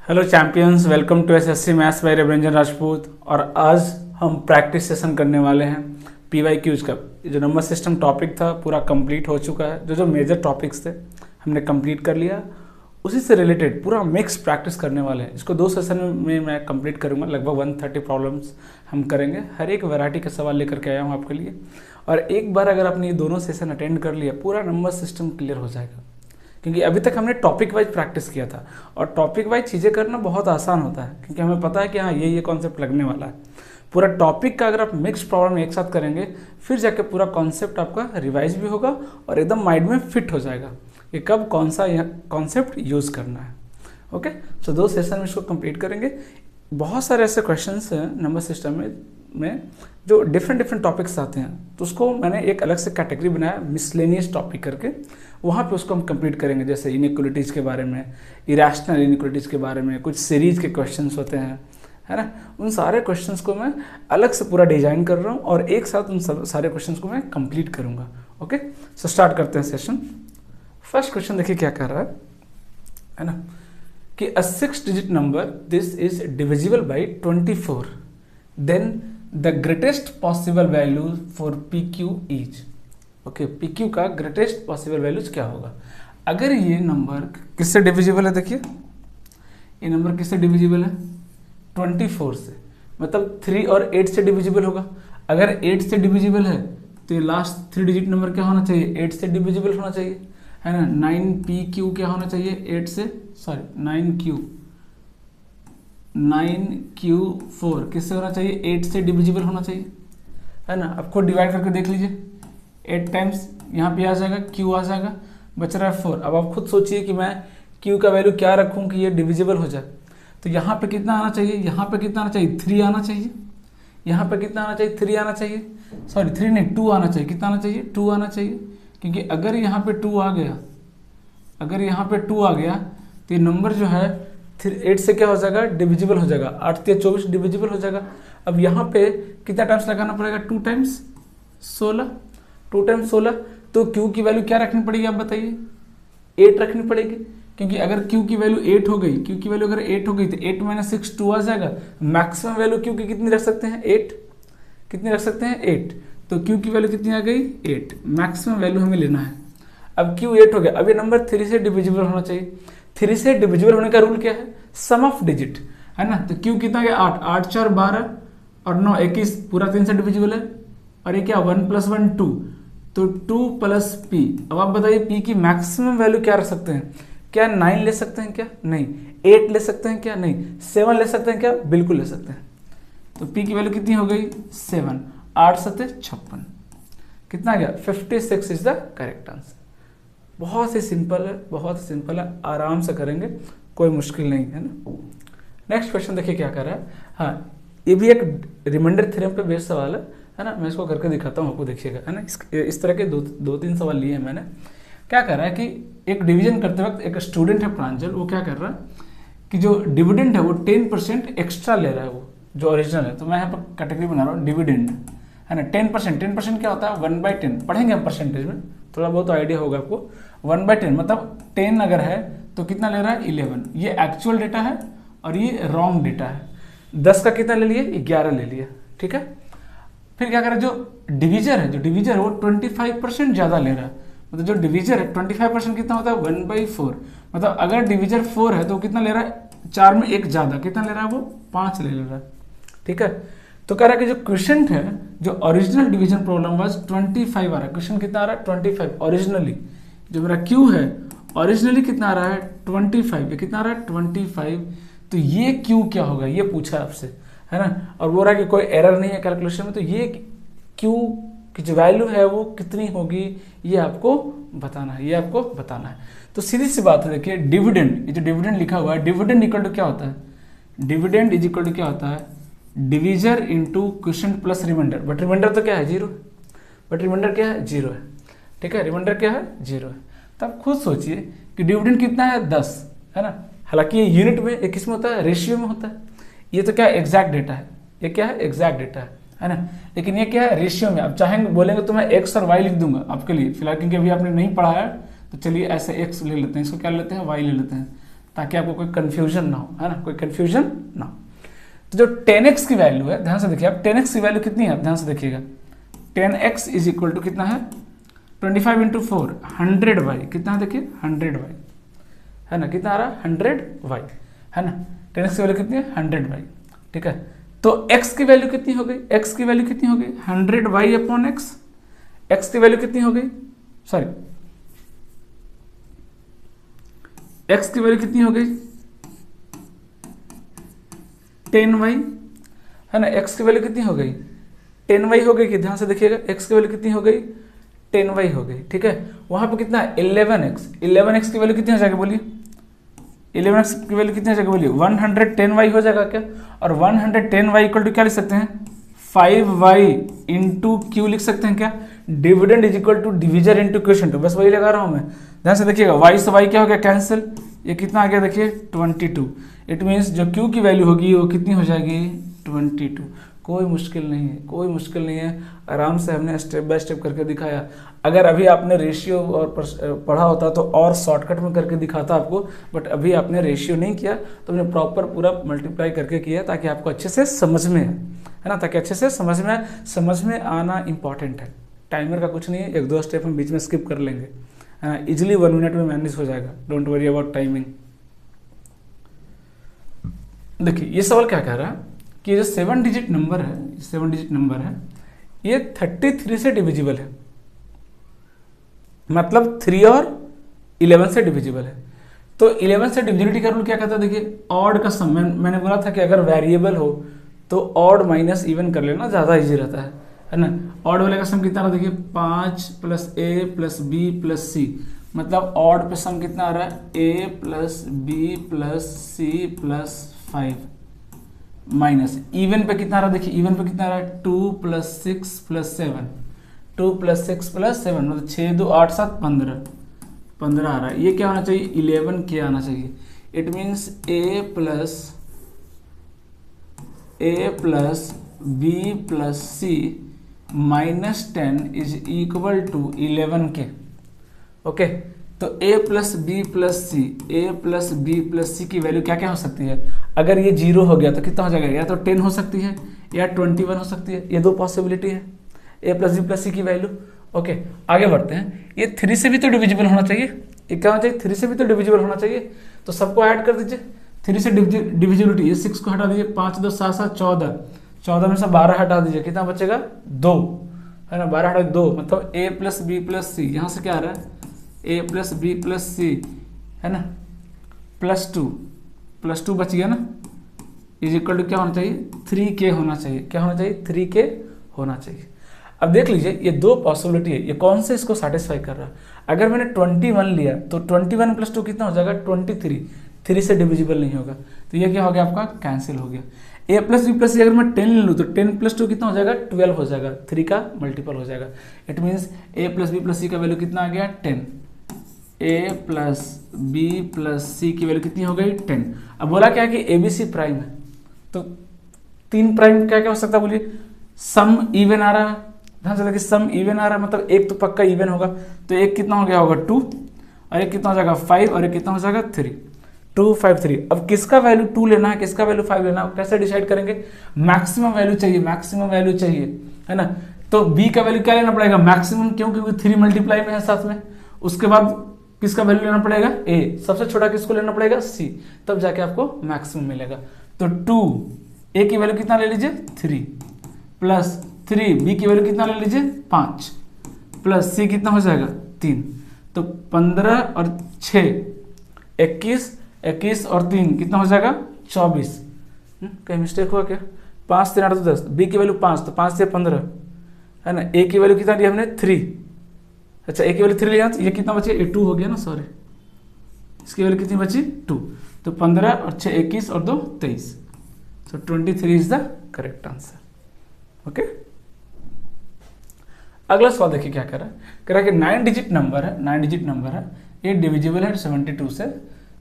Hello champions, welcome to SSC maths by Raviranjan Rajput. और आज हम प्रैक्टिस सेशन करने वाले हैं पीवाईक्यूज का। जो नंबर सिस्टम टॉपिक था पूरा कंप्लीट हो चुका है। जो मेजर टॉपिक्स थे हमने कंप्लीट कर लिया। उसी से रिलेटेड पूरा मिक्स प्रैक्टिस करने वाले हैं। इसको 2 सेशन में मैं कंप्लीट करूंगा। लगभग 130 प्रॉब्लम्स हम करेंगे। हर एक वैरायटी के सवाल लेकर के आया हूँ आपके लिए। और एक बार अगर आपने ये दोनों सेशन अटेंड कर लिया, पूरा नंबर सिस्टम क्लियर हो जाएगा। क्योंकि अभी तक हमने टॉपिक वाइज प्रैक्टिस किया था, और टॉपिक वाइज चीज़ें करना बहुत आसान होता है, क्योंकि हमें पता है कि हाँ ये कॉन्सेप्ट लगने वाला है। पूरा टॉपिक का अगर आप मिक्स प्रॉब्लम एक साथ करेंगे, फिर जाके पूरा कॉन्सेप्ट आपका रिवाइज भी होगा और एकदम माइंड में फिट हो जाएगा कि कब कौन सा कॉन्सेप्ट यूज़ करना है। ओके, सो 2 सेशन में इसको कंप्लीट करेंगे। बहुत सारे ऐसे क्वेश्चंस हैं नंबर सिस्टम में जो डिफरेंट टॉपिक्स आते हैं, तो उसको मैंने एक अलग से कैटेगरी बनाया मिसलेनियस टॉपिक करके। वहाँ पे उसको हम कंप्लीट करेंगे। जैसे इनइक्वलिटीज़ के बारे में, इरेशनल इनइक्वलिटीज़ के बारे में, कुछ सीरीज के क्वेश्चंस होते हैं, है ना। उन सारे क्वेश्चंस को मैं अलग से पूरा डिजाइन कर रहा हूँ और एक साथ उन सारे क्वेश्चंस को मैं कंप्लीट करूँगा। ओके, सो स्टार्ट करते हैं सेशन। फर्स्ट क्वेश्चन देखिए क्या कर रहा है ना, कि a 6 digit number this is divisible by 24, then the greatest possible value for P Q is. Okay, P Q का ग्रेटेस्ट पॉसिबल वैल्यूज क्या होगा अगर ये नंबर किससे डिविजिबल है। देखिए ये नंबर किससे डिविजिबल है, 24 से। मतलब 3 और 8 से डिविजिबल होगा। अगर 8 से डिविजिबल है तो ये लास्ट 3 डिजिट नंबर क्या होना चाहिए, 8 से डिविजिबल होना चाहिए, है ना। 9PQ क्या होना चाहिए, 8 से, सॉरी 9Q4 किससे होना चाहिए, 8 से डिविजिबल होना चाहिए, है ना। अब खुद डिवाइड करके देख लीजिए, 8 टाइम्स यहाँ पे आ जाएगा, Q आ जाएगा, बच रहा है 4। अब आप खुद सोचिए कि मैं Q का वैल्यू क्या रखूँ कि ये डिविजिबल हो जाए। तो यहाँ पे कितना आना चाहिए, यहाँ पे कितना आना चाहिए, 3 आना चाहिए। यहाँ पे कितना आना चाहिए, 3 आना चाहिए, सॉरी 3 नहीं 2 आना चाहिए। कितना आना चाहिए, 2 आना चाहिए। क्योंकि अगर यहाँ पे 2 आ गया, अगर यहाँ पे 2 आ गया तो ये नंबर जो है 8 से क्या हो जाएगा, डिविजिबल हो जाएगा। 8 3 24 डिविजिबल हो जाएगा। अब यहाँ पे कितना टाइम्स लगाना पड़ेगा, 2 टाइम्स 16, 2 टाइम्स 16। तो Q की वैल्यू क्या रखनी पड़ेगी, आप बताइए, 8 रखनी पड़ेगी। क्योंकि अगर Q की वैल्यू 8 हो गई, Q की वैल्यू अगर 8 हो गई तो 8 - 6 2 आ जाएगा। मैक्सिमम वैल्यू Q की कितनी रख सकते हैं, 8। कितनी रख सकते हैं, 8। तो Q की वैल्यू कितनी आ गई, 8। मैक्सिमम वैल्यू हमें लेना है। अब Q 8 हो गया। अब ये नंबर 3 से डिविजिबल होना चाहिए। 3 से डिविजिबल होने का रूल क्या है, सम ऑफ डिजिट, है ना। तो Q कितना गया, 8, 8 4 12 और 9 21, पूरा 3 से डिविजिबल है। और ये क्या, 1 + 1 2, तो 2 + P। अब आप बताइए P की मैक्सिमम वैल्यू क्या रख सकते हैं, क्या 9 ले सकते हैं क्या, नहीं। 8 ले सकते हैं क्या, नहीं। 7 ले सकते हैं क्या, बिल्कुल ले सकते हैं। तो P की वैल्यू कितनी हो गई, 7। 8 7 56, कितना आ गया, 56 इज द करेक्ट आंसर। बहुत ही सिंपल है, बहुत ही सिंपल है, आराम से करेंगे, कोई मुश्किल नहीं है ना। नेक्स्ट क्वेश्चन देखिए क्या कर रहा है। हाँ, ये भी एक रिमाइंडर थ्योरम पे बेस्ड सवाल है ना। मैं इसको करके दिखाता हूँ आपको, देखिएगा, है ना। इस तरह के दो तीन सवाल लिए हैं मैंने। क्या कर रहा है कि एक डिवीजन करते वक्त एक स्टूडेंट है प्रांजल, वो क्या कर रहा है कि जो डिविडेंड है वो 10% एक्स्ट्रा ले रहा है, वो जो ओरिजिनल है। तो मैं यहाँ पर कैटेगरी बना रहा हूँ डिविडेंड, है ना। 10% क्या होता है, 1/10 पढ़ेंगे हम परसेंटेज में, थोड़ा बहुत आइडिया होगा आपको। 1/10 मतलब 10 अगर है तो कितना ले रहा है, 11। ये एक्चुअल डेटा है और ये रॉन्ग डेटा है। 10 का कितना ले लिए, 11 ले लिया, ठीक है। फिर क्या करें, जो डिविजर है वो 25% ज़्यादा ले रहा है। मतलब जो डिविजर है 25% कितना होता है, 1/4। मतलब अगर डिविजर 4 है तो कितना ले रहा है, 4 में 1 ज़्यादा, कितना ले रहा है, वो 5 ले रहा है, ठीक है। तो कह रहा है कि जो क्वेश्चन है, जो ओरिजिनल डिवीजन प्रॉब्लम वाज 25 आ रहा है। क्वेश्चन कितना आ रहा है, 25 ओरिजिनली। जो मेरा Q है ओरिजिनली कितना आ रहा है, 25। ये कितना आ रहा है, 25। तो ये Q क्या होगा, ये पूछा आपसे, है ना। और बोल रहा है कि कोई एरर नहीं है कैलकुलेशन में। तो ये Q की जो वैल्यू है वो कितनी होगी, ये आपको बताना है, ये आपको बताना है। तो सीधी सी बात है, देखिए डिविडेंड, ये जो डिविडेंड लिखा हुआ है, डिविडेंड इक्वल टू क्या होता है, डिविडेंड इज इक्वल टू क्या होता है, divisor into question plus remainder. But remainder तो क्या है, 0। बट रिमाइंडर क्या है, 0 है, ठीक है। रिमाइंडर क्या है, 0 है। तो आप खुद सोचिए कि डिविडेंड कितना है, 10, है ना। हालांकि ये यूनिट में, ये किस में होता है, रेशियो में होता है। ये तो क्या है, एग्जैक्ट डेटा है, ये क्या है, एग्जैक्ट डेटा है ना। लेकिन ये क्या है, रेशियो में। अब चाहेंगे बोलेंगे तो मैं x और y लिख दूंगा आपके लिए फिलहाल, क्योंकि अभी आपने नहीं पढ़ा है। तो चलिए ऐसे x ले लेते हैं, इसको क्या लेते हैं, y ले लेते हैं। ताकि आपको कोई कन्फ्यूजन ना हो, है ना, कोई कन्फ्यूजन ना हो। तो जो 10x की वैल्यू है, ध्यान से देखिए आप, 10x की वैल्यू कितनी है, आप ध्यान से देखिएगा, 10x इज इक्वल टू कितना है, 25 इंटू 4 100y, कितना है देखिए 100y, है ना, कितना आ रहा है 100y, है ना, 10x की वैल्यू कितनी है 100y, ठीक है। तो x की वैल्यू कितनी हो गई, x की वैल्यू कितनी हो गई 100y अपॉन x, x की वैल्यू कितनी हो गई, सॉरी x की वैल्यू कितनी हो गई 10y, है ना, x की वैल्यू कितनी हो गई 10y हो गई कि, ध्यान से देखिएगा, x की वैल्यू कितनी हो गई 10y हो गई, ठीक है। वहां पर कितना 11x, 11x की वैल्यू कितनी हो जाएगी बोलिए, 11x की वैल्यू कितनी हो जाएगी बोलिए 110y हो जाएगा क्या, और 110y इक्वल टू क्या लिख सकते हैं 5y इंटू क्यू लिख सकते हैं क्या, dividend is equal to divisor into question two, बस वही लगा रहा हूं मैं। ध्यान से देखिएगा, y से y क्या हो गया कैंसिल, ये कितना आ गया देखिए 22, इट मीन्स जो q की वैल्यू होगी वो कितनी हो जाएगी 22। कोई मुश्किल नहीं है, कोई मुश्किल नहीं है, आराम से हमने स्टेप बाय स्टेप करके दिखाया। अगर अभी आपने रेशियो और पढ़ा होता तो और शॉर्टकट में करके दिखाता आपको, बट अभी आपने रेशियो नहीं किया तो हमने प्रॉपर पूरा मल्टीप्लाई करके किया ताकि आपको अच्छे से समझ में आए, है ना, ताकि अच्छे से समझ में आए। समझ में आना इंपॉर्टेंट है, टाइमर का कुछ नहीं है, 1-2 स्टेप हम बीच में स्किप कर लेंगे, है ना, इजिली 1 मिनट में मैनेज हो जाएगा, डोंट वरी अबाउट टाइमिंग। देखिए ये सवाल क्या कह रहा है कि जो 7 डिजिट नंबर है, 7 डिजिट नंबर है, ये 33 से डिविजिबल है, मतलब 3 और 11 से डिविजिबल है। तो 11 से डिविजिबिलिटी का रूल क्या कहता है, देखिए ऑड का सम, मैंने बोला था कि अगर वेरिएबल हो तो ऑड माइनस इवन कर लेना ज़्यादा इजी रहता है ना। ऑड वाले का सम कितना रहा देखिए 5 + a + b + c, मतलब ऑड पे सम कितना आ रहा है a + b + c + 5 minus even पे कितना रहा, देखिए इवन पे कितना रहा 2 + 6 + 7, 2 + 6 + 7 मतलब 6 2 8 7 15 आ रहा है। ये क्या होना चाहिए 11 के आना चाहिए। It means a + b + c -10 is equal to 11 के। ओके, तो a + b + c की वैल्यू क्या क्या हो सकती है, अगर ये 0 हो गया तो कितना हो जाएगा, या तो 10 हो सकती है या 21 हो सकती है, ये 2 पॉसिबिलिटी है a + b + c की वैल्यू। ओके, आगे बढ़ते हैं। ये 3 से भी तो डिविजिबल होना चाहिए, ये क्या होना चाहिए 3 से भी तो डिविजिबल होना चाहिए, तो सबको ऐड कर दीजिए। 3 से डिविजिबिलिटी, ये 6 को हटा दीजिए, 5 2 7 7 14, 14 में से 12 हटा दीजिए, कितना बचेगा 2, है ना, 12 हटा 2, मतलब a + b + c, यहाँ से क्या आ रहा है a + b + c, है ना, +2 बच गया ना, इज इक्वल टू क्या होना चाहिए 3k होना चाहिए, क्या होना चाहिए 3k होना चाहिए। अब देख लीजिए ये 2 पॉसिबिलिटी है, ये कौन से इसको सेटिस्फाई कर रहा है। अगर मैंने 21 लिया तो 21 + 2 कितना हो जाएगा 23, 3 से डिविजिबल नहीं होगा, तो ये क्या हो गया आपका कैंसिल हो गया। a + b + c अगर मैं 10 ले लूँ तो 10 + 2 कितना हो जाएगा 12 हो जाएगा, 3 का मल्टीपल हो जाएगा। It means a + b + c का वैल्यू कितना आ गया 10, a + b + c की वैल्यू कितनी हो गई 10। अब बोला क्या कि ABC प्राइम है, तो 3 प्राइम क्या क्या हो सकता है बोलिए, सम इवन आ रहा है, ध्यान से देखिए सम इवन आ रहा है, मतलब एक तो पक्का इवन होगा, तो एक कितना हो गया होगा 2, और एक कितना हो जाएगा 5, और एक कितना हो जाएगा 3, 2 5 3। अब किसका वैल्यू 2 लेना है, किसका वैल्यू 5 लेना है, कैसे डिसाइड करेंगे, मैक्सिमम वैल्यू चाहिए, मैक्सिमम वैल्यू चाहिए, है ना। तो b का वैल्यू क्या लेना पड़ेगा मैक्सिमम, क्यों, क्योंकि 3 मल्टीप्लाई में है साथ में। उसके बाद किसका वैल्यू लेना पड़ेगा a, सबसे छोटा किसको लेना पड़ेगा c, तब जाके आपको मैक्सिमम मिलेगा। तो 2 a की वैल्यू कितना ले लीजिए 3, प्लस 3 b की वैल्यू कितना ले लीजिए 5, प्लस c कितना हो जाएगा 3, तो 15 और 6 21, 21 और 3 कितना हो जाएगा 24। कहीं मिस्टेक हुआ क्या, 5 3 8 10, b की वैल्यू 5, तो 5 से 15, है ना। a की वैल्यू कितना लिया हमने 3, अच्छा a की वैल्यू 3 लिया, तो ये कितना बचे, ये 2 हो गया ना, सॉरी, इसकी वैल्यू कितनी बची 2, तो 15 और 6 21 और 2 23, सो 23 is the correct answer. Okay, अगला सवाल देखिए क्या कर रहा है, कह रहा है कि 9 डिजिट नंबर है, 9 डिजिट नंबर है, ये डिविजिबल है 72 से,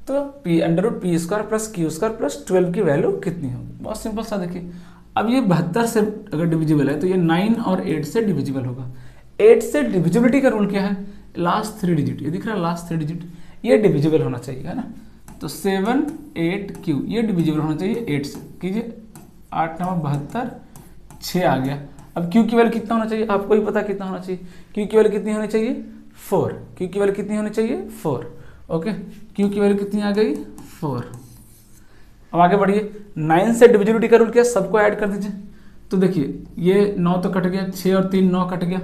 तो p√p² + q² + 12 की वैल्यू कितनी होगी। बहुत सिंपल सा देखिए, अब ये 72 से अगर डिविजिबल है तो ये 9 और 8 से डिविजिबल होगा। 8 से डिविजिबिलिटी का रूल क्या है, लास्ट 3 डिजिट, ये दिख रहा है लास्ट 3 डिजिट, ये डिविजिबल होना चाहिए, है ना। तो 7 8 क्यू ये डिविजिबल होना चाहिए 8 से। कीजिए 8 9 72 6 आ गया। अब क्यू की वैल्यू कितना होना चाहिए, आपको ही पता कितना होना चाहिए। क्यू की वैल्यू कितनी होनी चाहिए 4। क्यू की वैल्यू कितनी होनी चाहिए 4। ओके, क्यू की वैल्यू कितनी आ गई 4। अब आगे बढ़िए, 9 से डिविजिबिलिटी का रूल क्या, सबको ऐड कर दीजिए। तो देखिए ये 9 तो कट गया, 6 और 3 9 कट गया,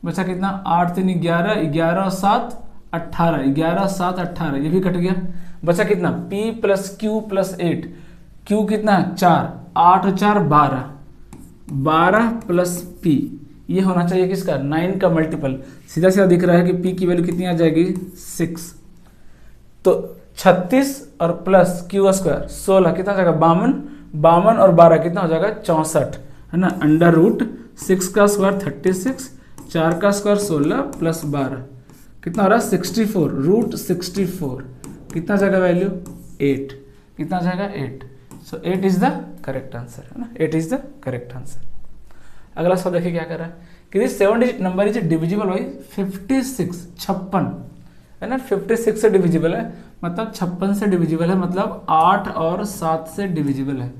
बचा कितना 8 3 11 11 और 7 18 11 7 18 ये भी कट गया। बचा कितना p plus Q plus 8। Q कितना 4 8 और 4 12 12 प्लस p ये होना चाहिए किसका 9 का मल्टीपल। सीधा सीधा दिख रहा है कि p की वैल्यू कितनी आ जाएगी 6। तो 36 और प्लस क्यू स्क्वायर 16 कितना हो जाएगा 52 52 और 12 कितना हो जाएगा 64 है ना। अंडर रूट 6 का स्क्वायर 36 4 का स्क्वायर 16 प्लस 12 कितना हो रहा है 64 रूट 64 कितना जाएगा वैल्यू 8 कितना जाएगा 8। सो 8 इज द करेक्ट आंसर है ना, 8 इज द करेक्ट आंसर। अगला सवाल देखिए क्या कर रहा है कि 7 digit number is divisible by 56 56 है ना। 56 से डिविजिबल है मतलब 56 से डिविजिबल है, मतलब 8 और 7 से डिविजिबल है।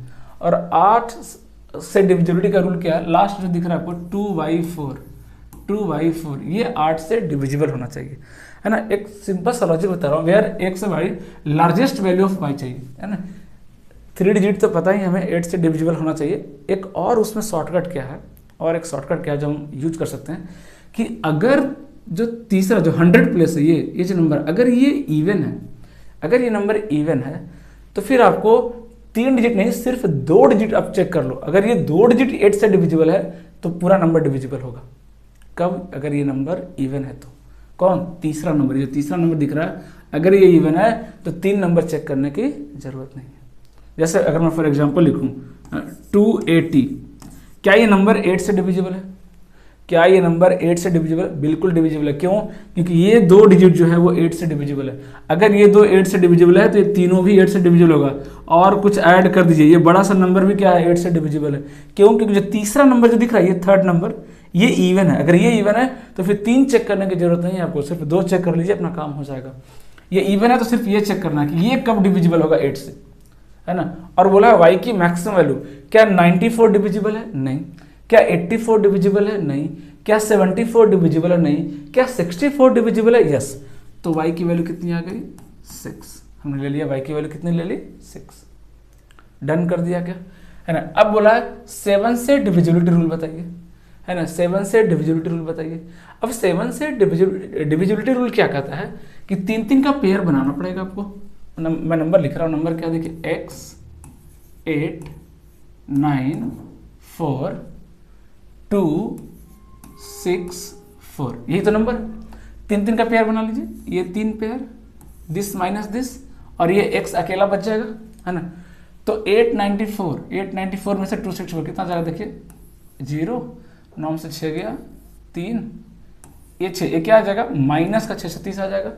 और 8 से डिविजिबिलिटी का रूल क्या है, लास्ट जो दिख रहा है आपको 2/4 ये 8 से डिविजिबल होना चाहिए है ना। एक सिंपल सा लॉजिक बता रहा हूँ, वेयर x से बड़ी लार्जेस्ट वैल्यू ऑफ y चाहिए है ना। 3 डिजिट तो पता ही हमें 8 से डिविजिबल होना चाहिए। एक और उसमें शॉर्टकट क्या है, और एक शॉर्टकट क्या है जो हम यूज कर सकते हैं कि अगर जो तीसरा जो 100 प्लेस है ये जो नंबर अगर ये इवन है, अगर ये नंबर इवन है तो फिर आपको 3 डिजिट नहीं सिर्फ 2 डिजिट आप चेक कर लो। अगर ये 2 डिजिट 8 से डिविजिबल है तो पूरा नंबर डिविजिबल होगा। कब, अगर ये नंबर इवन है तो। कौन, तीसरा नंबर, जो तीसरा नंबर दिख रहा है अगर ये इवन है तो 3 नंबर चेक करने की जरूरत नहीं है। जैसे अगर मैं फॉर एग्जांपल लिखूं 280, क्या ये नंबर 8 से डिविजिबल है, क्या ये नंबर 8 से डिविजिबल, बिल्कुल डिविजिबल है। क्यों, क्योंकि ये 2 डिजिट जो है वो 8 से डिविजिबल है। अगर ये 2 8 से डिविजिबल है तो ये तीनों भी 8 से डिविजिबल होगा। और कुछ ऐड कर दीजिए, ये बड़ा सा नंबर भी क्या है 8 से डिविजिबल है। क्यों, क्योंकि जो तीसरा नंबर जो दिख रहा है ये थर्ड नंबर ये इवन है। अगर ये इवन है तो फिर 3 चेक करने की जरूरत नहीं है आपको, सिर्फ 2 चेक कर लीजिए अपना काम हो जाएगा। ये इवन है तो सिर्फ ये चेक करना है कि ये कब डिविजिबल होगा 8 से है ना। और बोला है y की मैक्सिमम वैल्यू, क्या 94 डिविजिबल है, नहीं। क्या 84 डिविजिबल है, नहीं। क्या 74 डिविजिबल है, नहीं। क्या 64 डिविजिबल है, यस। तो y की वैल्यू कितनी आ गई 6, हमने ले लिया y की वैल्यू कितनी ले ली 6, डन कर दिया क्या है ना। अब बोला है 7 से डिविजिबिलिटी रूल बताइए है ना, 7 से डिविजिबिलिटी रूल बताइए। अब 7 से डिविजिबिलिटी रूल क्या कहता है कि 3 का पेयर बनाना पड़ेगा आपको। मैं नंबर लिख रहा हूँ, नंबर क्या देखिए x 8 9 4 2 6 4 यही तो नंबर। 3 का पेयर बना लीजिए, ये 3 पेयर, दिस माइनस दिस, और ये x अकेला बच जाएगा है ना। तो 894 में से 264 कितना जाएगा देखिए 0, 9 से 6 गया 3, ये 6, ये क्या आ जाएगा माइनस का 630 आ जाएगा।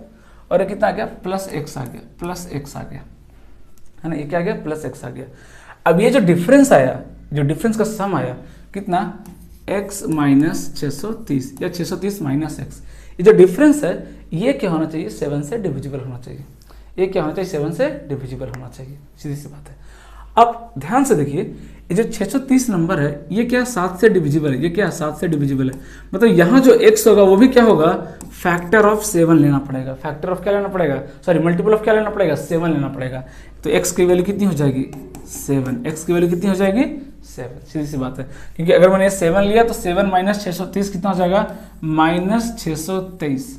और ये कितना आ गया प्लस x आ गया, प्लस x आ गया है ना। ये क्या आ गया प्लस x आ गया। अब ये जो डिफरेंस आया, जो डिफरेंस का सम आया कितना x माइनस 630 या 630 माइनस x, ये जो डिफरेंस है ये क्या होना चाहिए 7 से डिविजिबल होना चाहिए। ये क्या होना चाहिए 7 से डिविजिबल होना चाहिए, सीधी सी बात है। अब ध्यान से देखिए ये जो 630 नंबर है ये क्या 7 से डिविजिबल है, ये क्या 7 से डिविजिबल है। मतलब यहाँ जो x होगा वो भी क्या होगा फैक्टर ऑफ 7 लेना पड़ेगा। फैक्टर ऑफ क्या लेना पड़ेगा, सॉरी मल्टीपल ऑफ क्या लेना पड़ेगा 7 लेना पड़ेगा। तो x की वैल्यू कितनी हो जाएगी 7, x की वैल्यू कितनी हो जाएगी 7, सीधी सी बात है। क्योंकि अगर मैंने 7 लिया तो 7 माइनस 630 कितना हो जाएगा माइनस 623,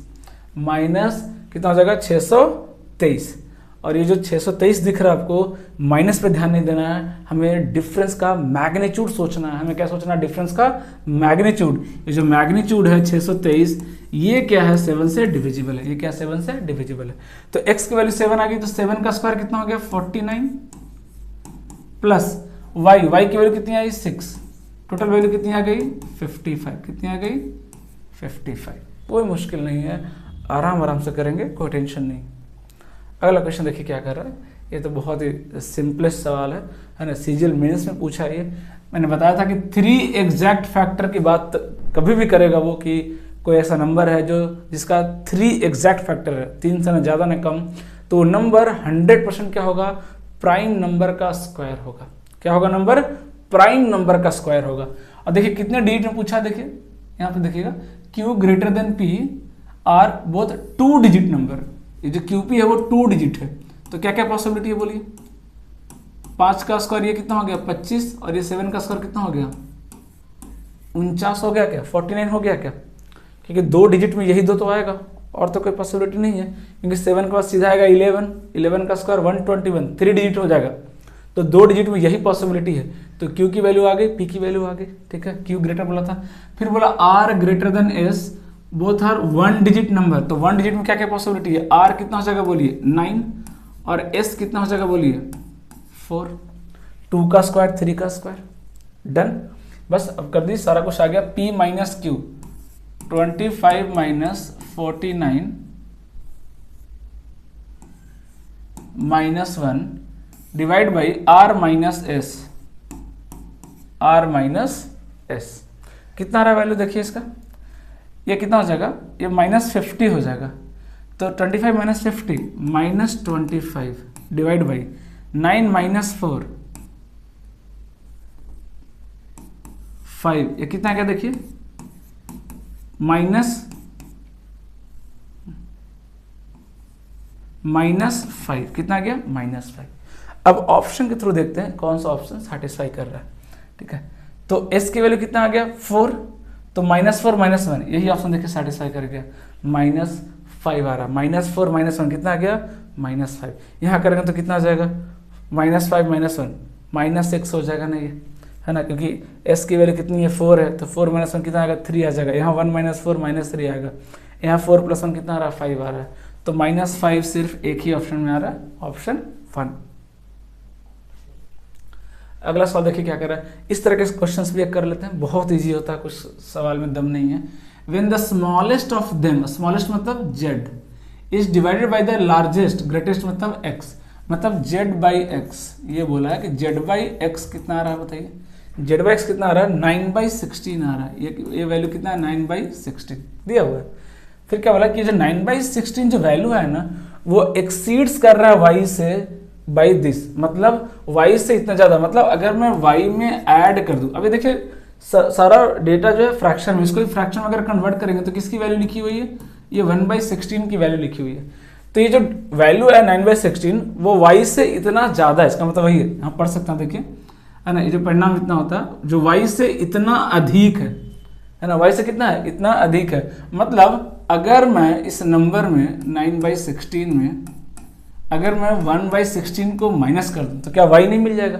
माइनस कितना हो जाएगा 623। और ये जो 623 दिख रहा है आपको, माइनस पे ध्यान नहीं देना है, हमें डिफरेंस का मैग्नीट्यूड सोचना है। हमें क्या सोचना है डिफरेंस का मैग्नीट्यूड। ये जो मैग्नीट्यूड है 623 ये क्या है 7 से डिविजिबल है, ये क्या 7 से डिविजिबल है। तो x की वैल्यू 7 आ गई तो 7 का स्क्वायर कितना हो गया 49 प्लस y की वैल्यू कितनी आई 6, टोटल वैल्यू कितनी आ गई 55, कितनी आ गई 55। कोई मुश्किल नहीं है, आराम आराम से करेंगे, कोई टेंशन नहीं। अगला क्वेश्चन देखिए क्या कर रहा है, ये तो बहुत ही सिंपलेस्ट सवाल है ना। सीजीएल मेंस में पूछा है ये। मैंने बताया था कि 3 एग्जैक्ट फैक्टर की बात कभी भी करेगा वो, कि कोई ऐसा नंबर है जो जिसका 3 एग्जैक्ट फैक्टर है, 3 से ना ज़्यादा ना कम, तो नंबर 100% क्या होगा, प्राइम नंबर का स्क्वायर होगा। क्या होगा, नंबर प्राइम नंबर का स्क्वायर होगा। और देखिए कितने डिजिट में पूछा, देखिए यहाँ पे देखिएगा Q greater than P are both 2 digit number. ये जो QP है वो 2 डिजिट है, तो क्या क्या पॉसिबिलिटी है बोलिए। 5 का स्क्वायर ये कितना हो गया 25, और ये 7 का स्क्वायर कितना हो गया 49 हो गया क्या, 49 हो गया क्या, क्योंकि 2 डिजिट में यही दो तो आएगा, और तो कोई पॉसिबिलिटी नहीं है, क्योंकि 7 के बाद सीधा आएगा 11, 11 का स्क्वायर 121, 3 डिजिट हो जाएगा, तो 2 डिजिट में यही पॉसिबिलिटी है। तो Q की वैल्यू आ गई, P की वैल्यू आ गई, ठीक है। Q ग्रेटर बोला था, फिर बोला R greater than S both are 1 digit number. तो 1 डिजिट में क्या क्या पॉसिबिलिटी है, R कितना हो जाएगा बोलिए 9, और S कितना हो जाएगा बोलिए 4, 2 का स्क्वायर 3 का स्क्वायर, डन। बस अब कर दी, सारा कुछ आ गया। P minus Q 25 minus 49 minus 1 divide by R minus S, R minus S कितना आ रहा है वैल्यू, देखिए इसका ये कितना हो जाएगा, ये -50 हो जाएगा। तो 25 minus 50 minus 25 divide by 9 minus 4 5, ये कितना आ गया देखिए -5, कितना आ गया -5। अब ऑप्शन के थ्रू देखते हैं कौन सा ऑप्शन सेटिस्फाई कर रहा है, ठीक है। तो S की वैल्यू कितना आ गया 4, तो -4 -1 यही ऑप्शन देखिए सेटिस्फाई कर गया, -5 आ रहा, -4 -1 कितना आ गया -5। यहाँ करेंगे तो कितना आ जाएगा -5 -1 -6 हो जाएगा ना, ये है ना, क्योंकि S की वैल्यू कितनी है 4 है, तो 4 -1 कितना आएगा 3 आ जाएगा। यहाँ 1 -4 -3 आएगा, यहाँ 4 + 1 कितना आ रहा है 5 आ रहा है, तो -5 सिर्फ एक ही ऑप्शन में आ रहा है, ऑप्शन 1। अगला सवाल देखिए क्या कर रहा है, इस तरह के क्वेश्चंस भी कर लेते हैं, बहुत इजी होता है, कुछ सवाल में दम नहीं है। When the smallest of them, smallest मतलब Z, is divided by the largest, greatest मतलब X, मतलब Z/X, ये बोला है कि Z/X कितना आ रहा है बताइए, Z/X कितना आ रहा है 9/16 आ रहा है, ये वैल्यू कितना है 9/16 दिया हुआ है। फिर क्या बोला कि जो 9/16 जो वैल्यू है ना, वो एक्सीड्स कर रहा है Y से बाई दिस, मतलब Y से इतना ज्यादा, मतलब अगर मैं Y में ऐड कर दूं, अभी देखिए सारा डेटा जो है फ्रैक्शन में, इसको फ्रैक्शन में अगर कन्वर्ट करेंगे तो किसकी वैल्यू लिखी हुई है, ये 1/16 की वैल्यू लिखी हुई है। तो ये जो वैल्यू है 9/16 वो Y से इतना ज्यादा है, इसका मतलब वही है, यहाँ पढ़ सकते हैं देखिए, है ना, ये जो परिणाम इतना होता है जो Y से इतना अधिक है ना, Y से कितना है इतना अधिक है। मतलब अगर मैं इस नंबर में 9/16 में अगर मैं 1/16 को माइनस कर दूं तो क्या Y नहीं मिल जाएगा,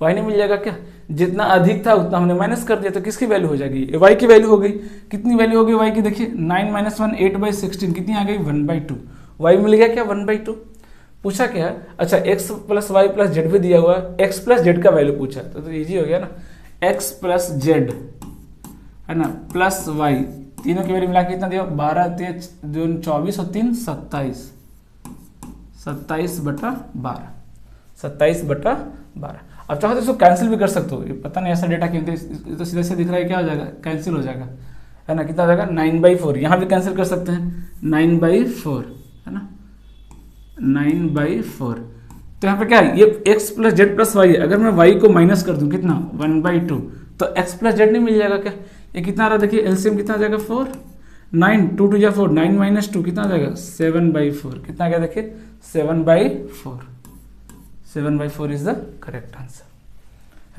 Y नहीं मिल जाएगा क्या, जितना अधिक था उतना हमने माइनस कर दिया, तो किसकी वैल्यू हो जाएगी, Y की वैल्यू हो गई। कितनी वैल्यू हो गई Y की, देखिए 9 - 1 8/16 कितनी आ गई 1/2, Y मिल गया क्या 1/2। पूछा क्या है, अच्छा x + y + z भी दिया हुआ है, x + z का वैल्यू पूछा तो इजी हो गया ना, x + z है ना प्लस y, तीनों की वैल्यू मिला के कितना दिया 12 × 3 = 24 और 3 = 27, 27/12, 27/12। अब चाहो तो इसको कैंसिल भी कर सकते हो, ये पता नहीं ऐसा डेटा क्यों, तो सीधा सीधा दिख रहा है, क्या हो जाएगा कैंसिल हो जाएगा, है ना, कितना हो जाएगा 9/4, यहाँ भी कैंसिल कर सकते हैं 9/4, है ना 9/4। तो यहाँ पे क्या है, ये x + z + y है, अगर मैं y को माइनस कर दूं कितना 1/2, तो x + z नहीं मिल जाएगा क्या, ये कितना आ रहा है देखिए, एलसीएम कितना आ जाएगा 4, 9 2 2 जा 4, 9 - 2 कितना आ जाएगा 7/4, कितना आ गया देखिए 7/4, 7/4 इज द करेक्ट आंसर,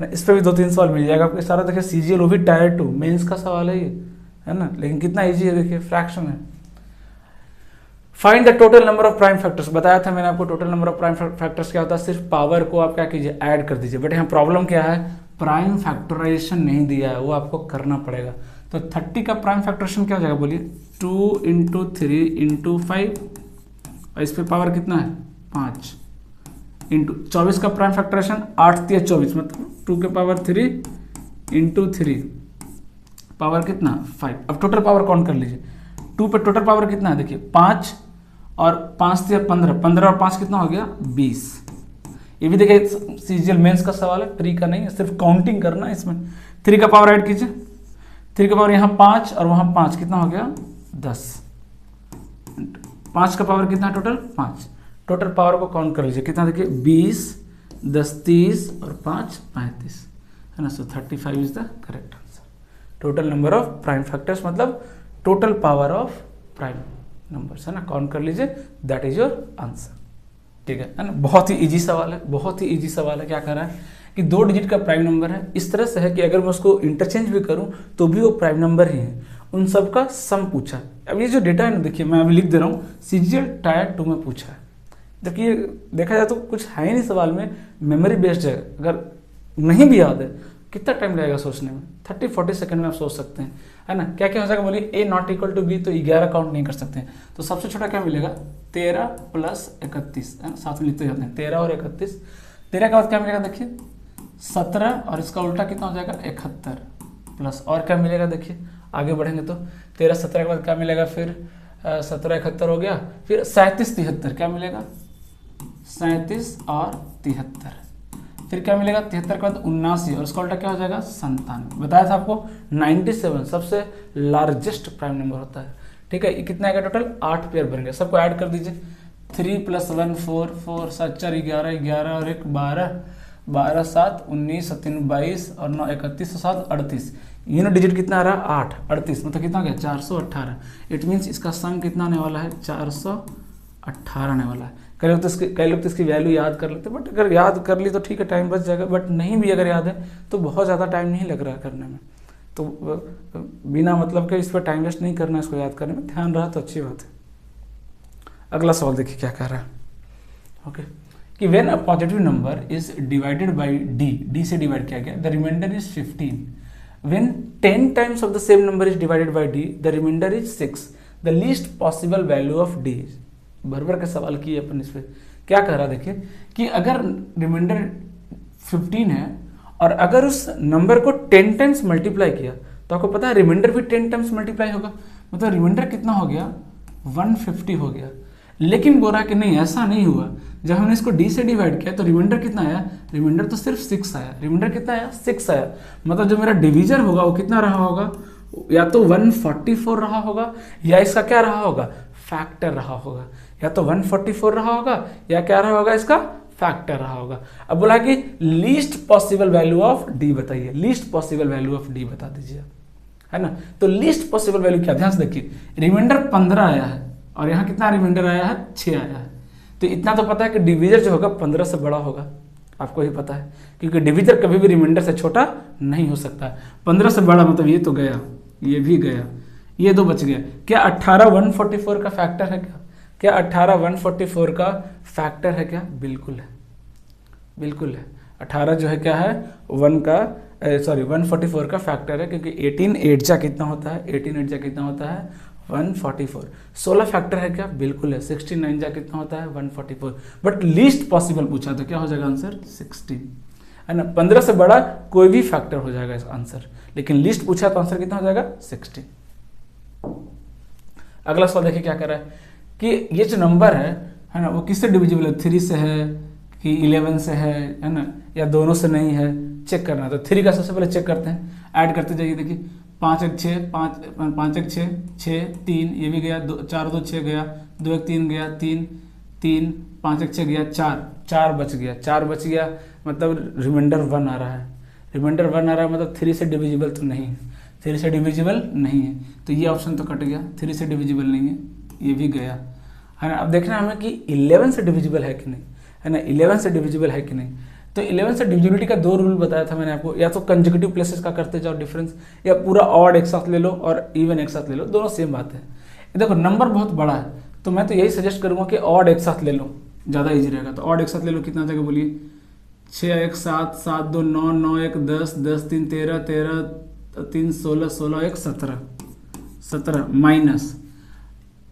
है ना। इस पर भी 2-3 सवाल मिल जाएगा आपको, सारा देखिए CGL वो भी Tier 2 मेंस का सवाल है ये, है ना, लेकिन कितना इजी है देखिए, फ्रैक्शन है। Find the total number of prime factors, बताया था मैंने आपको total number of prime factors क्या होता है, सिर्फ पावर को आप क्या कीजिए ऐड कर दीजिए, बट यहाँ प्रॉब्लम क्या है, प्राइम फैक्टराइजेशन नहीं दिया है, वो आपको करना पड़ेगा। तो 30 का प्राइम फैक्टराइजेशन क्या हो जाएगा बोलिए 2 × 3 × 5, और इस पे पावर कितना है 5, इंटू 24 का प्राइम फैक्टराइजेशन 8 × 3 = 24, मतलब 2 की पावर 3 × 3 पावर कितना 5। अब टोटल पावर काउंट कर लीजिए, 2 पे टोटल पावर कितना है देखिए 5 और 5 × 3 = 15, 15 और 5 कितना हो गया 20। ये भी देखिए CGL मेंस का सवाल है, प्री का नहीं है, सिर्फ काउंटिंग करना है इसमें। 3 का पावर ऐड कीजिए, 3 का पावर यहाँ 5 और वहाँ 5 कितना हो गया 10, 5 का पावर कितना टोटल 5, टोटल पावर को काउंट कर लीजिए, कितना देखिए 20, 10 30 और 5 35, है ना। So 35 is the correct answer. Total number of prime factors मतलब total power of prime numbers, है ना, काउंट कर लीजिए, दैट इज योर आंसर। ठीक है ना। बहुत ही इजी सवाल है, बहुत ही इजी सवाल है। क्या कर रहा है कि 2 डिजिट का प्राइम नंबर है, इस तरह से है कि अगर मैं उसको इंटरचेंज भी करूं तो भी वो प्राइम नंबर ही है, उन सब का सम पूछा है। अब ये जो डेटा है ना, देखिए मैं अभी लिख दे रहा हूँ, CGL टायर 2 में पूछा है। देखिए देखा जाए तो कुछ है ही नहीं सवाल में, मेमोरी बेस्ड है, अगर नहीं भी याद है कितना टाइम लगेगा सोचने में, 30-40 सेकंड में आप सोच सकते हैं, है ना। क्या क्या हो जाएगा बोलिए, A not equal to B, तो 11 काउंट नहीं कर सकते हैं, तो सबसे छोटा क्या मिलेगा 13 + 31, है ना, साथ में लिखते जाते हैं 13 और 31। 13 के बाद क्या मिलेगा देखिए 17, और इसका उल्टा कितना हो जाएगा 71 प्लस, और क्या मिलेगा देखिए आगे बढ़ेंगे तो 13 17 के बाद क्या मिलेगा, फिर 17 71 हो गया, फिर 37 73 क्या मिलेगा 37 और 73, फिर क्या मिलेगा 73 के बाद 79, और उसका उल्टा क्या हो जाएगा 97। बताया था आपको 97 सबसे लार्जेस्ट प्राइम नंबर होता है। ठीक है, ये कितना आएगा टोटल 8 पेयर बनेंगे, सबको ऐड कर दीजिए। 3 + 1 4, 4 7 4 11, 11 और 1 12, 12 7 19, 3 22 और 9 31, 7 38। यूनिट डिजिट कितना आ रहा है 8, 38 मतलब कितना हो गया 418। इट मीन्स इसका सम कितना आने वाला है 418 आने वाला है। कई लोग तो इसकी वैल्यू याद कर लेते, बट अगर याद कर ली तो ठीक है, टाइम बच जाएगा, बट नहीं भी अगर याद है तो बहुत ज़्यादा टाइम नहीं लग रहा है करने में, तो बिना मतलब के इस पर टाइम वेस्ट नहीं करना है, इसको याद करने में ध्यान रहा तो अच्छी बात है। अगला सवाल देखिए क्या कर रहा है। ओके, कि when a positive number is divided by D से डिवाइड किया गया, the remainder is 15। When 10 times of the same number is divided by D, the remainder is 6, the least possible value of D. भर के सवाल किए अपन इस पे। क्या कह रहा है देखिए कि अगर रिमाइंडर 15 है और अगर उस नंबर को 10 टाइम्स मल्टीप्लाई किया तो आपको पता है रिमाइंडर भी 10 टाइम्स मल्टीप्लाई होगा, मतलब रिमाइंडर कितना हो गया 150 हो गया। लेकिन बोल रहा कि नहीं ऐसा नहीं हुआ, जब हमने इसको डी से डिवाइड किया तो रिमाइंडर कितना आया, रिमाइंडर तो सिर्फ 6 आया। रिमाइंडर कितना आया 6 आया, मतलब जो मेरा डिवीजर होगा वो कितना रहा होगा, या तो 144 रहा होगा या इसका क्या रहा होगा फैक्टर रहा होगा, या तो 144 रहा होगा या क्या रहा होगा इसका फैक्टर रहा होगा। अब बोला कि least possible value of D बताइए, least possible value of D बता दीजिए, है ना। तो लीस्ट पॉसिबल वैल्यू क्या, ध्यान से देखिए, रिमाइंडर 15 आया है और यहाँ कितना रिमाइंडर आया है 6 आया है, तो इतना तो पता है कि डिवीजर जो होगा 15 से बड़ा होगा, आपको ही पता है, क्योंकि डिवीजर कभी भी रिमाइंडर से छोटा नहीं हो सकता। 15 से बड़ा मतलब ये तो गया, ये भी गया, ये 2 बच गया। क्या 18 144 का फैक्टर है क्या, क्या 18 144 का फैक्टर है क्या, बिल्कुल है, बिल्कुल है। 18 जो है क्या है 144 का फैक्टर है, क्योंकि 18 8 जा कितना होता है, 18 8 जा कितना होता है 144। 16 फैक्टर है क्या, बिल्कुल है। 69 जा कितना होता है 144, बट लीस्ट पॉसिबल पूछा तो क्या हो जाएगा आंसर 16, है ना। 15 से बड़ा कोई भी फैक्टर हो जाएगा इस आंसर, लेकिन लिस्ट पूछा तो आंसर कितना हो जाएगा 16। अगला सवाल देखिए क्या कर रहा है कि ये जो नंबर है ना, वो किससे डिविजिबल है, 3 से है कि 11 से है ना, या दोनों से नहीं है, चेक करना है। तो 3 का सबसे पहले चेक करते हैं, ऐड करते जाइए। देखिए 5 1 6 5 1 6 6 3, ये भी गया, 4 2 6 गया, 2 1 3 गया, 3 3 5 1 6 गया, 4 बच गया, 4 बच गया, मतलब रिमाइंडर 1 आ रहा है, रिमाइंडर 1 आ रहा है, मतलब 3 से डिविजिबल तो नहीं है, 3 से डिविजिबल नहीं है, तो ये ऑप्शन तो कट गया, 3 से डिविजिबल नहीं है, ये भी गया, है ना। अब देखना हमें कि 11 से डिविजिबल है कि नहीं, है ना, 11 से डिविजिबल है कि नहीं। तो 11 से डिविजिबिलिटी का 2 रूल बताया था मैंने आपको, या तो कंसेक्यूटिव प्लेसेस का करते जाओ डिफरेंस, या पूरा ऑड एक साथ ले लो और इवन एक साथ ले लो, दोनों सेम बात है। देखो नंबर बहुत बड़ा है तो मैं तो यही सजेस्ट करूंगा कि ऑड एक साथ ले लो, ज़्यादा ईजी रहेगा। तो ऑड एक साथ ले लो, कितना जगह बोलिए, 6 1 7 7 2 9 9 1 10 10 3 13 13 3 16 16 1 17 17 माइनस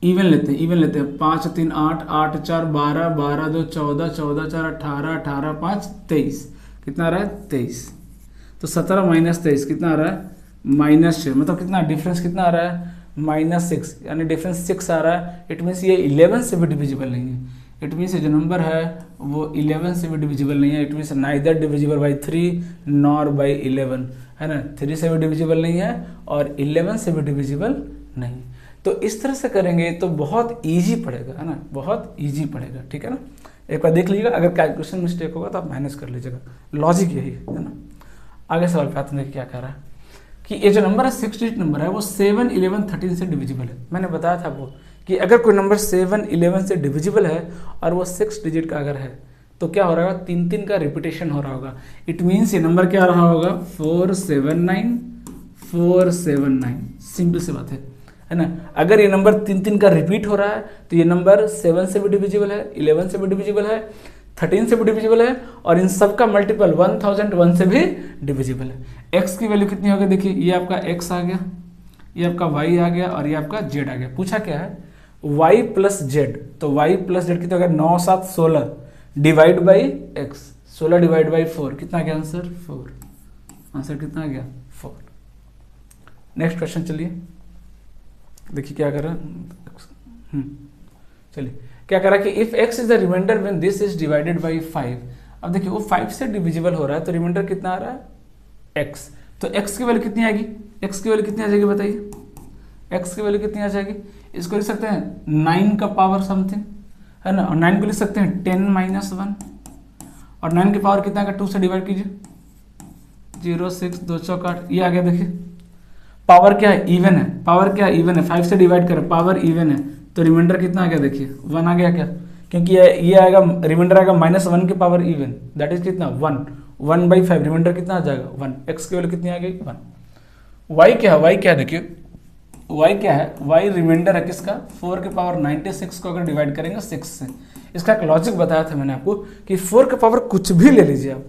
इवन लेते हैं 5 3 8 8 4 12 12 2 14 14 4 18 18 5 23, कितना आ रहा है 23। तो 17 माइनस 23 कितना आ रहा है -6, मतलब कितना डिफरेंस कितना आ रहा है -6, यानी डिफरेंस 6 आ रहा है। इट मीन्स ये 11 से भी डिविजिबल नहीं है, इट मीन्स ये जो नंबर है वो 11 से भी डिविजिबल नहीं है। It means neither divisible by 3 nor by 11, है ना। 3 से भी डिविजिबल नहीं है और 11 से भी डिविजिबल नहीं। तो इस तरह से करेंगे तो बहुत ईजी पड़ेगा, है ना, बहुत ईजी पड़ेगा, ठीक है ना। एक बार देख लीजिएगा, अगर कैलकुलेशन मिस्टेक होगा तो आप मैनेज कर लीजिएगा, लॉजिक यही है ना। आगे सवाल पे आते हैं, क्या कह रहा है कि ये जो नंबर है 6 डिजिट नंबर है वो 7, 11, 13 से डिविजिबल है। मैंने बताया था आपको कि अगर कोई नंबर 7, 11 से डिविजिबल है और वो 6 डिजिट का अगर है तो क्या हो रहा होगा, 3 का रिपीटेशन हो रहा होगा। इट मीन्स ये नंबर क्या रहा होगा, 479, 479, सिंपल सी बात है ना। अगर ये नंबर 3 का रिपीट हो रहा है तो ये नंबर 7 से भी डिविजिबल है, 11 से भी डिविजिबल है, 13 से भी डिविजिबल है, और इन सब का मल्टीपल 1001 से भी डिविजिबल है। x की वैल्यू कितनी होगी, देखिए ये आपका x आ गया, ये आपका y आ गया और ये आपका z आ गया। पूछा क्या है, y प्लस जेड, तो y प्लस जेड कितना हो गया, 9, 7, 16 divide by x, 16 divide by 4 कितना गया आंसर, 4। आंसर कितना गया, 4। नेक्स्ट क्वेश्चन चलिए, देखिए क्या कर रहा है, चलिए क्या कह रहा है कि if x is the remainder when this is divided by 5। अब देखिए वो 5 से डिविजिबल हो रहा है तो रिमाइंडर कितना आ रहा है, x। तो x की वैल्यू कितनी आएगी, x की वैल्यू कितनी आ जाएगी बताइए, x की वैल्यू कितनी आ जाएगी, इसको लिख सकते हैं 9 का पावर समथिंग, है ना, और 9 को लिख सकते हैं 10 - 1, और 9 की पावर कितना आएगा, 2 से डिवाइड कीजिए, 0, 6, 2 चौक 8, ये आ गया। देखिए पावर क्या है, इवन है, पावर क्या है, इवन है, 5 से डिवाइड करें, पावर इवन है, तो रिमाइंडर कितना आ गया, देखिए 1 आ गया क्या, क्योंकि ये आएगा, रिमाइंडर आएगा -1 की पावर इवन, दैट इज कितना 1, 1/5, रिमाइंडर कितना आ जाएगा 1। x की वैल्यू कितनी आ गई 1। y क्या है, y क्या है, देखिए y क्या है, y रिमाइंडर है किसका, 4 की पावर 96 को अगर डिवाइड करेंगे 6 से। इसका एक लॉजिक बताया था मैंने आपको कि 4 की पावर कुछ भी ले लीजिए आप,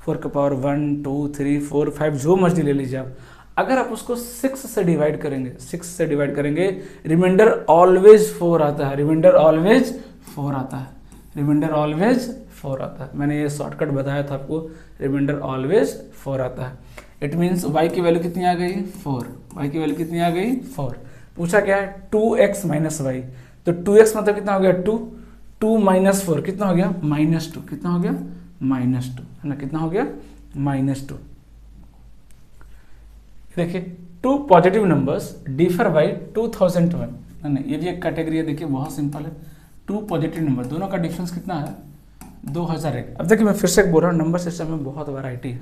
4 की पावर 1, 2, 3, 4, 5 जो मर्जी ले लीजिए आप, अगर आप उसको 6 से डिवाइड करेंगे, 6 से डिवाइड करेंगे, रिमाइंडर ऑलवेज 4 आता है, रिमाइंडर ऑलवेज 4 आता है, रिमाइंडर ऑलवेज 4 आता है। मैंने ये शॉर्टकट बताया था आपको, रिमाइंडर ऑलवेज 4 आता है। इट मीन्स y की वैल्यू कितनी आ गई 4, y की वैल्यू कितनी आ गई 4। पूछा क्या है 2x - y, तो 2x मतलब कितना हो गया 2, 2 - 4 कितना हो गया -2, कितना हो गया -2, है ना, कितना हो गया -2। देखिए 2 पॉजिटिव नंबर्स डिफर बाई 2001, है ना, ये भी एक कैटेगरी है। देखिए बहुत सिंपल है, 2 पॉजिटिव नंबर दोनों का डिफरेंस कितना है 2001। अब देखिए मैं फिर से बोल रहा हूँ, नंबर सिस्टम में बहुत वैरायटी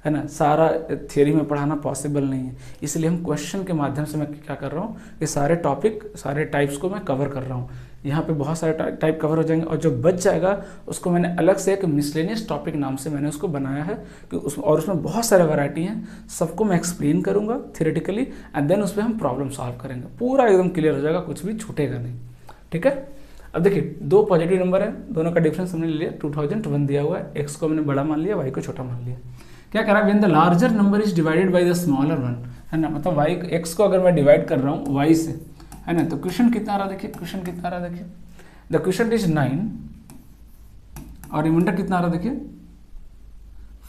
है ना, सारा थियोरी में पढ़ाना पॉसिबल नहीं है, इसलिए हम क्वेश्चन के माध्यम से मैं क्या कर रहा हूँ, ये सारे टॉपिक, सारे टाइप्स को मैं कवर कर रहा हूँ। यहाँ पे बहुत सारे टाइप कवर हो जाएंगे, और जो बच जाएगा उसको मैंने अलग से एक मिसलेनियस टॉपिक नाम से मैंने उसको बनाया है कि उसमें बहुत सारे वैरायटी हैं, सबको मैं एक्सप्लेन करूँगा थियोरेटिकली, एंड देन उस पर हम प्रॉब्लम सॉल्व करेंगे, पूरा एकदम क्लियर हो जाएगा, कुछ भी छूटेगा नहीं, ठीक है। अब देखिए 2 पॉजिटिव नंबर है, दोनों का डिफरेंस हमने ले लिया, 2001 दिया हुआ है, x को मैंने बड़ा मान लिया, y को छोटा मान लिया। क्या कह रहा है, when the larger number is divided by the smaller one, है ना, मतलब y x को अगर मैं डिवाइड कर रहा हूँ y से, है ना, तो क्वेश्चन कितना आ रहा देखिए, क्वेश्चन कितना आ रहा देखिए, द क्वेश्चन इज 9 और रिमाइंडर कितना आ रहा देखिए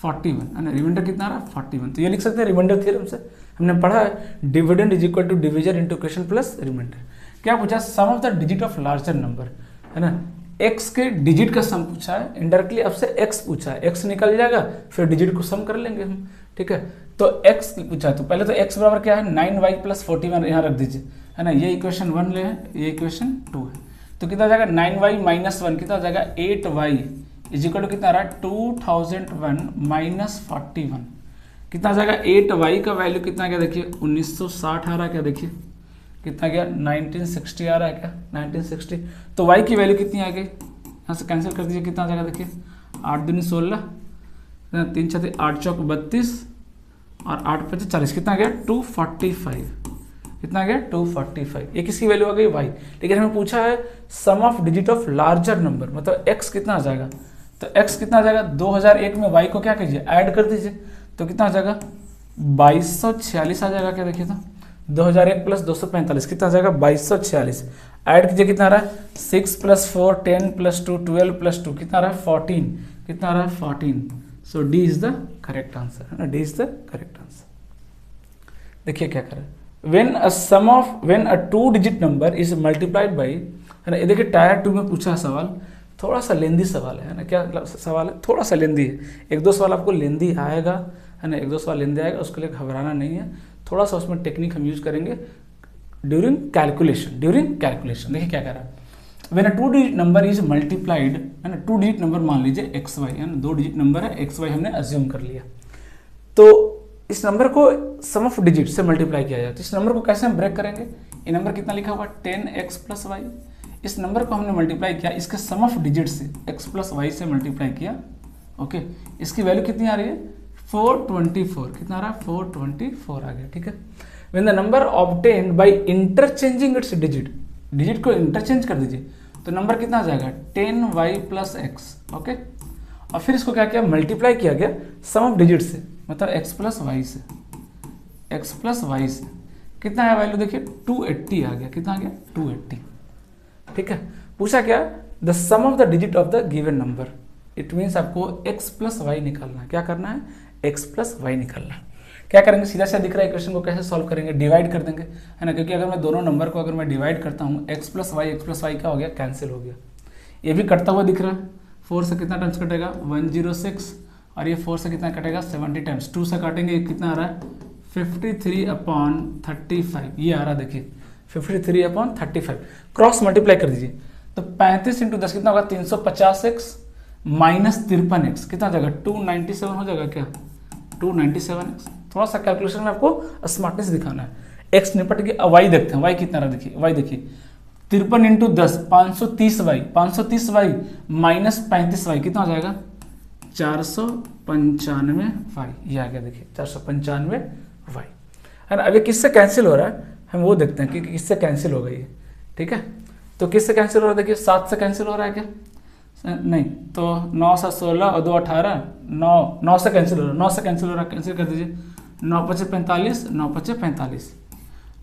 41, है ना, रिमाइंडर कितना आ रहा 41। तो ये लिख सकते हैं रिमाइंडर थ्योरम से, हमने पढ़ा है dividend is equal to division into question plus remainder. क्या पूछा, sum of the digit of larger number, है ना, x के डिजिट का सम पूछा है, इनडायरेक्टली आपसे x पूछा है, x निकल जाएगा फिर डिजिट को सम कर लेंगे हम, ठीक है। तो x पूछा है, तो पहले तो x बराबर क्या है 9y + 41 यहाँ रख दीजिए, है ना, ये इक्वेशन 1 ले, ये इक्वेशन 2 है, तो कितना आ जाएगा 9y - 1 कितना आ जाएगा 8y इज इक्वल टू कितना आ रहा है 2001 - 41, कितना आ जाएगा 8y का वैल्यू कितना गया देखिए 1960 आ रहा है क्या, देखिए कितना गया 1960 आ रहा है क्या 1960। तो y की वैल्यू कितनी आ गई, यहाँ से कैंसिल कर दीजिए, कितना आ जाएगा देखिए 8 दूनी 16, 3 6 8 चौक 32 और 8 5 40, कितना गया 245, कितना गया 245। ये किसकी वैल्यू आ गई y, लेकिन हमें पूछा है sum of digit of larger number, मतलब x कितना आ जाएगा, तो x कितना आ जाएगा 2001 में y को क्या कीजिए ऐड कर दीजिए, तो कितना आ जाएगा 2246 आ जाएगा क्या, देखिए तो 2001 + 245 कितना आ जाएगा 2246, ऐड कीजिए कितना आ रहा है 6 + 4 10 + 2 12 + 2 कितना आ रहा है 14, कितना आ रहा है 14। So D is the correct answer, है ना, D is the correct answer. देखिए क्या करें, when a 2 digit number is multiplied by, है ना, ये देखिए टायर 2 में पूछा सवाल, थोड़ा सा लेंदी सवाल है ना, क्या सवाल है थोड़ा सा लेंदी है, 1-2 सवाल आपको लेंदी आएगा, है ना, 1-2 सवाल लेंदी आएगा, उसके लिए घबराना नहीं है, थोड़ा सा उसमें टेक्निक हम यूज करेंगे, ड्यूरिंग कैलकुलेशन देखिए क्या कह रहा है, when a 2 digit number is multiplied, है ना, 2 डिजिट नंबर मान लीजिए एक्स वाई, है ना, 2 डिजिट नंबर है एक्स वाई हमने अज्यूम कर लिया, तो इस नंबर को सम ऑफ डिजिट से मल्टीप्लाई किया जाए, तो इस नंबर को कैसे हम ब्रेक करेंगे, ये नंबर कितना लिखा हुआ 10x प्लस वाई, इस नंबर को हमने मल्टीप्लाई किया इसके सम ऑफ डिजिट से x प्लस वाई से मल्टीप्लाई किया, ओके, इसकी वैल्यू कितनी आ रही है 424, कितना आ रहा है 424 आ गया, ठीक है। When the number obtained by interchanging it's digit को इंटरचेंज कर दीजिए, तो नंबर कितना आ जाएगा 10y प्लस एक्स, ओके, और फिर इसको क्या किया मल्टीप्लाई किया गया सम ऑफ डिजिट से, मतलब x प्लस वाई से, कितना है वैल्यू देखिए 280 आ गया, कितना आ गया 280, ठीक है। पूछा क्या the sum of the digit of the given number, it means आपको x प्लस वाई निकालना है, क्या करना है x प्लस वाई निकालना है। क्या करेंगे, सीधा सीधा दिख रहा है इक्वेशन को कैसे सॉल्व करेंगे, डिवाइड कर देंगे, है ना, क्योंकि अगर मैं दोनों नंबर को अगर मैं डिवाइड करता हूँ x प्लस वाई क्या हो गया कैंसिल हो गया, ये भी कटता हुआ दिख रहा है, 4 से कितना टाइम्स कटेगा 106, और ये 4 से कितना कटेगा 70 टाइम्स, 2 से काटेंगे कितना आ रहा है 53/35, ये आ रहा है देखिए 53/35, क्रॉस मल्टीप्लाई कर दीजिए, तो 35 × 10 कितना होगा 350x माइनस 53x, कितना हो जाएगा 297 हो जाएगा क्या 297x। थोड़ा सा कैलकुलेशन में आपको स्मार्टनेस दिखाना है, x निपट गया, y देखते हैं y कितना रहा, देखिए y देखिए 53 × 10 530y माइनस 35y कितना हो जाएगा 495y, ये आ गया देखिए 495y, है ना। अब ये किससे कैंसिल हो रहा है हम वो देखते हैं कि किससे कैंसिल होगा ये, ठीक है। तो किससे कैंसिल हो रहा है देखिए 7 से कैंसिल हो रहा है क्या, नहीं, तो 9 से 16 और 2 18, 9 से कैंसिल हो रहा है, 9 से कैंसिल हो रहा है, कैंसिल कर दीजिए, 9 × 5 = 45, 9 × 5 = 45,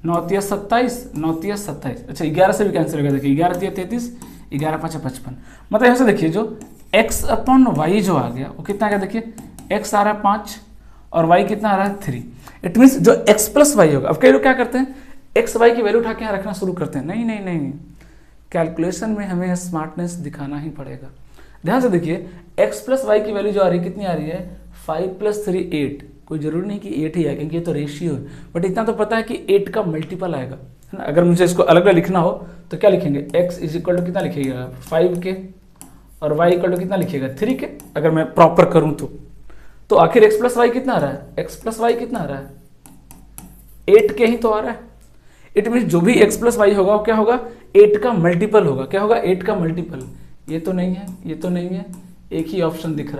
9 × 27, 9 × 27, अच्छा 11 से भी कैंसिल हो गया देखिए, 11 × 33, 11 × 5 = 55, मतलब यहाँ से देखिए जो x/y जो आ गया वो कितना आ गया देखिए, x आ रहा है 5 और y कितना आ रहा है 3, इट मीन्स जो x प्लस वाई होगा। अब कई लोग क्या करते हैं एक्स वाई की वैल्यू उठा के यहाँ रखना शुरू करते हैं, नहीं, कैलकुलेशन में हमें स्मार्टनेस दिखाना ही पड़ेगा। ध्यान से देखिए x प्लस वाई की वैल्यू जो आ रही है कितनी आ रही है 5 + 3 8, कोई जरूरी नहीं कि 8 ही है क्योंकि ये तो रेशियो है, बट इतना तो पता है कि 8 का मल्टीपल आएगा, है ना। अगर मुझे इसको अलग अलग लिखना हो तो क्या लिखेंगे x = कितना लिखिएगा 5 के और y = कितना लिखिएगा 3 के, अगर मैं प्रॉपर करूं तो आखिर x प्लस वाई कितना आ रहा है, x प्लस वाई कितना आ रहा है 8 के ही तो आ रहा है। इट मीन जो भी x प्लस वाई होगा वो क्या होगा 8 का मल्टीपल होगा, क्या होगा 8 का मल्टीपल, ये तो नहीं है, एक ही ऑप्शन दिख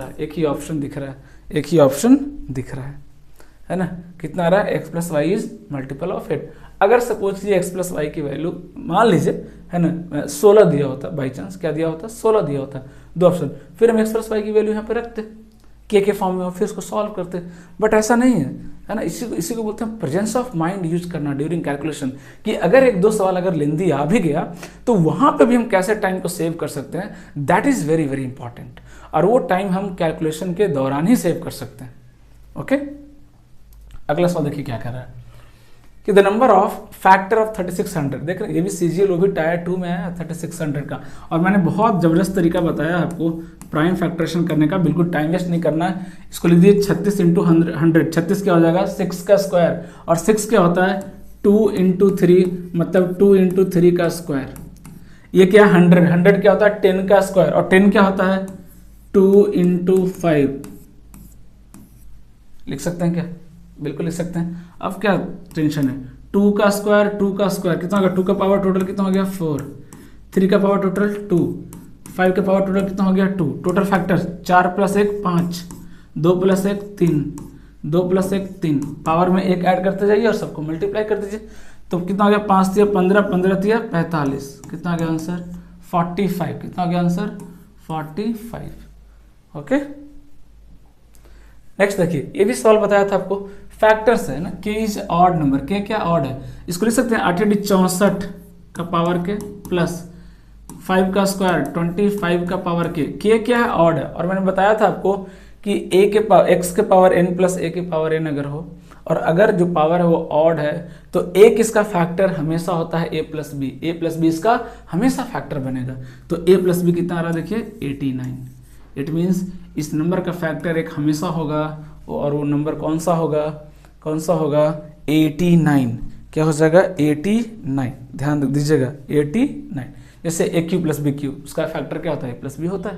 रहा है, है ना। कितना आ रहा है x plus y is multiple of 8। अगर सपोज कीजिए x प्लस वाई की वैल्यू मान लीजिए, है ना, 16 दिया होता, बाई चांस क्या दिया होता 16 दिया होता, 2 ऑप्शन, फिर हम x प्लस वाई की वैल्यू यहाँ पे रखते के फॉर्म में और फिर उसको सॉल्व करते, बट ऐसा नहीं है, है ना। इसी को बोलते हैं प्रेजेंस ऑफ माइंड यूज करना ड्यूरिंग कैलकुलेशन, कि अगर 1-2 सवाल अगर लेंदी आ भी गया तो वहां पे भी हम कैसे टाइम को सेव कर सकते हैं, that is very very important, और वो टाइम हम कैलकुलेशन के दौरान ही सेव कर सकते हैं, ओके। अगला सवाल देखिए क्या कर रहा है कि the number of factor of 3600, देख रहे हैं ये भी CGL वो भी टायर 2 में है 3600 का, और मैंने बहुत जबरदस्त तरीका बताया आपको प्राइम फैक्टरेशन करने का, बिल्कुल टाइम वेस्ट नहीं करना है। इसको लिख दीजिए 36 × 100, 36 क्या हो जाएगा 6 का स्क्वायर, और 6 क्या होता है 2 × 3, मतलब 2 × 3 का स्क्वायर, ये क्या 100 क्या होता है 10 का स्क्वायर, और 10 क्या होता है 2 × 5, लिख सकते हैं क्या, बिल्कुल लिख सकते हैं। अब क्या टेंशन है 2 का स्क्वायर कितना होगा, 2 का पावर टोटल कितना हो गया 4, 3 का पावर टोटल 2, 5 का पावर टोटल कितना हो गया 2, टोटल फैक्टर 4 + 1 5, 2 + 1 3, 2 + 1 3, पावर में 1 ऐड करते जाइए और सबको मल्टीप्लाई कर दीजिए, तो कितना हो गया 5 × 3 = 15, 15 × 3 = 45, कितना हो गया आंसर 45, कितना हो गया आंसर 45, ओके। नेक्स्ट देखिए ये भी सवाल बताया था आपको, फैक्टर्स है ना, k is odd number, k क्या ऑड है, इसको लिख सकते हैं 8 × 64 का पावर के प्लस 5 का स्क्वायर 25 का पावर k क्या है ऑड है, और मैंने बताया था आपको कि x के पावर n प्लस a के पावर n अगर हो, और अगर जो पावर है वो ऑड है तो एक इसका फैक्टर हमेशा होता है a + b इसका हमेशा फैक्टर बनेगा, तो a + b कितना आ रहा है देखिए 89, इट मीन्स इस नंबर का फैक्टर एक हमेशा होगा, और वो नंबर कौन सा होगा 89, क्या हो जाएगा 89, ध्यान दीजिएगा 89। जैसे ए क्यू प्लस बी क्यू, उसका फैक्टर क्या होता है प्लस बी होता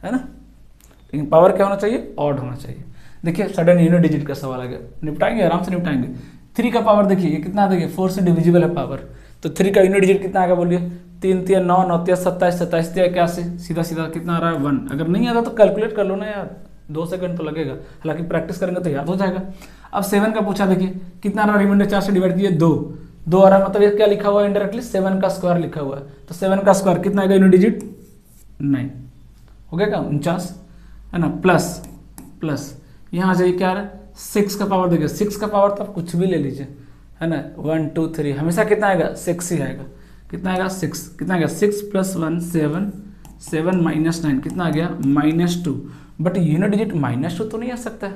है ना। लेकिन पावर क्या होना चाहिए, ऑड होना चाहिए। देखिए सडन यूनिट डिजिट का सवाल आ गया, निपटाएंगे आराम से निपटाएंगे। 3 का पावर देखिए ये कितना, देखिए 4 से डिविजिबल है पावर, तो 3 का यूनिट डिजिट कितना आएगा बोलिए, 3 3 9 9 3 27 27 3 81, सीधा सीधा कितना आ रहा है 1। अगर नहीं आता तो कैलकुलेट कर लो ना यार, 2 सेकंड तो लगेगा, हालांकि प्रैक्टिस करेंगे तो याद हो जाएगा। अब 7 का पूछा, देखिए कितना आ रहा है, रिमाइंडर 4 से डिवाइड किए 2 आ रहा है, मतलब ये क्या लिखा हुआ है इनडायरेक्टली 7 का स्क्वायर लिखा हुआ है। तो 7 का स्क्वायर कितना आएगा यूनिट डिजिट 9 हो गया क्या 49 है ना, प्लस यहाँ जाइए क्या आ रहा है 6 का पावर, देखिए 6 का पावर तो आप कुछ भी ले लीजिए है ना, 1 2 3 हमेशा कितना आएगा 6 ही आएगा। कितना आएगा 6, कितना आएगा 6 + 1 7 7 - 9 कितना आ गया -2। बट यूनिट डिजिट -2 तो नहीं आ सकता है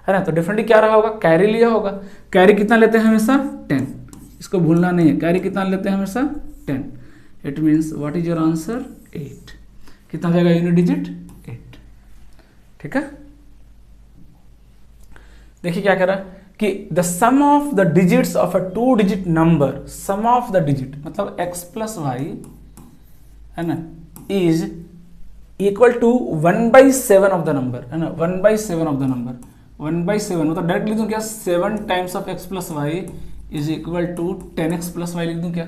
ना, तो डेफिनेटली क्या रहा होगा, कैरी लिया होगा। कैरी कितना लेते हैं हमेशा 10, इसको भूलना नहीं है, कैरी कितना लेते हैं हमेशा 10। It means what is your answer 8। कितना जाएगा यूनिट डिजिट 8। ठीक है, देखिए क्या कह रहा है कि the sum of the digits of a 2 digit number, sum of the digit मतलब x + y है ना, is equal to 1/7 of the number है ना, 1/7 ऑफ द नंबर, 1/7 मतलब डायरेक्ट लिख दूं क्या, 7 times of x + y is equal to 10x + y लिख दूं क्या।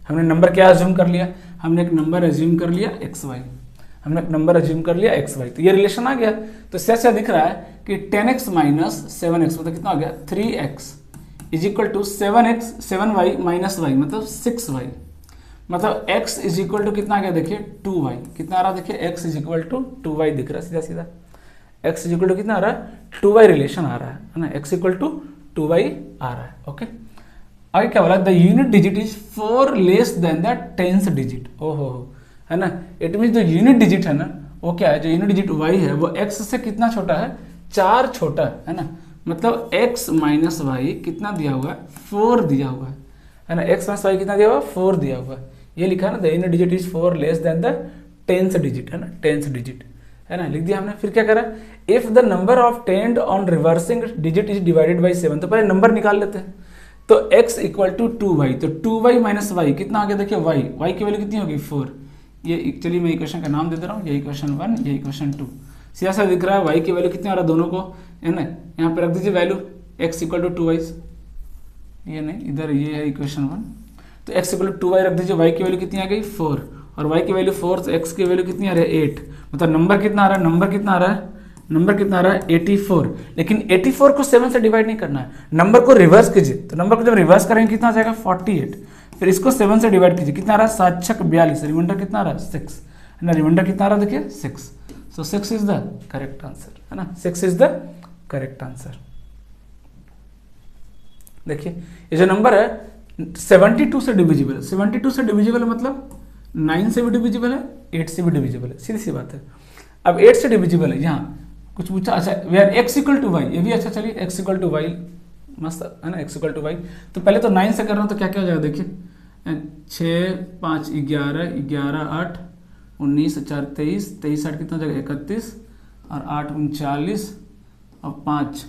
हमने नंबर क्या एज्यूम कर लिया, हमने एक नंबर एज्यूम कर लिया xy, हमने एक नंबर एज्यूम कर लिया xy, तो ये रिलेशन आ गया। तो इससे अच्छा दिख रहा है कि 10x - 7x मतलब कितना हो गया 3x is equal to 7x 7y - y मतलब 6y, मतलब x इज इक्वल टू कितना आ गया देखिए 2y, कितना आ रहा है देखिए x is equal to 2y दिख रहा है सीधा सीधा, x इज इक्वल टू कितना आ रहा है 2y रिलेशन आ रहा है ना, x इक्वल टू 2y आ रहा है। ओके, आगे क्या बोला, the unit digit is 4 less than the 10th digit. ओहो है ना, इट मीन जो यूनिट डिजिट है ना वो क्या है, जो यूनिट डिजिट y है वो x से कितना छोटा है, 4 छोटा है ना, मतलब x - y कितना दिया हुआ है 4 दिया हुआ है ना, x - y कितना दिया हुआ 4 दिया हुआ है, ये लिखा है ना, the unit digit is 4 less than the 10th digit है ना, 10th डिजिट है ना, लिख दिया हमने। फिर क्या करा, if the number of tend on reversing digit is divided by 7, तो पहले नंबर निकाल लेते हैं। तो x इक्वल टू 2y, तो 2y - y कितना आ गया देखिए y की वैल्यू कितनी होगी 4। ये चलिए मैं इक्वेशन का नाम दे दे रहा हूँ, ये इक्वेशन 1 ये इक्वेशन 2, सीधा सा दिख रहा है y की वैल्यू कितनी आ रहा है दोनों को है ना, यहाँ पे रख दीजिए value x equal to 2y, ये नहीं इधर ये है इक्वेशन 1, तो x इक्वल टू 2y रख दीजिए, y की वैल्यू कितनी आ गई 4 और y की वैल्यू 4, तो x की वैल्यू कितनी आ रही है 8, मतलब नंबर कितना आ रहा है, नंबर कितना आ रहा है 84। लेकिन 84 को 7 से डिवाइड नहीं करना है, नंबर को रिवर्स कीजिए, तो नंबर को जब रिवर्स करेंगे कितना आ जाएगा 48, फिर इसको 7 से डिवाइड कीजिए, कितना आ रहा है 7 6 42, रिमाइंडर कितना आ रहा है 6 है ना, रिमाइंडर कितना आ रहा है देखिए 6, सो 6 इज द करेक्ट आंसर है ना, 6 इज द करेक्ट आंसर। देखिए ये जो नंबर है 72 से डिविजिबल है, 72 से डिविजिबल है मतलब 9 से भी डिविजिबल है, 8 से भी डिविजिबल है, सीधी सी बात है। अब 8 से डिविजिबल है, यहाँ कुछ पूछा, अच्छा where x equal to y, ये भी अच्छा, चलिए x इक्वल टू वाई मस्त है ना, x इक्वल टू वाई। तो पहले तो 9 से कर रहा हूँ तो क्या क्या हो जाएगा देखिए, 6 5 11 11 8 19 4 23 23 8 कितना हो जाएगा 31 और 8 39 और 5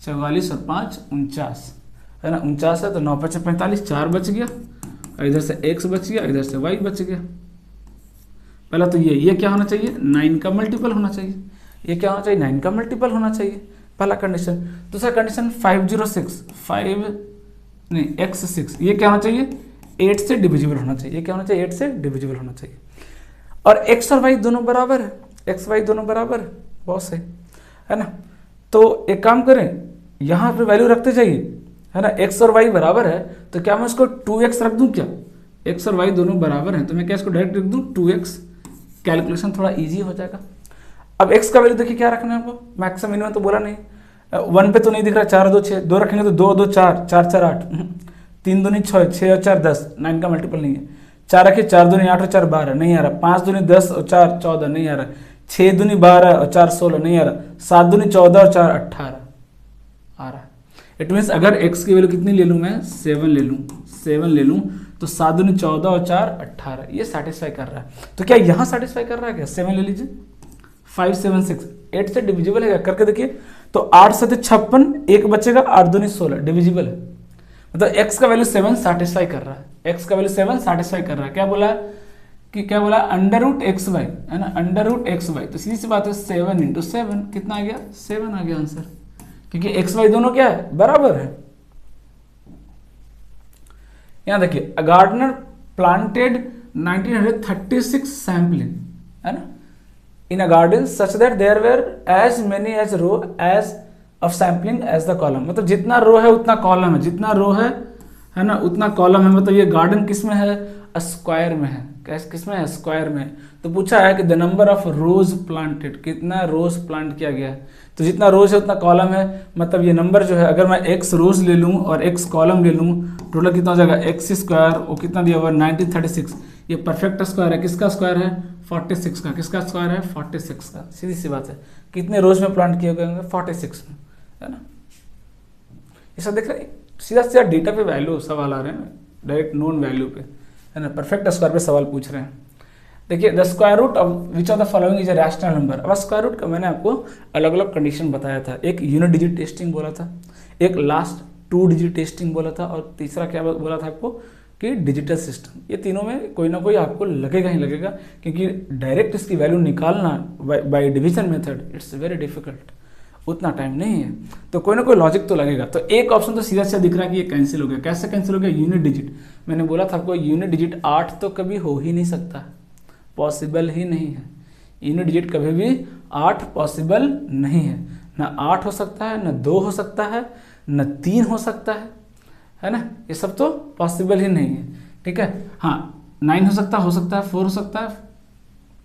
44 और 5 49 है ना, 49 है, तो 9 5 45 4 बच गया और इधर से x बच गया, इधर से y बच गया। पहला तो ये क्या होना चाहिए 9 का मल्टीपल होना चाहिए, ये क्या होना चाहिए 9 का मल्टीपल होना चाहिए, पहला कंडीशन। दूसरा कंडीशन 506 ये क्या होना चाहिए 8 से डिविजिबल होना चाहिए, ये क्या होना चाहिए 8 से डिविजिबल होना चाहिए। और x और y दोनों बराबर है, x y दोनों बराबर है, बहुत सही है ना। तो एक काम करें यहाँ पे वैल्यू रखते जाइए है ना, x और y बराबर है तो क्या मैं इसको 2x रख दूं क्या, x और y दोनों बराबर हैं तो मैं क्या इसको डायरेक्ट रख दूं 2x, कैलकुलेशन थोड़ा इजी हो जाएगा। अब x का वैल्यू देखिए क्या रखना है आपको, मैक्सिमम मिनिमम तो बोला नहीं, 1 पे तो नहीं दिख रहा, 4 2 6 2 रखेंगे तो 2 2 4 4 4 8 3 दूनी 6 6 और 4 10, 9 का मल्टीपल नहीं है, 4 रखिए 4 दूनी 8 और 4 12 नहीं आ रहा, 5 दूनी 10 और 4 14 नहीं आ रहा, 6 दूनी 12 और 4 16 नहीं आ रहा, 7 दूनी 14 और 4 18 आ रहा है। इट मीन्स अगर x की वैल्यू कितनी ले लूँ मैं 7 ले लूँ तो 7 दूनी 14 और 4 18, ये सेटिस्फाई कर रहा है। तो क्या यहाँ सेटिस्फाई कर रहा है क्या, 7 ले लीजिए, 5 7 6 8 से डिविजिबल है करके देखिए, तो 8 7 56 एक बचेगा, 8 दूनी 16 डिविजिबल है, मतलब x का वैल्यू 7 सेटिस्फाई कर रहा है, x का वैल्यू 7 सेटिस्फाई कर रहा है। क्या बोला कि क्या बोला, अंडर रूट एक्स वाई, है ना, अंडर रूट एक्स वाई। तो सीधी सी बात है 7 इंटू 7 कितना आ गया, 7 आ गया आंसर, क्योंकि एक्स वाई दोनों क्या है, बराबर है। यहां देखिए, अ गार्डनर प्लांटेड 1936 सैम्पलिंग, है ना, in a garden such that there were as many as row as of sampling as the column. मतलब जितना रो है उतना कॉलम है, जितना रो है ना, उतना कॉलम है। मतलब ये गार्डन किस में है, स्क्वायर में है। किस में है, स्क्वायर में। तो पूछा है कि the number of rose planted, कितना रोज प्लांट किया गया है। तो जितना रोज है उतना कॉलम है, मतलब ये नंबर जो है, अगर मैं x रोज ले लूँ और x कॉलम ले लूँ, टोटल कितना हो जाएगा, x स्क्वायर, वो कितना दिया हुआ 1936। ये परफेक्ट स्क्वायर है, किसका स्क्वायर है, 46 का। किसका स्क्वायर है, 46 का। सीधी सी बात है, कितने रोज में प्लांट किए गए होंगे, 46 में, है ना। ये सब देख रहे हैं, सीधा सीधा डेटा पे वैल्यू सवाल आ रहे हैं, डायरेक्ट नोन वैल्यू पे, है ना, परफेक्ट स्क्वायर पे सवाल पूछ रहे हैं। देखिए, the square root of which of the following is a rational number. अब स्क्वायर रूट का मैंने आपको अलग अलग कंडीशन बताया था। एक यूनिट डिजिट टेस्टिंग बोला था, एक लास्ट 2 डिजिट टेस्टिंग बोला था, और तीसरा क्या बोला था आपको कि डिजिटल सिस्टम। ये तीनों में कोई ना कोई आपको लगेगा ही लगेगा, क्योंकि डायरेक्ट इसकी वैल्यू निकालना by division method it's very difficult, उतना टाइम नहीं है। तो कोई ना कोई लॉजिक तो लगेगा। तो एक ऑप्शन तो सीधा सीधा दिख रहा है कि ये कैंसिल हो गया। कैसे कैंसिल हो गया, यूनिट डिजिट। मैंने बोला था आपको यूनिट डिजिट 8 तो कभी हो ही नहीं सकता, पॉसिबल ही नहीं है। यूनिट डिजिट कभी भी 8 पॉसिबल नहीं है। ना 8 हो सकता है, ना 2 हो सकता है, ना 3 हो सकता है ना, ये सब तो पॉसिबल ही नहीं है। ठीक है, हाँ 9 हो सकता है, 4 हो सकता है,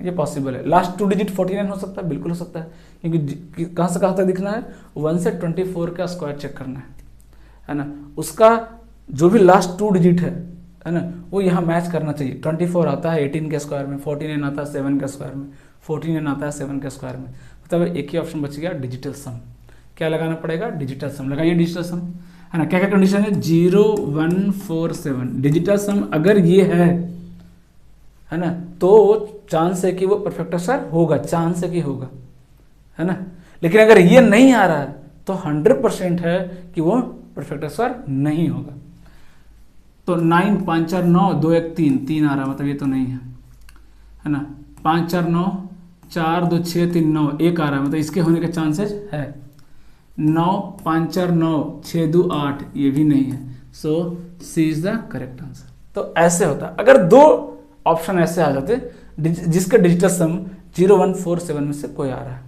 ये पॉसिबल है। लास्ट 2 डिजिट 49 हो सकता है, बिल्कुल हो सकता है, क्योंकि कहाँ से कहाँ तक दिखना है, 1 से 24 का स्क्वायर चेक करना है ना। उसका जो भी लास्ट 2 डिजिट है ना, वो यहाँ मैच करना चाहिए। 24 आता है 18 के स्क्वायर में, 49 आता है 7 के स्क्वायर में, 49 आता है 7 के स्क्वायर में। मतलब एक ही ऑप्शन बच गया, डिजिटल सम। क्या लगाना पड़ेगा, डिजिटल सम। लगाइए डिजिटल सम, है ना। क्या क्या कंडीशन है, 0 1 4 7। डिजिटल सम अगर ये है ना, तो चांस है कि वो परफेक्ट आंसर होगा, चांस है कि होगा, है ना। लेकिन अगर ये नहीं आ रहा है तो 100% है कि वो परफेक्ट आंसर नहीं होगा। तो 9 5 4 9 2 1 3 3 आ रहा है, मतलब ये तो नहीं है ना। 5 4 9 4 2 6 3 9 1 आ रहा है, मतलब इसके होने के चांसेस है। 9 5 4 9 6 2 8 ये भी नहीं है। सो सी इज द करेक्ट आंसर। तो ऐसे होता, अगर 2 ऑप्शन ऐसे आ जाते जिसका डिजिटल सम 0 1 4 7 में से कोई आ रहा है,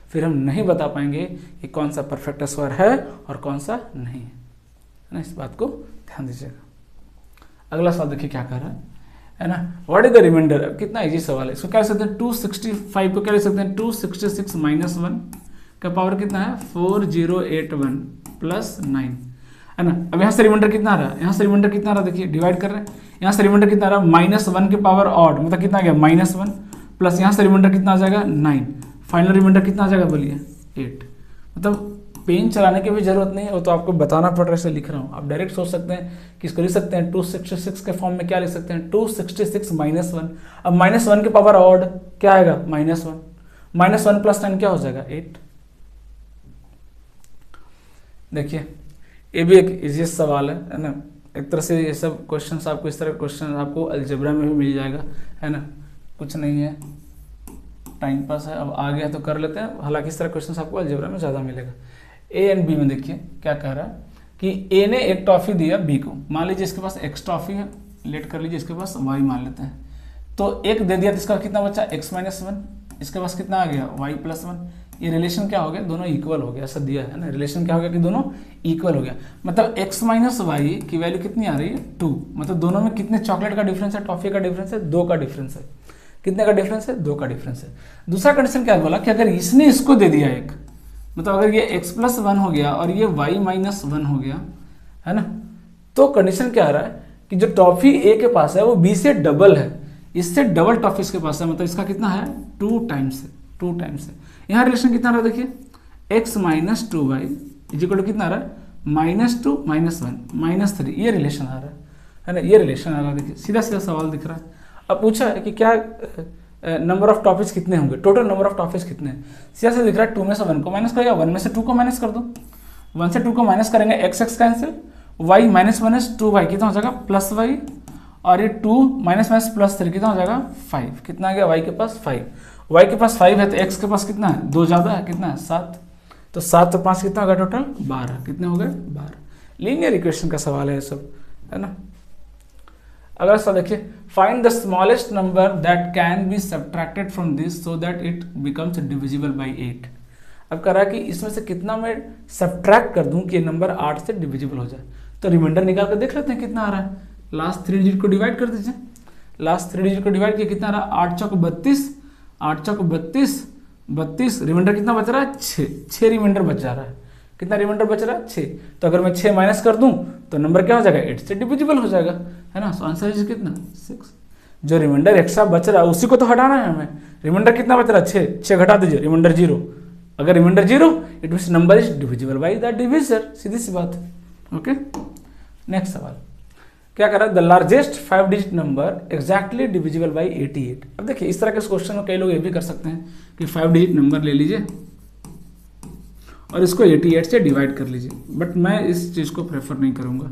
फिर हम नहीं बता पाएंगे कि कौन सा परफेक्ट स्क्वायर है और कौन सा नहीं है ना। इस बात को ध्यान दीजिएगा। अगला सवाल देखिए क्या कर रहा है ना। What is the remainder. कितना इजी सवाल है। इसको क्या लिख सकते हैं, 265 को क्या लिख सकते हैं, 266 माइनस 1 का पावर कितना है, 4081 प्लस 9, है ना। अब यहाँ से रिमाइंडर कितना आ रहा है, यहाँ से रिमाइंडर कितना आ रहा है, देखिए डिवाइड कर रहे हैं। यहाँ से रिमाइंडर कितना आ रहा है, -1 के पावर ऑड, मतलब कितना आ गया -1, प्लस यहाँ से रिमाइंडर कितना आ जाएगा 9, फाइनल रिमाइंडर कितना आ जाएगा बोलिए 8। मतलब पेन चलाने की भी जरूरत नहीं है, वो तो आपको बताना पड़ रहा है, इसलिए लिख रहा हूँ। आप डायरेक्ट सोच सकते हैं कि इसको लिख सकते हैं 266 के फॉर्म में। क्या लिख सकते हैं, 266 माइनस 1। अब -1 के पावर ऑड क्या आएगा, -1, -1 प्लस 9 क्या हो जाएगा 8। देखिए ये भी एक इजी सवाल है ना। एक तरह से ये सब क्वेश्चन आपको, इस तरह के क्वेश्चन आपको अलजेब्रा में भी मिल जाएगा, है ना। कुछ नहीं है, टाइम पास है। अब आ गया तो कर लेते हैं। हालांकि इस तरह क्वेश्चन आपको अलजेब्रा में ज़्यादा मिलेगा। ए एंड बी में देखिए क्या कह रहा है कि ए ने एक टॉफी दिया बी को। मान लीजिए इसके पास एक्स टॉफी है, लेट कर लीजिए, इसके पास वाई मान लेते हैं। तो एक दे दिया तो इसका कितना बचा, एक्स माइनस 1, इसके पास कितना आ गया, वाई प्लस 1। ये रिलेशन क्या हो गया, दोनों इक्वल हो गया, ऐसा दिया है ना। रिलेशन क्या हो गया कि दोनों इक्वल हो गया। मतलब x माइनस वाई की वैल्यू कितनी आ रही है 2। मतलब दोनों में कितने चॉकलेट का डिफरेंस है, टॉफी का डिफरेंस है, 2 का डिफरेंस है। कितने का डिफरेंस है, 2 का डिफरेंस है। दूसरा कंडीशन क्या बोला कि अगर इसने इसको दे दिया एक, मतलब अगर ये x प्लस 1 हो गया और ये y माइनस 1 हो गया, है ना, तो कंडीशन क्या आ रहा है कि जो टॉफी ए के पास है वो b से डबल है, इससे डबल टॉफी इसके पास है। मतलब इसका कितना है, 2 टाइम्स है, 2 टाइम्स है। यहाँ रिलेशन कितना आ रहा है देखिए, x minus 2y is equal to कितना आ रहा है, -2 -1 -3। ये रिलेशन आ रहा है ना, ये रिलेशन आ रहा है। देखिए सीधा सीधा सवाल दिख रहा है। अब पूछा है कि क्या नंबर ऑफ टॉपिक्स कितने होंगे, टोटल नंबर ऑफ टॉपिक्स कितने हैं। सीधा से दिख रहा है 2 में से 1 को माइनस करेगा, 1 में से 2 को माइनस कर दो। 1 से 2 को माइनस करेंगे x x cancel, y minus minus 2y कितना हो जाएगा प्लस वाई, और ये 2 माइनस माइनस प्लस 3 कितना हो जाएगा 5। कितना आ गया y के पास 5, y के पास 5 है तो x के पास कितना है 2 ज़्यादा है, कितना है 7, तो 7 तो 5 कितना होगा टोटल 12, कितने हो गए 12। लीनियर इक्वेशन का सवाल है ये सब, है ना। अगला सवाल देखिए, find the smallest number that can be subtracted from this so that it becomes divisible by 8। अब कह रहा है कि इसमें से कितना मैं सब्ट्रैक्ट कर दूं कि ये नंबर 8 से डिविजिबल हो जाए। तो रिमाइंडर निकाल कर देख लेते हैं कितना आ रहा है। लास्ट 3 डिजिट को डिवाइड कर दीजिए, लास्ट 3 डिजिट को डिवाइड किया कितना आ रहा है 8 चौक 32, 8 चौक 32, 32, रिमाइंडर कितना बच रहा है 6 रिमाइंडर बच जा रहा है। कितना रिमाइंडर बच रहा है 6, तो अगर मैं 6 माइनस कर दूं तो नंबर क्या हो जाएगा 8 से डिविजिबल हो जाएगा, है ना। सो आंसर इज कितना 6। जो रिमाइंडर एक्स्ट्रा बच रहा है उसी को तो हटाना है हमें। रिमाइंडर कितना बच रहा है 6 घटा दीजिए, रिमाइंडर 0। अगर remainder 0 it means number is divisible by the divisor, सीधी सी बात है। ओके, नेक्स्ट सवाल क्या कर रहा है, the largest 5 digit number exactly divisible by 88। अब देखिए इस तरह के क्वेश्चन में कई लोग ये भी कर सकते हैं कि 5 डिजिट नंबर ले लीजिए और इसको 88 से डिवाइड कर लीजिए, बट मैं इस चीज़ को प्रेफर नहीं करूँगा,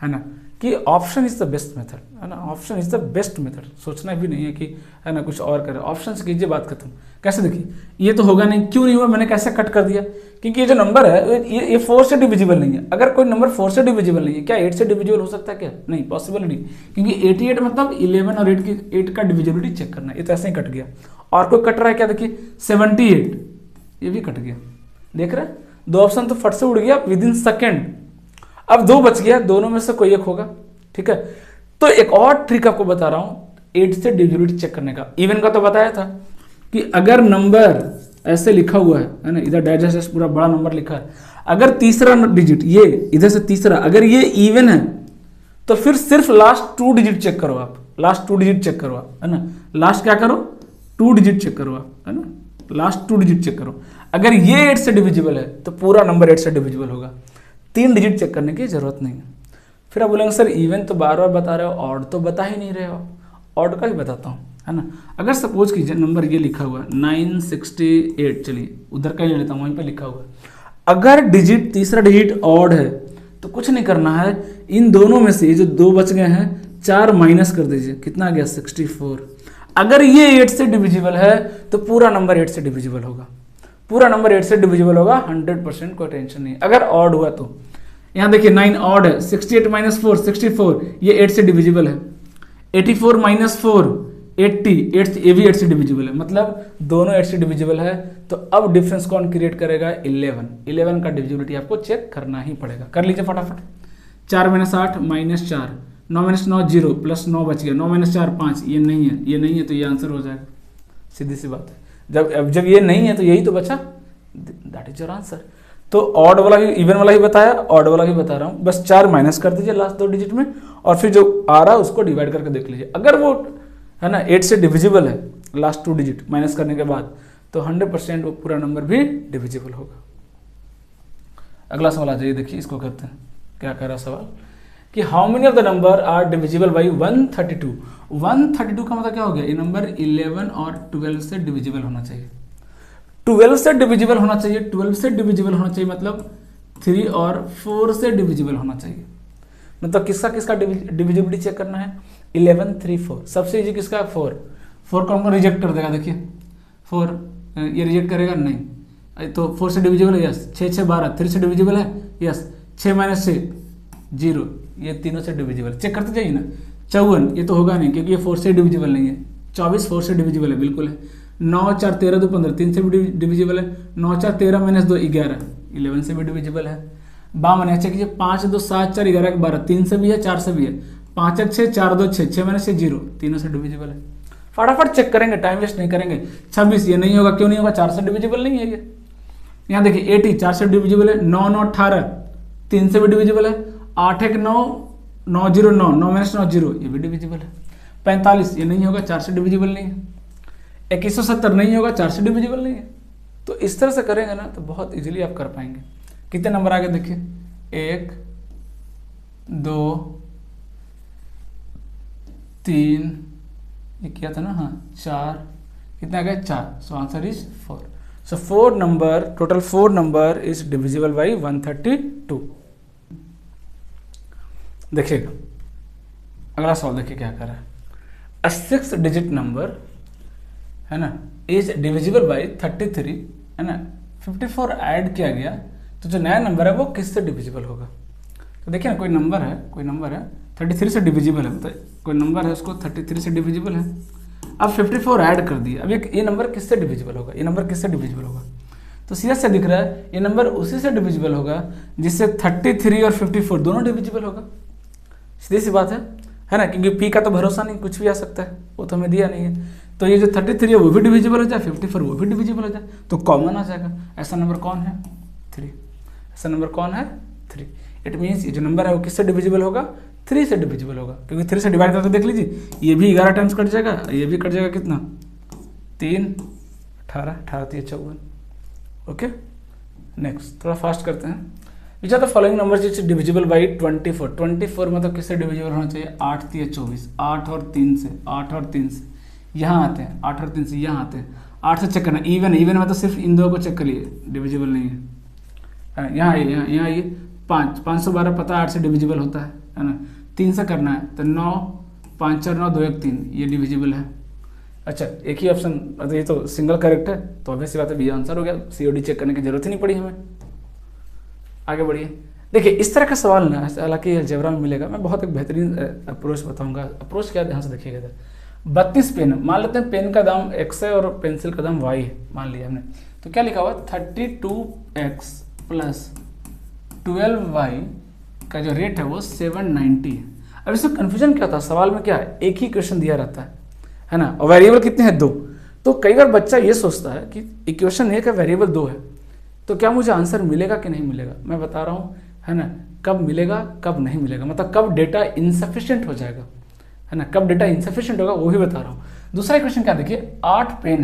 है ना, कि option is the best method, है ना। Option is the best method, सोचना भी नहीं है कि है ना कुछ और करें, ऑप्शन से कीजिए, बात खत्म। कैसे देखिए, ये तो होगा नहीं, क्यों नहीं हुआ, मैंने कैसे कट कर दिया, क्योंकि ये जो नंबर है ये 4 से डिविजिबल नहीं है। अगर कोई नंबर 4 से डिविजिबल नहीं है, क्या 8 से डिविजिबल हो सकता है क्या, नहीं, पॉसिबल नहीं, क्योंकि 88 मतलब 11 और 8 का डिविजिबिलिटी चेक करना है। ये तो ऐसे ही कट गया। और कोई कट रहा है क्या, देखिए 78, ये भी कट गया, देख रहे हैं, 2 ऑप्शन तो फट से उड़ गया विद इन सेकेंड। अब 2 बच गया, दोनों में से कोई एक होगा, ठीक है। तो एक और ट्रिक आपको बता रहा हूं 8 से डिविजिबिलिटी चेक करने का। इवन का तो बताया था कि अगर नंबर ऐसे लिखा हुआ है ना, इधर डाइजेस्ट पूरा बड़ा नंबर लिखा है, अगर तीसरा डिजिट ये इधर से तीसरा अगर ये इवन है तो फिर सिर्फ लास्ट 2 डिजिट चेक करो आप, लास्ट 2 डिजिट चेक करो आप, है ना। लास्ट क्या करो 2 डिजिट चेक करो आप, है ना, लास्ट 2 डिजिट चेक करो। अगर ये 8 से डिविजिबल है तो पूरा नंबर 8 से डिविजिबल होगा, 3 डिजिट चेक करने की जरूरत नहीं है। फिर आप बोलेंगे सर इवन तो बार बार बता रहे हो, ऑड तो बता ही नहीं रहे हो। ऑड का ही बताता हूँ, है ना। अगर सपोज कीजिए नंबर ये लिखा हुआ है 968, चलिए उधर का ही ले लेता हूँ, वहीं पे लिखा हुआ है। अगर डिजिट तीसरा डिजिट ऑड है तो कुछ नहीं करना है, इन दोनों में से जो 2 बच गए हैं 4 माइनस कर दीजिए, कितना आ गया 64। अगर ये 8 से डिविजिबल है तो पूरा नंबर 8 से डिविजिबल होगा, पूरा नंबर 8 से डिविजिबल होगा 100%, कोई टेंशन नहीं। अगर ऑड हुआ तो यहाँ देखिए 9 ऑड है, 68 माइनस 4 64, ये 8 से डिविजिबल है। 84 माइनस 4 80, 8 ये भी 8 से डिविजिबल है, मतलब दोनों 8 से डिविजिबल है। तो अब डिफरेंस कौन क्रिएट करेगा 11 का डिविजिबिलिटी आपको चेक करना ही पड़ेगा। कर लीजिए फटाफट, 4 माइनस 8 माइनस 4, 9 माइनस 9 0 प्लस 9 बच गया, 9 माइनस 4 5, ये नहीं है, ये नहीं है तो ये आंसर हो जाएगा, सीधी सी बात है। जब ये नहीं है तो यही तो बचा, दैट इज योर आंसर। तो ऑड वाला ही इवन वाला ही बताया, ऑड वाला ही बता रहा हूँ, बस 4 माइनस कर दीजिए लास्ट 2 डिजिट में और फिर जो आ रहा है उसको डिवाइड करके देख लीजिए। अगर वो है ना 8 से डिविजिबल है लास्ट 2 डिजिट माइनस करने के बाद तो 100% वो पूरा नंबर भी डिविजिबल होगा। अगला सवाल आ जाइए, देखिए इसको करते हैं। क्या कह रहा सवाल कि how many of the number are divisible by 132। 132 का मतलब क्या हो गया, ये नंबर 11 और 12 से डिविजिबल होना चाहिए। 12 से डिविजिबल होना चाहिए, 12 से डिविजिबल होना चाहिए मतलब 3 और 4 से डिविजिबल होना चाहिए। मतलब किसका किसका डिविजिबिलिटी चेक करना है, 11 3 4। सबसे इजी किसका 4 को हमको रिजेक्ट कर देगा, देखिए 4 ये रिजेक्ट करेगा नहीं, तो 4 से डिविजिबल है, यस। 6 6 12 3 से डिविजिबल है, यस। 6 माइनस 6 0, ये तीनों से डिविजिबल, चेक करते जाइए ना। 54 ये तो होगा नहीं क्योंकि ये 4 से डिविजिबल नहीं है। 24 4 से डिविजिबल है, बिल्कुल है। 9 4 13 2 15 3 से भी डिविजिबल है। 9 4 13 माइनस 2 11, 11 से भी डिविजिबल है। 52 चेक कीजिए, 5 2 7 4 11 12, 3 से भी है 4 से भी है। 5 1 6 4 2 6, 6 माइनस 6 0, तीनों से डिविजिबल है। फटाफट चेक करेंगे, टाइम वेस्ट नहीं करेंगे। 26 ये नहीं होगा, क्यों नहीं होगा, 4 से डिविजिबल नहीं है ये। यहाँ देखिए 80 4 से डिविजिबल है। 9 9 18 3 से भी डिविजिबल है। 8 1 9 9 0 9, 9 माइनस 9 0, ये भी डिविजिबल है। 45 ये नहीं होगा, 4 से डिविजिबल नहीं है। 2170 नहीं होगा, 4 से डिविजिबल नहीं है। तो इस तरह से करेंगे ना तो बहुत इजीली आप कर पाएंगे। कितने नंबर आ गए देखिए, 1 2 3, ये किया था ना, हाँ 4, कितने आ गए 4। So answer is 4। So 4 number, total 4 number is divisible by 132। देखिएगा अगला सवाल, देखिए क्या कर रहा है। अ 6 डिजिट नंबर है ना इज डिविजिबल बाई 33 है ना, 54 ऐड किया गया, तो जो नया नंबर है वो किससे डिविजिबल होगा। तो देखिए ना, कोई नंबर है 33 से डिविजिबल है, मतलब कोई नंबर है उसको 33 से डिविजिबल है, अब 54 ऐड कर दिया, अब ये नंबर किससे डिविजिबल होगा, ये नंबर किससे डिविजिबल होगा। तो सीधा से दिख रहा है ये नंबर उसी से डिविजिबल होगा जिससे 33 और 54 दोनों डिविजिबल होगा। सीधी सी बात है ना, क्योंकि पी का तो भरोसा नहीं, कुछ भी आ सकता है, वो तो हमें दिया नहीं है। तो ये जो 33 है वो भी डिविजिबल हो जाए, 54 वो भी डिविजिबल हो जाए, तो कॉमन आ जाएगा। ऐसा नंबर कौन है 3, ऐसा नंबर कौन है 3। इट मीन्स ये जो नंबर है वो किससे डिविजिबल होगा 3 से डिविजिबल होगा, क्योंकि 3 से डिवाइड करके देख लीजिए, ये भी 11 टाइम्स कट जाएगा, ये भी कट जाएगा, कितना 3 18 18 3 54। ओके नेक्स्ट थोड़ा फास्ट करते हैं। Which are the following numbers is divisible by 24। 24 मतलब किससे डिविजिबल होना चाहिए 8 3 24, 8 और 3 से, 8 और 3 से यहाँ आते हैं, 8 और 3 से यहाँ आते हैं, 8 से चेक करना, इवन मतलब सिर्फ इन दो को चेक करिए, डिविजिबल नहीं है। यहाँ आइए, यहाँ आइए, 512 पता 8 से डिविजिबल होता है ना, 3 से करना है तो 9 5 4 9 2 1 3 ये डिविजिबल है। अच्छा एक ही ऑप्शन, मतलब ये तो सिंगल करेक्ट है, तो ऑब्वियसली बात है बी आंसर हो गया, सीओडी चेक करने की जरूरत ही नहीं पड़ी हमें। आगे बढ़िए, देखिए इस तरह का सवाल ना, हालांकि अलजेब्रा में मिलेगा, मैं बहुत एक बेहतरीन अप्रोच बताऊंगा। अप्रोच क्या, ध्यान से देखिएगा इधर। 32 पेन, मान लेते हैं पेन का दाम x है और पेंसिल का दाम y है, मान लिया हमने, तो क्या लिखा हुआ 32x प्लस 12y का जो रेट है वो 790 है। अब इसमें कन्फ्यूजन क्या था, सवाल में क्या है, एक ही क्वेश्चन दिया रहता है ना, और वेरिएबल कितने हैं 2, तो कई बार बच्चा ये सोचता है कि इक्वेशन 1 है वेरिएबल 2 है, तो क्या मुझे आंसर मिलेगा कि नहीं मिलेगा। मैं बता रहा हूँ है ना, कब मिलेगा कब नहीं मिलेगा, मतलब कब डेटा इनसफिशिएंट हो जाएगा है ना, कब डेटा इनसफिशिएंट होगा वो भी बता रहा हूँ। दूसरा क्वेश्चन क्या, देखिए 8 पेन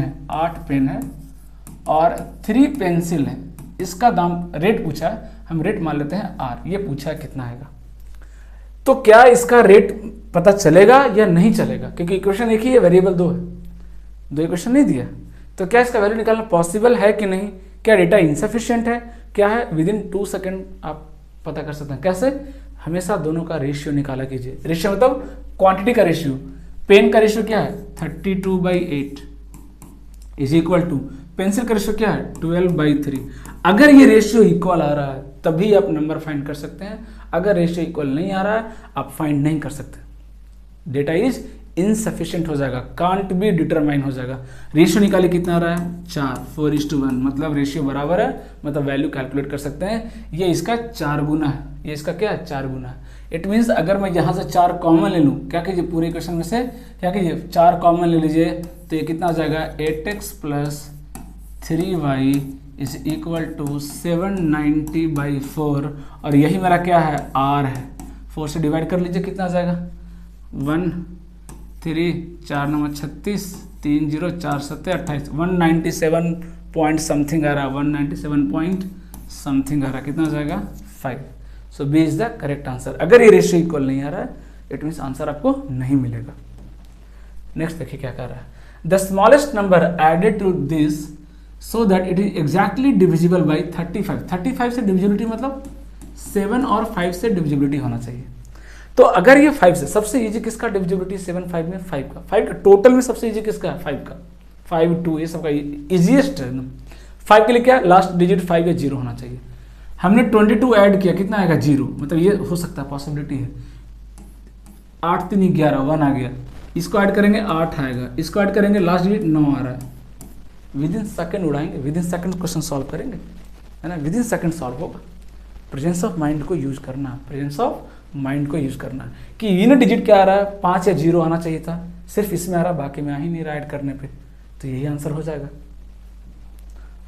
है और 3 पेंसिल है, इसका दाम रेट पूछा है, हम रेट मान लेते हैं R, ये पूछा है कितना आएगा, तो क्या इसका रेट पता चलेगा या नहीं चलेगा, क्योंकि इक्वेशन एक ही है वेरिएबल 2 है, 2 इक्वेशन नहीं दिया, तो क्या इसका वैल्यू निकालना पॉसिबल है कि नहीं, क्या डेटा इनसफिशिएंट है, क्या है, विदिन 2 सेकेंड आप पता कर सकते हैं। कैसे, हमेशा दोनों का रेशियो निकाला कीजिए, रेशियो मतलब क्वांटिटी का रेशियो, पेन का रेशियो क्या है 32/8 इज इक्वल टू, पेंसिल का रेशियो क्या है 12/3। अगर ये रेशियो इक्वल आ रहा है तभी आप नंबर फाइंड कर सकते हैं, अगर रेशियो इक्वल नहीं आ रहा है आप फाइंड नहीं कर सकते, डेटा इज इनसफिशिएंट हो जाएगा, कांट बी डिटरमाइन हो जाएगा। रेशियो निकाले कितना आ रहा है 4 4:1, मतलब रेशियो बराबर है, मतलब वैल्यू कैलकुलेट कर सकते हैं, ये इसका 4 गुना है, ये इसका क्या है 4 गुना है। इट मीन्स अगर मैं यहाँ से 4 कॉमन ले लूँ, क्या कीजिए पूरे इक्वेशन में से क्या कीजिए 4 कॉमन ले लीजिए, तो ये कितना आ जाएगा 8x plus 3y is equal to 790/4, और यही मेरा क्या है R है, 4 से डिवाइड कर लीजिए, कितना आ जाएगा 1 3 4 9 36 3 0 4 7 28 197 पॉइंट समथिंग आ रहा है, 197 पॉइंट समथिंग आ रहा है, कितना आ जाएगा 5। So B is the correct answer. अगर ये रेशियो इक्वल नहीं आ रहा है इट मीन्स आंसर आपको नहीं मिलेगा। नेक्स्ट देखिए क्या कर रहा है, the smallest number added to this so that it is exactly divisible by 35। 35 से डिविजिबिलिटी मतलब 7 और 5 से डिविजिबिलिटी होना चाहिए। तो अगर ये 5 से, सबसे इजी किसका डिविजिबिलिटी 7 5 में 5 का टोटल में सबसे इजी किसका है 5 का, 5 2 ये सबका इजीएस्ट है ना। 5 के लिए क्या लास्ट डिजिट 5 या 0 होना चाहिए। हमने 22 ऐड किया, कितना आएगा 0, मतलब ये हो सकता है, पॉसिबिलिटी है। 8 3 11 1 आ गया, इसको ऐड करेंगे 8 आएगा, इसको ऐड करेंगे लास्ट डिजिट 9 आ रहा है। विद इन सेकेंड उड़ाएंगे, within second question solve करेंगे है ना, विद इन सेकेंड सॉल्व होगा। प्रेजेंस ऑफ माइंड को यूज करना, प्रेजेंस ऑफ माइंड को यूज करना कि इन डिजिट क्या आ रहा है 5 या 0 आना चाहिए था, सिर्फ इसमें आ रहा, बाकी में आ ही नहीं रहा ऐड करने पे, तो यही आंसर हो जाएगा।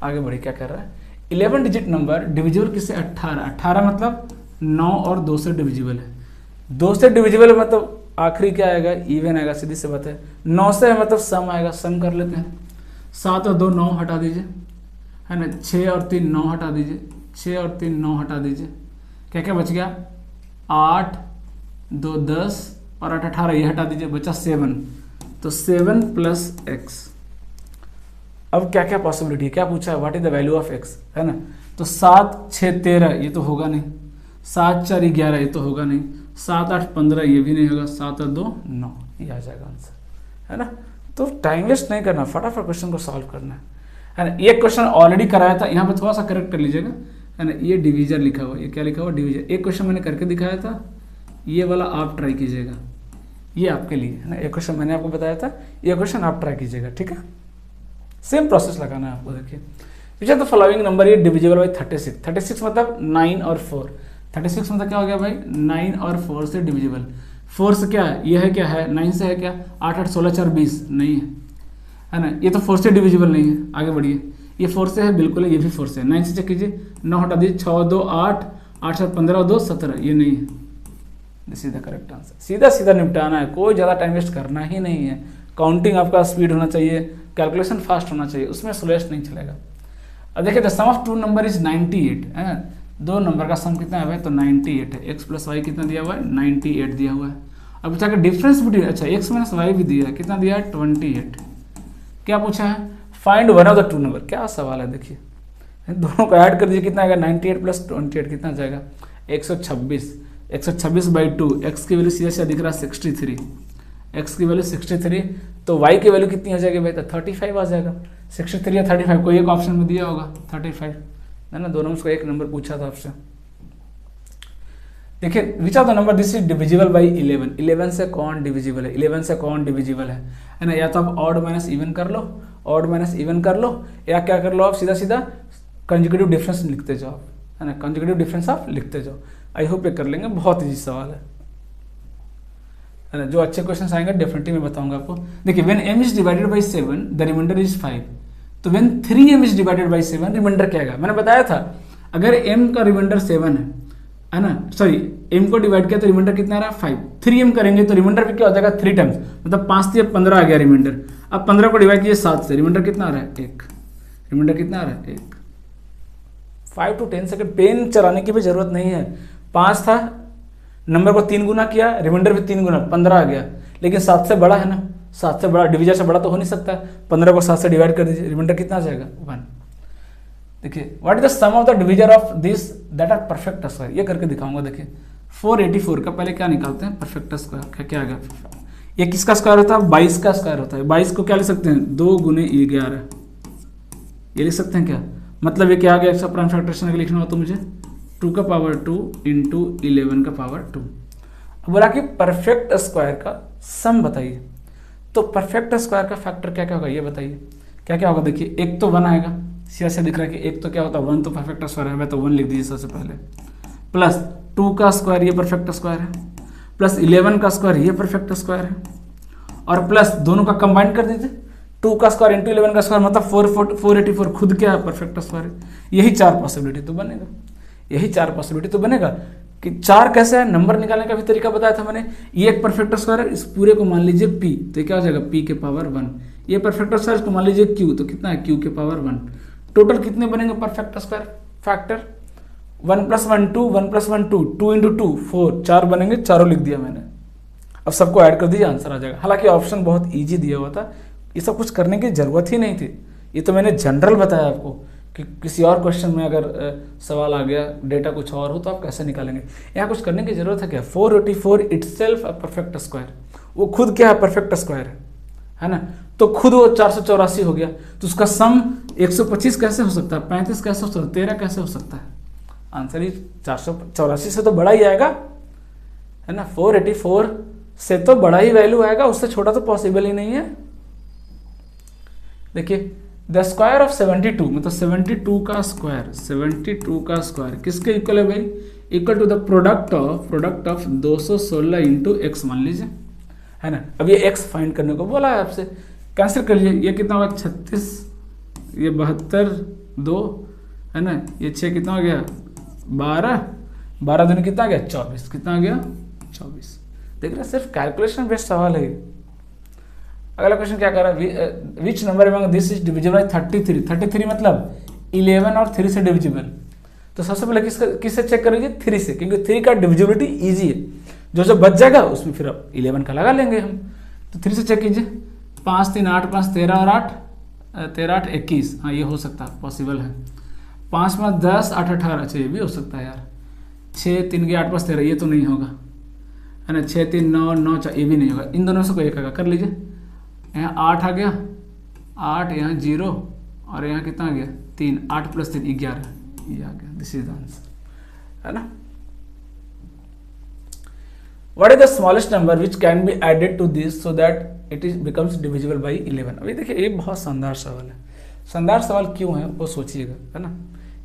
आगे बढ़े, क्या कर रहा है 11 डिजिट नंबर डिविजिबल किससे 18। 18 मतलब 9 और 2 से डिविजिबल है, 2 से डिविजिबल मतलब आखिरी क्या आएगा इवन आएगा, सीधी सी बात है। 9 से है मतलब सम आएगा, सम कर लेते हैं। 7 और 2 9 हटा दीजिए है ना, 6 और 3 9 हटा दीजिए, 6 और 3 9 हटा दीजिए, क्या क्या बच गया 8 2 10 और 8 18, ये हटा दीजिए, बचा 7, तो 7 प्लस x। अब क्या क्या पॉसिबिलिटी है, क्या पूछा है what is the value of x है ना, तो 7 6 13 ये तो होगा नहीं, 7 4 11 ये तो होगा नहीं, 7 8 15 ये भी नहीं होगा, 7 और 2 9, ये आ जाएगा आंसर, है ना। तो टाइम वेस्ट नहीं करना, फटाफट क्वेश्चन को सॉल्व करना है ना। ये क्वेश्चन ऑलरेडी कराया था, यहाँ पे थोड़ा सा करेक्ट कर लीजिएगा, है ना। ये डिवीजर लिखा हुआ, ये क्या लिखा हुआ, डिवीजर। एक क्वेश्चन मैंने करके दिखाया था, ये वाला आप ट्राई कीजिएगा, ये आपके लिए, है ना। एक क्वेश्चन मैंने आपको बताया था, ये क्वेश्चन आप ट्राई कीजिएगा, ठीक है। सेम प्रोसेस लगाना है आपको। देखिए which are the following number ये डिविजिबल बाई 36। 36 मतलब 9 और 4। 36 मतलब क्या हो गया भाई, 9 और 4 से डिविजिबल। 4 से क्या है, ये है क्या है, 9 से है क्या, 8 8 16 4 20 नहीं है ना। ये तो 4 से डिविजिबल नहीं है, आगे बढ़िए। ये 4 से है, बिल्कुल है, ये भी 4 से है। 9 से चेक कीजिए, 9 हटा दीजिए, 6 2 8, 8 7 15 और 2 17, ये नहीं है। This is the correct answer. सीधा सीधा निपटाना है, कोई ज़्यादा टाइम वेस्ट करना ही नहीं है। काउंटिंग आपका स्पीड होना चाहिए, कैलकुलेशन फास्ट होना चाहिए, उसमें स्लोएस्ट नहीं चलेगा। अब देखिए the sum of two number is 98 है ना। दो नंबर का सम कितना है भाई, तो 98 है। एक्स प्लस वाई कितना दिया हुआ है, 98 दिया हुआ है। अब पूछा कि डिफरेंस भी दिया, अच्छा एक्स माइनस वाई भी दिया है, कितना दिया है, 28। क्या पूछा है, find one of the two number. क्या सवाल है, देखिए दोनों को ऐड कर दीजिए, कितना आएगा, 98 प्लस 28 कितना आ जाएगा, 126। 126 बाई 2, एक्स की वैल्यू सीधा सीधा दिख रहा है 63, एक्स की वैल्यू 63, तो वाई की वैल्यू कितनी आ जाएगी भाई, तो 35 आ जाएगा। 63 या 35 कोई एक ऑप्शन में दिया होगा, 35 है ना। दोनों में उसको एक नंबर पूछा था आपसे। देखिए which are the number this is divisible by 11। 11 से कौन डिविजिबल है, 11 से कौन डिविजिबल है ना। या तो आप ऑड माइनस इवन कर लो, ऑड माइनस इवन कर लो, या क्या कर लो आप, सीधा सीधा कंजुगेटिव डिफरेंस लिखते जाओ, है ना। कंजुगेटिव डिफरेंस आप लिखते जाओ। आई होप ये कर लेंगे, बहुत ईजी सवाल है ना। जो अच्छे क्वेश्चन आएंगे डेफिनेटली मैं बताऊंगा आपको। देखिए when m is divided by 7 the remainder is 5। तो when 3m is divided by 7 remainder क्या आएगा, मैंने बताया था अगर m का रिमाइंडर 7 है ना, सॉरी m को डिवाइड किया तो रिमाइंडर कितना आ रहा है 5। 3m करेंगे तो रिमाइंडर भी क्या हो जाएगा 3 टाइम्स, मतलब 5 से 15 आ गया रिमाइंडर। अब 15 को डिवाइड कीजिए 7 से, रिमाइंडर कितना आ रहा है 1। रिमाइंडर कितना आ रहा है 1। 5 to 10 सेकंड पेन चलाने की भी जरूरत नहीं है। 5 था, नंबर को 3 गुना किया, रिमाइंडर भी 3 गुना, 15 आ गया। लेकिन 7 से बड़ा है ना, 7 से बड़ा, डिवीजर से बड़ा तो हो नहीं सकता। 15 को 7 से डिवाइड कर दीजिए, रिमाइंडर कितना आ जाएगा 1। देखिए what is the sum of the divisor of this that are perfect square, ये करके दिखाऊंगा। देखिए 484 का पहले क्या निकालते हैं, परफेक्ट स्क्वायर। क्या आ गया, ये किसका स्क्वायर होता है, 22 का स्क्वायर होता है। 22 को क्या लिख सकते हैं, 2 गुने 11, ये लिख सकते हैं क्या। मतलब ये क्या आ गया, एक्स्ट्रा प्राइम फैक्टरेशन अगर लिखना हो तो मुझे 2 का पावर 2 इंटू 11 का पावर 2। अब बोला कि परफेक्ट स्क्वायर का सम बताइए, तो परफेक्ट स्क्वायर का फैक्टर क्या क्या होगा ये बताइए। क्या क्या होगा, देखिए एक तो 1 आएगा, सीधा से दिख रहा है कि एक तो क्या होता है 1, तो परफेक्ट स्क्वायर है, तो 1 लिख दीजिए सबसे पहले। प्लस 2 का स्क्वायर, ये परफेक्ट स्क्वायर है। प्लस 11 का स्क्वायर, ये परफेक्ट स्क्वायर है। और प्लस दोनों का कंबाइन कर दीजिए, 2 का स्क्वायर इंटू 11 का स्क्वायर मतलब 484 खुद क्या है, परफेक्ट स्क्वायर है। यही 4 पॉसिबिलिटी तो बनेगा, यही 4 पॉसिबिलिटी तो बनेगा। कि 4 कैसे है, नंबर निकालने का भी तरीका बताया था मैंने। ये एक परफेक्ट स्क्वायर है, इस पूरे को मान लीजिए p, तो क्या हो जाएगा p के पावर 1। ये परफेक्ट स्क्वायर इसको मान लीजिए q, तो कितना है q के पावर 1। टोटल कितने बनेंगे परफेक्ट स्क्वायर फैक्टर, 1 + 1 2, 1 + 1 2, 2 इंटू 2 4, 4 बनेंगे, चारों लिख दिया मैंने। अब सबको ऐड कर दीजिए, आंसर आ जाएगा। हालांकि ऑप्शन बहुत ईजी दिया हुआ था, ये सब कुछ करने की जरूरत ही नहीं थी। ये तो मैंने जनरल बताया आपको कि किसी और क्वेश्चन में अगर सवाल आ गया, डेटा कुछ और हो तो आप कैसे निकालेंगे। यहाँ कुछ करने की जरूरत है क्या, 484 इटसेल्फ अ परफेक्ट स्क्वायर, वो खुद क्या है परफेक्ट स्क्वायर है ना। तो खुद वो 484 हो गया, तो उसका सम 125 कैसे हो सकता है, 35 कैसे हो सकता है, 13 कैसे हो सकता है। आंसर ही 484 से तो बड़ा ही आएगा, है ना। 484 से तो बड़ा ही वैल्यू आएगा, उससे छोटा तो पॉसिबल ही नहीं है। देखिए द स्क्वायर ऑफ 72 मतलब 72 का स्क्वायर, 72 का स्क्वायर किसके इक्वल है भाई, equal to the product of 216 into x मान लीजिए, है ना। अब ये एक्स फाइंड करने को बोला है आपसे, कैंसिल कर लीजिए। ये कितना होगा 36, ये 72 2, है ना। ये 6 कितना हो गया 12, 12 दूनी कितना आ गया 24, कितना आ गया 24। देख रहे सिर्फ कैलकुलेशन बेस्ड सवाल है। अगला क्वेश्चन क्या कर रहा है, which number among this is divisible bye 33। 33 मतलब 11 और 3 से डिविजिबल। तो सबसे पहले किससे चेक करेंगे, 3 से, क्योंकि 3 का डिविजिबिलिटी इजी है। जो बच जाएगा उसमें फिर अब 11 का लगा लेंगे हम। तो 3 से चेक कीजिए, 5 3 8 5 13 और 8 13 8 21, हाँ ये हो सकता है, पॉसिबल है। 5 5 10 8 18, अच्छा ये भी हो सकता है यार। 6 3 8 5 13, ये तो नहीं होगा। है ना, 6 3 9 9 4, ये भी नहीं होगा, इन दोनों में से कोई एक आएगा, कर लीजिए। यहाँ 8 आ गया, 8, यहाँ 0 और यहाँ कितना आ गया 3, 8 + 3 11, ये आ गया, दिस इज द आंसर, है ना। What is the smallest number which can be added to this so that it is becomes divisible by 11? अभी देखिए ये बहुत शानदार सवाल है। शानदार सवाल क्यों है वो सोचिएगा, है ना।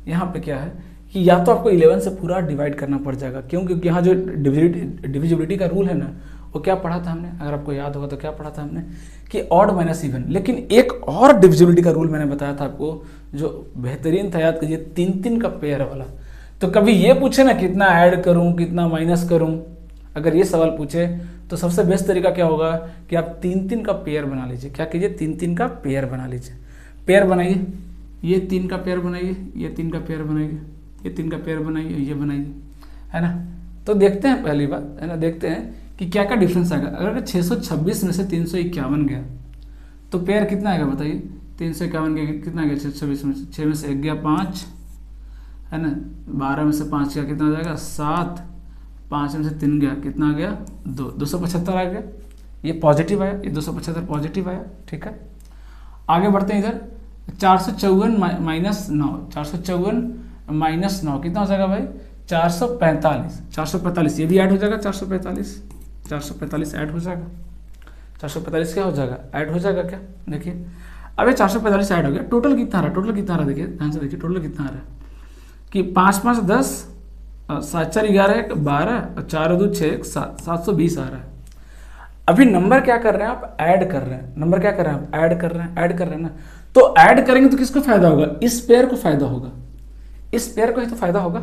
यहाँ पे क्या है कि या तो आपको 11 से पूरा डिवाइड करना पड़ जाएगा, क्यों, क्योंकि यहाँ जो डिविजिबिलिटी का रूल है ना, वो क्या पढ़ा था हमने, अगर आपको याद होगा तो क्या पढ़ा था हमने कि ऑड माइनस इवन। लेकिन एक और डिविजिबिलिटी का रूल मैंने बताया था आपको जो बेहतरीन था, याद कीजिए, 3 का पेयर वाला। तो कभी ये पूछे ना कितना ऐड करूँ कितना माइनस करूँ, अगर ये सवाल पूछे तो सबसे बेस्ट तरीका क्या होगा कि आप 3 का पेयर बना लीजिए। क्या कीजिए, 3 का पेयर बना लीजिए। पेयर बनाइए, ये 3 का पेयर बनाइए, ये 3 का पेयर बनाइए, ये 3 का पेयर बनाइए, ये बनाइए, है ना। तो देखते हैं पहली बात, है ना, देखते हैं कि क्या क्या डिफरेंस आएगा। अगर 626 में से 351 गया तो पेयर कितना आएगा बताइए। 351 गया कितना गया, 626 में से 6 में से 1 गया 5, है ना, 12 में से 5 गया कितना आ जाएगा 7, 5 में से 3 गया कितना आ गया 2, 275 आ गया। ये पॉजिटिव आया, ये 275 पॉजिटिव आया, ठीक है। आगे बढ़ते हैं इधर, 454 माइनस 9, 454 माइनस 9 कितना हो जाएगा भाई 445, 445 ये भी ऐड हो जाएगा, 445 ऐड हो जाएगा, 445 क्या हो जाएगा, ऐड हो जाएगा क्या, देखिए अब ये 445 ऐड हो गया। टोटल कितना आ रहा है, टोटल कितना आ रहा है, देखिए ध्यान से देखिए टोटल कितना आ रहा है कि 5 5 10, 7 4 11 12 और 4 2 6 7, 720 आ रहा है। अभी नंबर क्या कर रहे हैं आप, ऐड कर रहे हैं। नंबर क्या कर रहे हैं आप, ऐड कर रहे हैं, ऐड कर रहे हैं ना। तो ऐड करेंगे तो किसको फायदा होगा, इस पेयर को फायदा होगा, इस पेयर को ही तो फायदा होगा,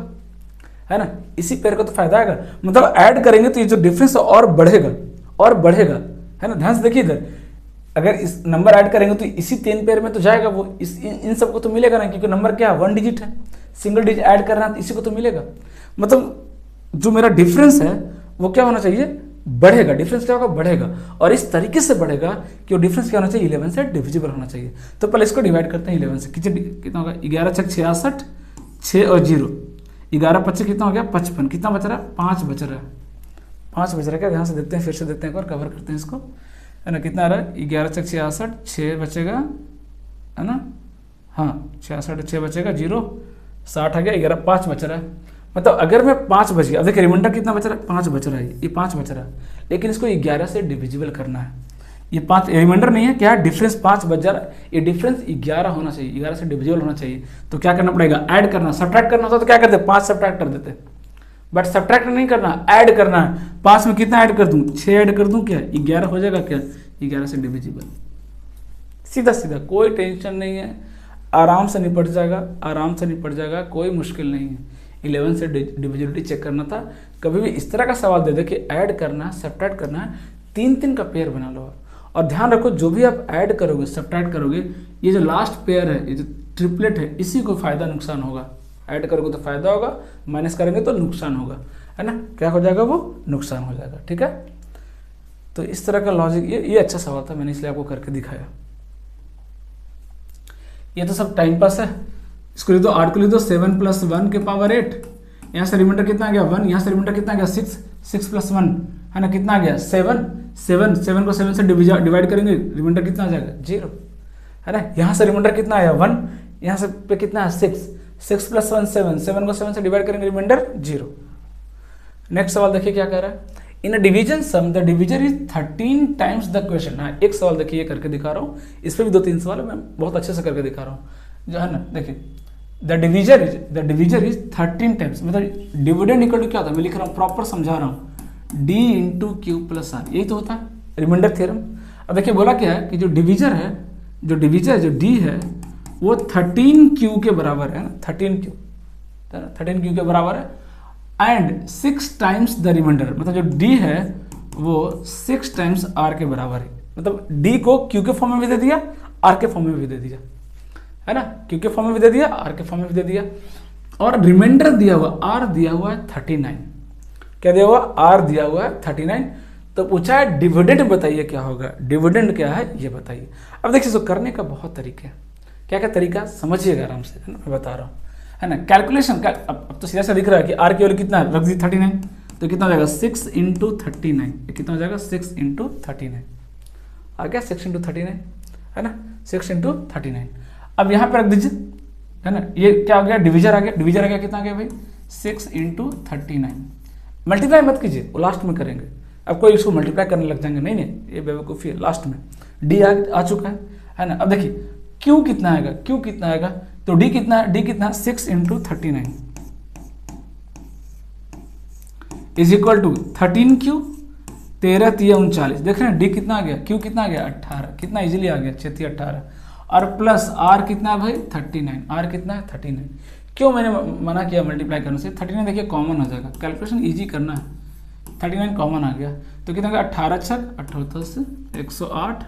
है ना, इसी पेयर को तो फायदा आएगा। मतलब ऐड करेंगे तो ये जो डिफरेंस और बढ़ेगा और बढ़ेगा, है ना। ध्यान से देखिए इधर, अगर इस नंबर ऐड करेंगे तो इसी 3 पेयर में तो जाएगा वो, इन सबको तो मिलेगा ना, क्योंकि नंबर क्या है 1 डिजिट है, सिंगल डिजिट ऐड करना है तो इसी को तो मिलेगा। मतलब जो मेरा डिफरेंस है वो क्या होना चाहिए, बढ़ेगा। डिफरेंस क्या होगा, बढ़ेगा, और इस तरीके से बढ़ेगा कि वो डिफरेंस क्या होना चाहिए, 11 से डिविजिबल होना चाहिए। तो पहले इसको डिवाइड करते हैं 11 से, कितना होगा 11 छक 66, 6 और 0, 11 25 कितना हो गया 55, कितना बच रहा है 5 बच रहा है, 5 बच रहा है क्या, ध्यान से देखते हैं, फिर से देखते हैं, एक बार कवर करते हैं इसको, है ना। कितना आ रहा है 11 छक 66, 6 बचेगा, है ना, हाँ 66, 6 बचेगा 0, 60 आ गया, 11 5 बच रहा है। मतलब अगर मैं 5 बच गया, अब देखिए रिमाइंडर कितना बच रहा है 5 बच रहा है, ये 5 बच रहा है, लेकिन इसको 11 से डिविजिबल करना है। ये 5 रिमाइंडर नहीं है, क्या है डिफरेंस 5 बच जा रहा है, ये डिफरेंस 11 होना चाहिए, 11 से डिविजिबल होना चाहिए। तो क्या करना पड़ेगा, ऐड करना। सब्ट्रैक्ट करना होता तो क्या करते, 5 सब्ट्रैक्ट कर देते, बट सब्ट्रैक्ट नहीं करना, ऐड करना है। 5 में कितना ऐड कर दूं, 6 ऐड कर दूं, क्या 11 हो जाएगा, क्या 11 से डिविजिबल, सीधा सीधा, कोई टेंशन नहीं है, आराम से निपट जाएगा, आराम से निपट जाएगा, कोई मुश्किल नहीं है। 11 से डिविजिबिलिटी चेक करना था। कभी भी इस तरह का सवाल दे दे कि ऐड करना है, सब्ट्रैक्ट करना है, 3 का पेयर बना लो। और ध्यान रखो जो भी आप ऐड करोगे, सब्ट्रैक्ट करोगे, ये जो लास्ट पेयर है, ये जो ट्रिपलेट है, इसी को फायदा नुकसान होगा। ऐड करोगे तो फायदा होगा, माइनस करेंगे तो नुकसान होगा, है ना। क्या हो जाएगा, वो नुकसान हो जाएगा, ठीक है। तो इस तरह का लॉजिक, ये अच्छा सवाल था, मैंने इसलिए आपको करके दिखाया। ये तो सब टाइम पास है। इसको लिख दो, 8 को लिख दो 7 + 1 के पावर 8, यहाँ से रिमाइंडर कितना आ गया 1, यहाँ से रिमाइंडर कितना आ गया 6, 6 + 1, है ना, कितना आ गया 7, 7 को 7 से डिवाइड करेंगे, रिमाइंडर कितना आ जाएगा 0, है ना। यहाँ से रिमाइंडर कितना आया 1, यहाँ से पे कितना है 6, 6 + 1 7, 7 को 7 से डिवाइड करेंगे, रिमाइंडर 0। नेक्स्ट सवाल देखिए क्या कह रहा है, in a division sum the divisor is 13 times the question. हाँ, एक सवाल देखिए करके दिखा रहा हूँ, इस पर भी 2-3 सवाल मैं बहुत अच्छे से करके दिखा रहा हूँ, जो है ना। देखिए द डिवीजर इज 13 टाइम्स, मतलब डिविडेंड इक्वल टू क्या होता है, मैं लिख रहा हूँ, प्रॉपर समझा रहा हूँ, d × Q + R, यही तो होता है रिमाइंडर थ्योरम। अब देखिए बोला क्या है कि जो डिवीजर है, जो d है वो 13Q के बराबर है ना, 13Q के बराबर है, एंड 6 टाइम्स द रिमाइंडर, मतलब जो d है वो 6 टाइम्स R के बराबर है। मतलब d को Q के फॉर्म में भी दे दिया, R के फॉर्म में भी दे दिया, है ना, Q के फॉर्म में भी दे दिया, R के फॉर्म में भी दे दिया, और रिमाइंडर दिया हुआ R दिया हुआ है 39। क्या दिया हुआ, R दिया हुआ है 39। तो पूछा है डिविडेंड बताइए क्या होगा, डिविडेंड क्या है ये बताइए। अब देखिए इसको करने का बहुत तरीके हैं, क्या क्या तरीका समझिएगा आराम से, है ना, मैं बता रहा हूँ, है ना। कैलकुलेशन का अब तो सीधा सा दिख रहा है कि R की वैल्यू कितना है, रख दी 39, तो कितना हो जाएगा 6 इंटू 39, कितना हो जाएगा 6 इंटू 39, आ गया 6 इंटू 39 है ना, 6 इंटू 39। अब यहाँ पे रख दीजिए है ना, ये क्या हो गया डिविजर आ गया, डिविजर आ गया कितना आ गया भाई 6 इंटू 39। मल्टीप्लाई मत कीजिए, वो लास्ट में करेंगे, अब कोई इसको मल्टीप्लाई करने लग जाएंगे, नहीं नहीं ये बेवकूफ़ी है, लास्ट में डी आ चुका है ना। अब देखिए क्यू कितना आएगा, क्यू कितना आएगा, तो डी कितना, डी कितना 6 into 39 is equal to 13 Q 13 3 39, देख रहे हैं डी कितना आ गया, क्यू कितना आ गया 18, कितना इजीली आ गया 6 18, और प्लस आर कितना है भाई 39, आर कितना है 39। क्यों मैंने मना किया मल्टीप्लाई करने से, 39 देखिए कॉमन हो जाएगा, कैलकुलेशन इजी करना है, 39 कॉमन आ गया तो कितना गया 18 छक 18 से 108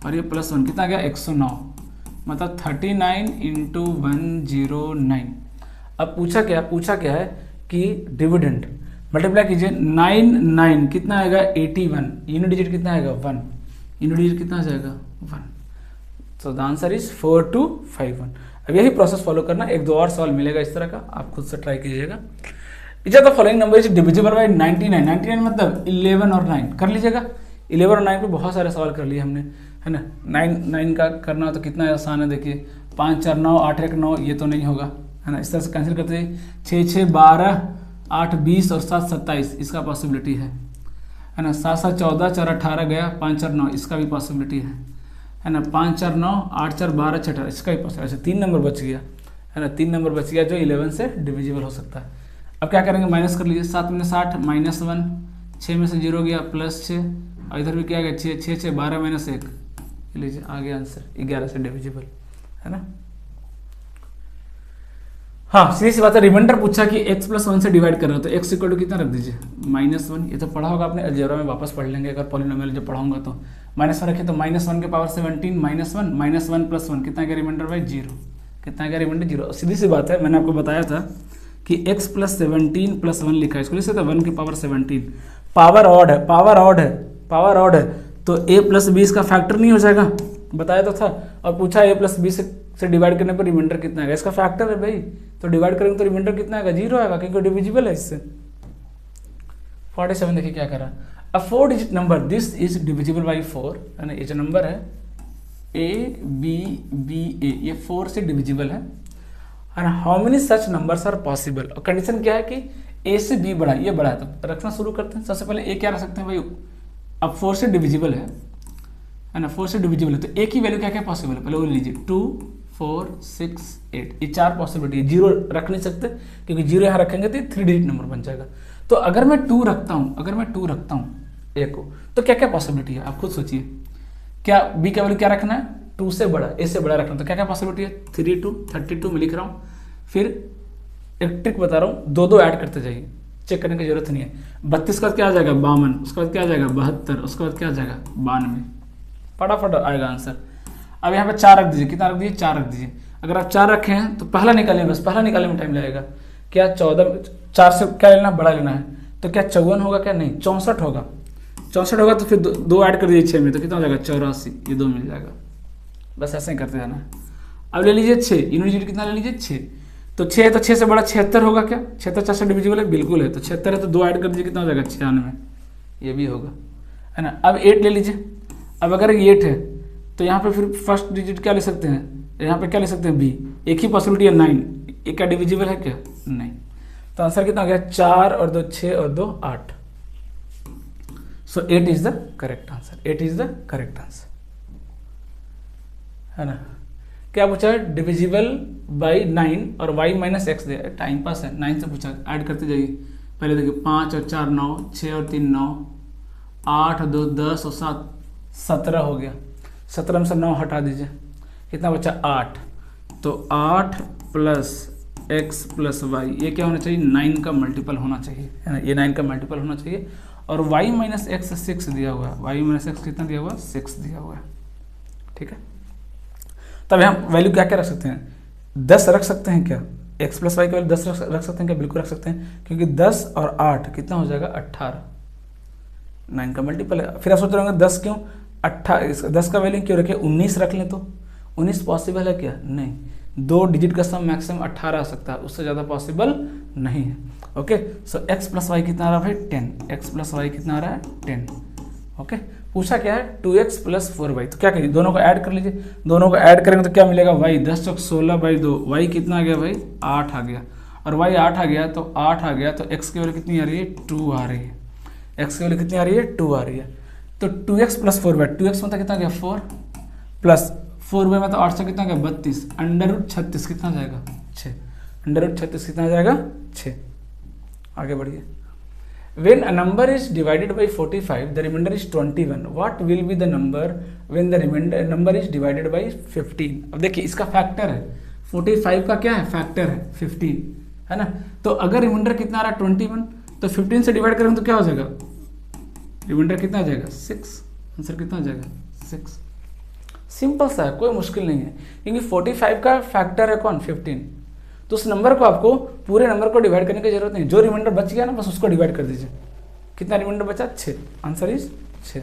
और ये प्लस 1 कितना आ गया 109, मतलब 39 इंटू 109। अब पूछा क्या है कि डिविडेंड मल्टीप्लाई कीजिए 9 कितना आएगा 81, यूनिट डिजिट कितना आएगा 1, यूनिट डिजिट कितना आ जाएगा 1, सो द आंसर इज 4251। अब यही प्रोसेस फॉलो करना, एक दो और सवाल मिलेगा इस तरह का, आप खुद से ट्राई कीजिएगा। Is the following number is divisible bye 99, 99 मतलब 11 और 9 कर लीजिएगा, 11 और 9 पे बहुत सारे सवाल कर लिए हमने है ना। 9 का करना तो कितना आसान है, देखिए 5 4 9 8 1 9, ये तो नहीं होगा है ना, इस तरह से कैंसिल करते हैं 6 6 12 8 20 और 7 27, इसका पॉसिबिलिटी है ना। 7 7 14 4 18 गया, 5 4 9 इसका भी पॉसिबिलिटी है ना, 5 4 9 8 4 12 6 18 इसका भी पॉसिबिलिटी। अच्छा 3 नंबर बच गया है ना, 3 नंबर बच गया जो 11 से डिविजिबल हो सकता है। अब क्या करेंगे, माइनस कर लीजिए, 7 में 60 माइनस 1, 6 में से 0 गया प्लस 6, और इधर भी क्या गया 6 6 6 12 माइनस 1, लीजिए आ गया आंसर 11 से डिविजिबल है ना। हाँ सीधी सी बात है, रिमाइंडर पूछा कि x प्लस 1 से डिवाइड कर रहे हो तो x इक्वल टू कितना रख दीजिए -1, ये तो पढ़ा होगा आपने, अलजेब्रा में वापस पढ़ लेंगे अगर पॉलिनोमियल जब पढ़ाऊंगा तो। -1 रखिए तो -1 के पावर 17 -1 प्लस 1 कितना गया रिमाइंडर भाई 0, कितना गया रिमाइंडर 0। सीधी सी बात है, मैंने आपको बताया था कि x प्लस 17 प्लस 1 लिखा है, इसको लिख सकते हैं 1 की पावर 17, पावर ऑड है, पावर ऑड है तो a प्लस b इसका फैक्टर नहीं हो जाएगा, बताया तो था। और पूछा a प्लस b से डिवाइड करने पर रिमाइंडर कितना आएगा, इसका फैक्टर है भाई, तो डिवाइड करेंगे तो रिमाइंडर कितना आएगा 0 आएगा, क्योंकि डिविजिबल है इससे। 47 देखिए क्या करा, अ 4 digit number this is divisible by 4 है ना, ये जो नंबर है a, ये 4 से डिविजिबल है ना। How many such numbers are possible, और कंडीशन क्या है कि a से b बड़ा, ये बड़ा है, तो रखना शुरू करते हैं। सबसे पहले a क्या रख सकते हैं भाई, अब 4 से डिविजिबल है ना, 4 से डिविजिबल है तो a की वैल्यू क्या क्या पॉसिबल है, पहले वो लीजिए 2 4 6 8, ये 4 पॉसिबिलिटी है, 0 रख नहीं सकते क्योंकि 0 यहाँ रखेंगे तो 3 डिजिट नंबर बन जाएगा। तो अगर मैं 2 रखता हूँ a को, तो क्या क्या पॉसिबिलिटी है आप खुद सोचिए, क्या b का वैल्यू क्या रखना है 2 से बड़ा, a से बड़ा रखना, तो क्या क्या पॉसिबिलिटी है 3 2 32 में लिख रहा हूँ। फिर एक ट्रिक बता रहा हूँ, 2 2 ऐड करते जाइए, चेक करने की जरूरत नहीं है। 32 का क्या आ जाएगा 52, उसके बाद क्या आ जाएगा 72, उसके बाद क्या आ जाएगा 92, फटाफट आएगा आंसर। अब यहाँ पे 4 रख दीजिए, कितना रख दीजिए 4 रख दीजिए। अगर आप 4 रखे हैं तो पहला निकालेंगे, बस पहला निकालने में टाइम लगेगा। क्या 14 4 से क्या लेना बड़ा लेना है, तो क्या 54 होगा, क्या नहीं 64 होगा, 64 होगा तो फिर 2 ऐड कर दीजिए 6 में, तो कितना हो जाएगा 84, ये 2 मिल जाएगा। बस ऐसे ही करते जाना। अब ले लीजिए 6, यूनिट डिजिट कितना ले लीजिए 6, तो 6 है तो 6 से बड़ा 76 होगा, क्या 76 4 से डिविजिबल है, बिल्कुल है, तो 76 है तो 2 ऐड कर दीजिए, कितना हो जाएगा 96, ये भी होगा है ना। अब 8 ले लीजिए, अब अगर 8 है तो यहाँ पे फिर फर्स्ट डिजिट क्या ले सकते हैं, यहाँ पे क्या ले सकते हैं b, एक ही पॉसिबिलिटी है 9, एक का डिविजिबल है क्या नहीं, तो आंसर कितना हो गया 4 और 2 6 और 2 8, सो 8 is the correct answer, 8 is the correct answer है ना। क्या पूछा है डिविजिबल बाई 9 और y माइनस एक्स दिया, टाइम पास है, 9 से पूछा, ऐड करते जाइए। पहले देखिए 5 और 4 9, 6 और 3 9, 8 और 2 10 और 7 17 हो गया, 17 में से 9 हटा दीजिए, कितना बचा 8, तो 8 प्लस x प्लस वाई, ये क्या होना चाहिए 9 का मल्टीपल होना चाहिए है ना, ये 9 का मल्टीपल होना चाहिए। और y माइनस एक्स 6 दिया हुआ है, y माइनस एक्स कितना दिया हुआ है 6 दिया हुआ है, ठीक है। तब यहाँ वैल्यू क्या क्या रख सकते हैं, 10 रख सकते हैं क्या, x प्लस वाई का वैल्यू 10 रख सकते हैं क्या, बिल्कुल रख सकते हैं, क्योंकि 10 और 8 कितना हो जाएगा 18, 9 का मल्टीपल है। फिर आप सोच रहे होंगे 10 क्यों 10 का वैल्यू क्यों रखे, 19 रख लें तो 19 पॉसिबल है क्या नहीं, 2 डिजिट का सम मैक्सिमम 18 आ सकता है, उससे ज़्यादा पॉसिबल नहीं है। ओके, सो x प्लस वाई कितना आ रहा है भाई 10, x प्लस वाई कितना आ रहा है 10। ओके, पूछा क्या है 2x प्लस 4y, तो क्या करिए दोनों को ऐड कर लीजिए, दोनों को ऐड करेंगे तो क्या मिलेगा y 10 चौक 16 बाई 2, y कितना आ गया भाई 8 आ गया, और y 8 आ गया तो 8 आ गया, तो x की वैल्यू कितनी आ रही है 2 आ रही है, x की वैल्यू कितनी आ रही है 2 आ रही है। तो 2x प्लस 4y, 2x मतलब कितना गया 4 प्लस 4y में तो 8 से कितना गया 32, अंडर रूट 36 कितना जाएगा 6, अंडर रूट 36 कितना जाएगा 6। आगे बढ़िए, when a number is divided by 45 the remainder is 21 what will be the number when the remainder number is divided by 15। अब देखिए इसका फैक्टर है 45 का क्या है फैक्टर है 15 है ना, तो अगर रिमाइंडर कितना आ रहा है 21 तो 15 से डिवाइड करेंगे तो क्या हो जाएगा, रिमाइंडर कितना आ जाएगा 6, आंसर कितना आ जाएगा 6। सिंपल सा है, कोई मुश्किल नहीं है, क्योंकि 45 का फैक्टर है कौन 15, तो उस नंबर को आपको पूरे नंबर को डिवाइड करने की जरूरत नहीं, जो रिमाइंडर बच गया ना बस उसको डिवाइड कर दीजिए। कितना रिमाइंडर बचा 6, answer is 6।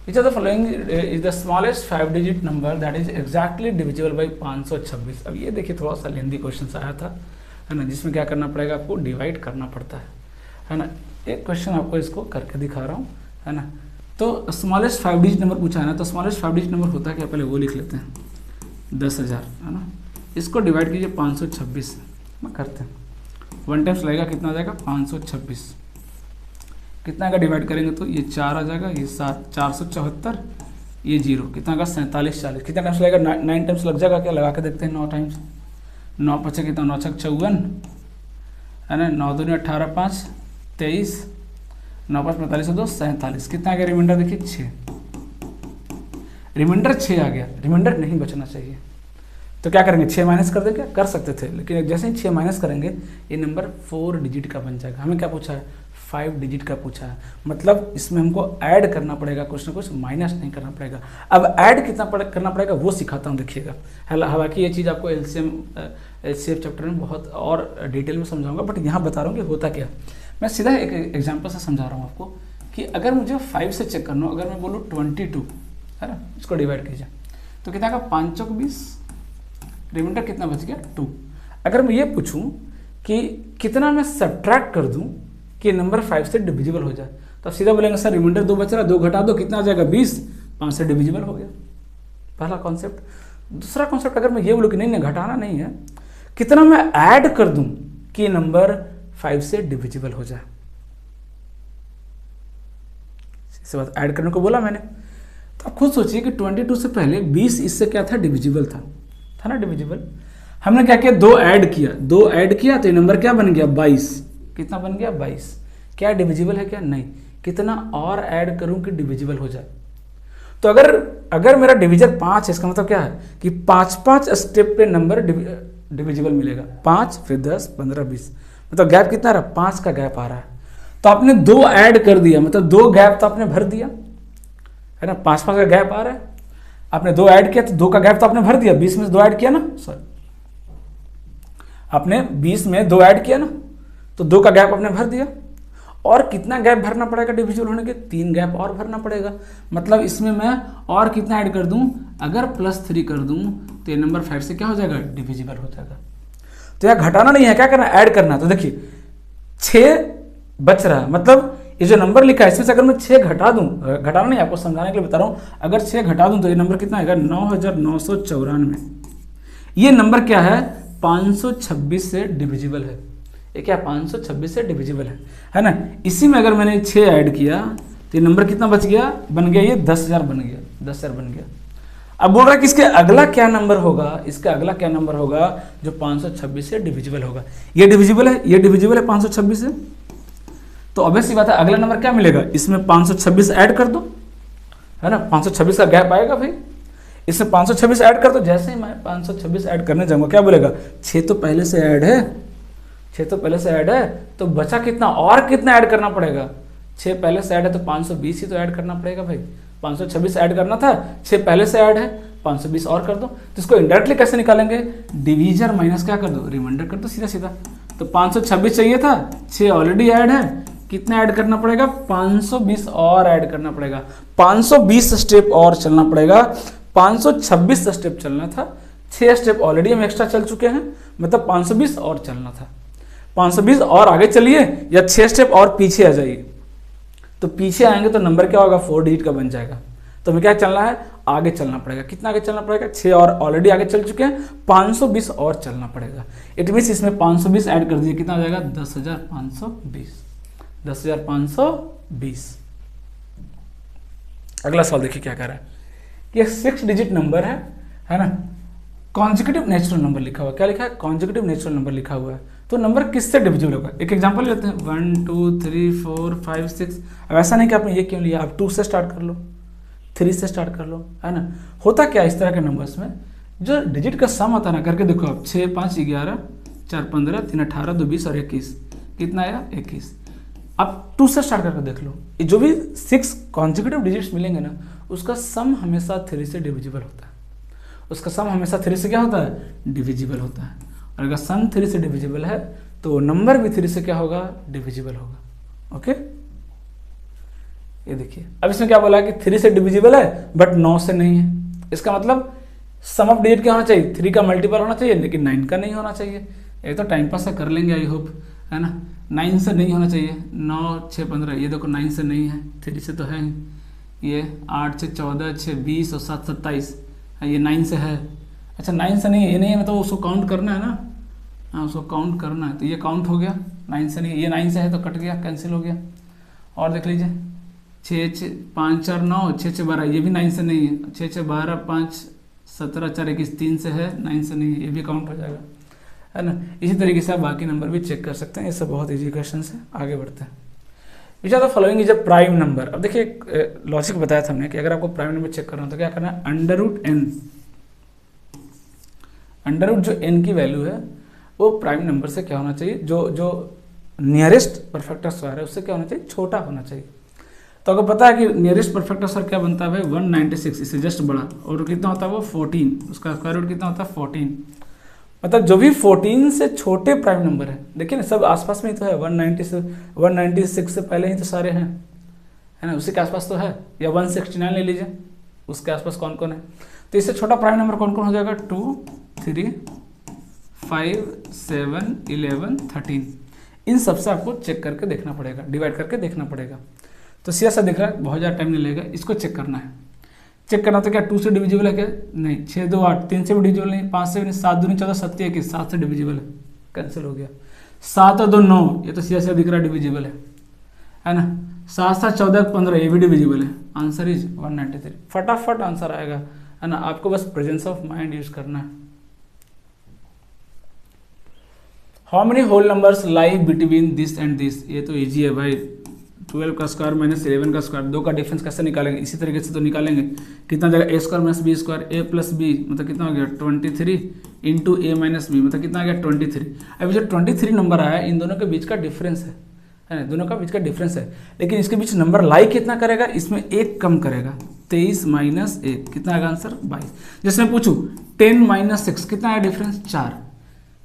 Which of the following is the smallest 5 digit number that is exactly divisible by 526। अब ये देखिए थोड़ा सा लेंदी क्वेश्चन आया था है ना, जिसमें क्या करना पड़ेगा आपको डिवाइड करना पड़ता है ना। एक क्वेश्चन आपको इसको करके दिखा रहा हूँ है ना। तो स्मॉलेस्ट 5 डिजिट नंबर पूछा है ना, तो स्मॉलेस्ट 5 डिजिट नंबर होता है क्या, पहले वो लिख लेते हैं 10,000 है ना, इसको डिवाइड कीजिए 526 में करते हैं, 1 टाइम्स लगेगा कितना आ जाएगा 526, कितना का डिवाइड करेंगे तो ये 4 आ जाएगा, ये 7 474, ये 0 कितना का 47 40, कितना टाइम्स लगेगा 9 टाइम्स लग जाएगा क्या, लगा के देखते हैं 9 टाइम्स, 9 पचे कितना 9 छक 54 है ना, 9 दूनी 18 5 23, 9 5 45 2 47, कितना आ गया रिमाइंडर देखिए 6, रिमाइंडर 6 आ गया, रिमाइंडर नहीं बचना चाहिए, तो क्या करेंगे 6 माइनस कर देंगे, कर सकते थे लेकिन जैसे ही 6 माइनस करेंगे ये नंबर 4 डिजिट का बन जाएगा। हमें क्या पूछा है 5 डिजिट का पूछा है, मतलब इसमें हमको ऐड करना पड़ेगा कुछ ना कुछ, माइनस नहीं करना पड़ेगा। अब ऐड कितना करना पड़ेगा वो सिखाता हूँ देखिएगा, हालांकि ये चीज़ आपको एलसीएम चैप्टर में बहुत और डिटेल में समझाऊंगा, बट यहाँ बता रहा हूँ कि होता क्या। मैं सीधा एक एग्जाम्पल से समझा रहा हूँ आपको कि अगर मुझे 5 से चेक करना हो, अगर मैं बोलूँ 22 है ना, इसको डिवाइड कीजिए तो कितना का 5 चौक 20, रिमाइंडर कितना बच गया 2। अगर मैं ये पूछूं कि कितना मैं सब्ट्रैक्ट कर दूं कि नंबर 5 से डिविजिबल हो जाए, तो आप सीधा बोलेंगे सर रिमाइंडर 2 बच रहा है, 2 घटा दो कितना आ जाएगा 20, 5 से डिविजिबल हो गया, पहला कॉन्सेप्ट। दूसरा कॉन्सेप्ट अगर मैं ये बोलूँ कि नहीं घटाना नहीं है, कितना मैं ऐड कर दूं कि नंबर 5 से डिविजिबल हो जाए, इस बात ऐड करने को बोला मैंने। तो आप खुद सोचिए कि 22 से पहले 20 इससे क्या था डिविजिबल था ना डिविजिबल। हमने क्या किया 2 ऐड किया तो ये नंबर क्या बन गया 22, कितना बन गया 22, क्या डिविजिबल है क्या नहीं, कितना और ऐड करूं कि डिविजिबल हो जाए। तो अगर मेरा डिवीजन 5 है, इसका मतलब क्या है कि 5 स्टेप पे नंबर डिविजिबल मिलेगा, 5 फिर 10 15 20, मतलब गैप कितना रहा 5 का गैप आ रहा है। तो आपने 2 ऐड कर दिया, मतलब 2 गैप तो आपने भर दिया है ना, 5 का गैप आ रहा है, आपने 2 ऐड किया तो 2 का गैप तो आपने भर दिया, 20 में से 2 ऐड किया ना, सॉरी आपने 20 में 2 ऐड किया ना, तो 2 का गैप आपने भर दिया। और कितना गैप भरना पड़ेगा डिविजिबल होने के, 3 गैप और भरना पड़ेगा, मतलब इसमें मैं और कितना ऐड कर दूं, अगर +3 कर दूं तो ये नंबर 5 से क्या हो जाएगा डिविजिबल हो जाएगा। तो यह घटाना नहीं है, क्या करना ऐड करना। तो देखिए 6 बच रहा है, मतलब ये जो नंबर लिखा है इसमें से अगर मैं 6 घटा दूं, घटाना नहीं आपको समझाने के लिए बता रहा हूं, अगर 6 घटा दूं तो ये नंबर कितना आएगा 9994। ये नंबर क्या है 526 से डिविजिबल है, ये क्या 526 से डिविजिबल है ना। इसी में अगर मैंने 6 ऐड किया तो ये नंबर कितना बच गया, बन गया ये 10,000 बन गया, 10,000 बन गया। अब बोल रहा है कि इसके अगला क्या नंबर होगा, इसका अगला क्या नंबर होगा जो 526 से डिविजिबल होगा। ये डिविजिबल है 526 से, तो ऑब्वियस सी बात है अगला नंबर क्या मिलेगा, इसमें 526 ऐड कर दो है ना, 526 का गैप आएगा भाई, इसमें 526 ऐड कर दो। जैसे ही मैं 526 ऐड करने जाऊंगा क्या बोलेगा 6 तो पहले से ऐड है, 6 तो पहले से ऐड है, तो बचा कितना और कितना ऐड करना पड़ेगा, 6 पहले से ऐड है तो 520 ही तो ऐड करना पड़ेगा भाई, 526 ऐड करना था, 6 पहले से ऐड है 520 और कर दो। तो इसको इनडायरेक्टली कैसे निकालेंगे, डिवीजर माइनस क्या कर दो रिमाइंडर कर दो सीधा सीधा। तो 526 चाहिए था, 6 ऑलरेडी ऐड है, कितना ऐड करना पड़ेगा 520 और ऐड करना पड़ेगा, 520 स्टेप और चलना पड़ेगा, 526 स्टेप चलना था, 6 स्टेप ऑलरेडी हम एक्स्ट्रा चल चुके हैं, मतलब 520 और चलना था। 520 और आगे चलिए या 6 स्टेप और पीछे आ जाइए। तो पीछे आएंगे तो नंबर क्या होगा, 4 डिजिट का बन जाएगा। तो हमें क्या चलना है, आगे चलना पड़ेगा। कितना आगे चलना पड़ेगा, 6 और ऑलरेडी आगे चल चुके हैं, 520 और चलना पड़ेगा। इट मीन्स इसमें 520 ऐड कर दीजिए, कितना हो जाएगा 10,520। 10,520। अगला सवाल देखिए क्या कह रहा है कि एक 6 डिजिट नंबर है ना, कॉन्जिक्यूटिव नेचुरल नंबर लिखा हुआ है। क्या लिखा है, कॉन्जिक्यूटिव नेचुरल नंबर लिखा हुआ है। तो नंबर किससे डिविजिबल होगा, एक एग्जांपल लेते हैं 1 2 3 4 5 6। अब ऐसा नहीं कि आपने ये क्यों लिया, आप 2 से स्टार्ट कर लो, 3 से स्टार्ट कर लो, है ना। होता क्या इस तरह के नंबर्स में, जो डिजिट का सम आता है ना, करके देखो आप, 6 5 11 4 15 3 18 2 20 और 21, कितना आया 21। आप 2 से स्टार्ट करके देख लो, जो भी 6 कॉन्जिक्यूटिव डिजिट्स मिलेंगे ना, उसका सम हमेशा 3 से डिविजिबल होता है। उसका सम हमेशा 3 से क्या होता है, डिविजिबल होता है। और अगर सम 3 से डिविजिबल है तो नंबर भी 3 से क्या होगा, डिविजिबल होगा। ओके, ये देखिए अब इसमें क्या बोला है कि 3 से डिविजिबल है बट 9 से नहीं है। इसका मतलब सम ऑफ डिजिट क्या होना चाहिए, 3 का मल्टीपल होना चाहिए, लेकिन 9 का नहीं होना चाहिए। ये तो टाइम पास कर लेंगे आई होप, है ना। 9 से नहीं होना चाहिए, 9 6 15, ये देखो 9 से नहीं है, 3 से तो है ही। ये 8 6 14 6 20 और 7 27, ये 9 से है। अच्छा 9 से नहीं है, ये नहीं है मतलब उसको काउंट करना है ना, हाँ उसको काउंट करना है, तो ये काउंट हो गया। 9 से नहीं, ये 9 से है तो कट गया, कैंसिल हो गया। और देख लीजिए 6 6 5 4 9 6 6 12, ये भी 9 से नहीं है। 6 6 12 5 17 4 21, 3 से है, 9 से नहीं है, ये भी काउंट हो जाएगा, है ना। इसी तरीके से आप बाकी नंबर भी चेक कर सकते हैं। ये सब बहुत ईजी क्वेश्चन है। आगे बढ़ते हैं। Which are the following is a prime number. अब देखिए लॉजिक बताया था हमने कि अगर आपको प्राइम नंबर चेक करना हो तो क्या करना है, under root n, under root जो n की वैल्यू है वो प्राइम नंबर से क्या होना चाहिए, जो नियरेस्ट परफेक्ट स्क्वायर है उससे क्या होना चाहिए, छोटा होना चाहिए। तो अगर पता है कि नियरेस्ट परफेक्ट स्क्वायर क्या बनता है भाई, 196, इससे जस्ट बड़ा, और कितना होता है वो 14, उसका स्क्वायर रूट कितना होता है 14। मतलब जो भी 14 से छोटे प्राइम नंबर है, देखिए ना सब आसपास में ही तो है, 196 से पहले ही तो सारे हैं, है ना, उसी के आसपास तो है। या 169 ले लीजिए, उसके आसपास कौन कौन है। तो इससे छोटा प्राइम नंबर कौन कौन हो जाएगा, 2 3 5 7 11 13। इन सबसे आपको चेक करके देखना पड़ेगा, डिवाइड करके देखना पड़ेगा। तो सीधा सा दिख रहा है, बहुत ज़्यादा टाइम नहीं लगेगा, इसको चेक करना है। चेक करना तो क्या 2 से डिविजिबल है क्या, नहीं। 6 2 8, 3 से भी डिविजिबल नहीं, 5 से भी नहीं, 7 2 14 7 21, 7 से डिविजिबल है, कैंसिल हो गया। 7 और 2 9, ये तो सीधा सीधा दिख रहा है डिविजिबल है ना। 7 7 14 15, ये भी डिविजिबल है। आंसर इज 193, फटाफट आंसर आएगा, है ना। आपको बस प्रेजेंस ऑफ माइंड यूज करना है। How many whole numbers lie between this and this, ये तो इजी है भाई। 12 का स्क्वायर माइनस 11 का स्क्वायर, 2 का डिफरेंस कैसे निकालेंगे, इसी तरीके से तो निकालेंगे। कितना जाएगा, ए स्क्वायर माइनस बी स्क्वायर, ए प्लस बी मतलब कितना हो गया 23 इंटू ए माइनस बी, मतलब कितना आ गया 23। अभी जो 23 नंबर आया है इन दोनों के बीच का डिफरेंस है ना, दोनों का बीच का डिफरेंस है। लेकिन इसके बीच नंबर लाई कितना करेगा, इसमें 1 कम करेगा, 23 माइनस 1 कितना आएगा आंसर 22। जैसे मैं पूछूं 10 माइनस 6 कितना आया डिफरेंस 4।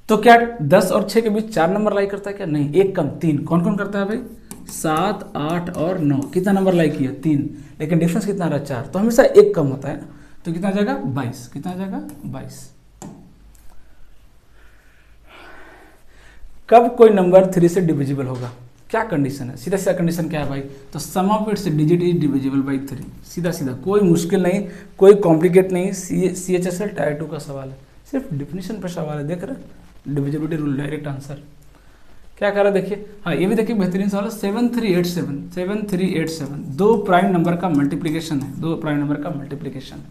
तो क्या 10 और 6 के बीच 4 नंबर लाई करता है क्या, नहीं, 1 कम 3। कौन कौन करता है भाई, 7 8 और 9, कितना नंबर लाई किया 3, लेकिन डिफरेंस कितना आ रहा है 4, तो हमेशा 1 कम होता है ना। तो कितना आ जाएगा 22, कितना आ जाएगा 22। कब कोई नंबर 3 से डिविजिबल होगा, क्या कंडीशन है, सीधा सीधा कंडीशन क्या है भाई, तो sum of its digit is divisible by 3, सीधा सीधा, कोई मुश्किल नहीं, कोई कॉम्प्लिकेट नहीं। CHSL टायर 2 का सवाल है, सिर्फ डिफिनीशन पर सवाल है, देख रहे डिविजिबिलिटी रूल, डायरेक्ट आंसर क्या कर रहा है देखिए। हाँ ये भी देखिए बेहतरीन सवाल है, 7387 दो प्राइम नंबर का मल्टीप्लिकेशन है, 2 प्राइम नंबर का मल्टीप्लिकेशन है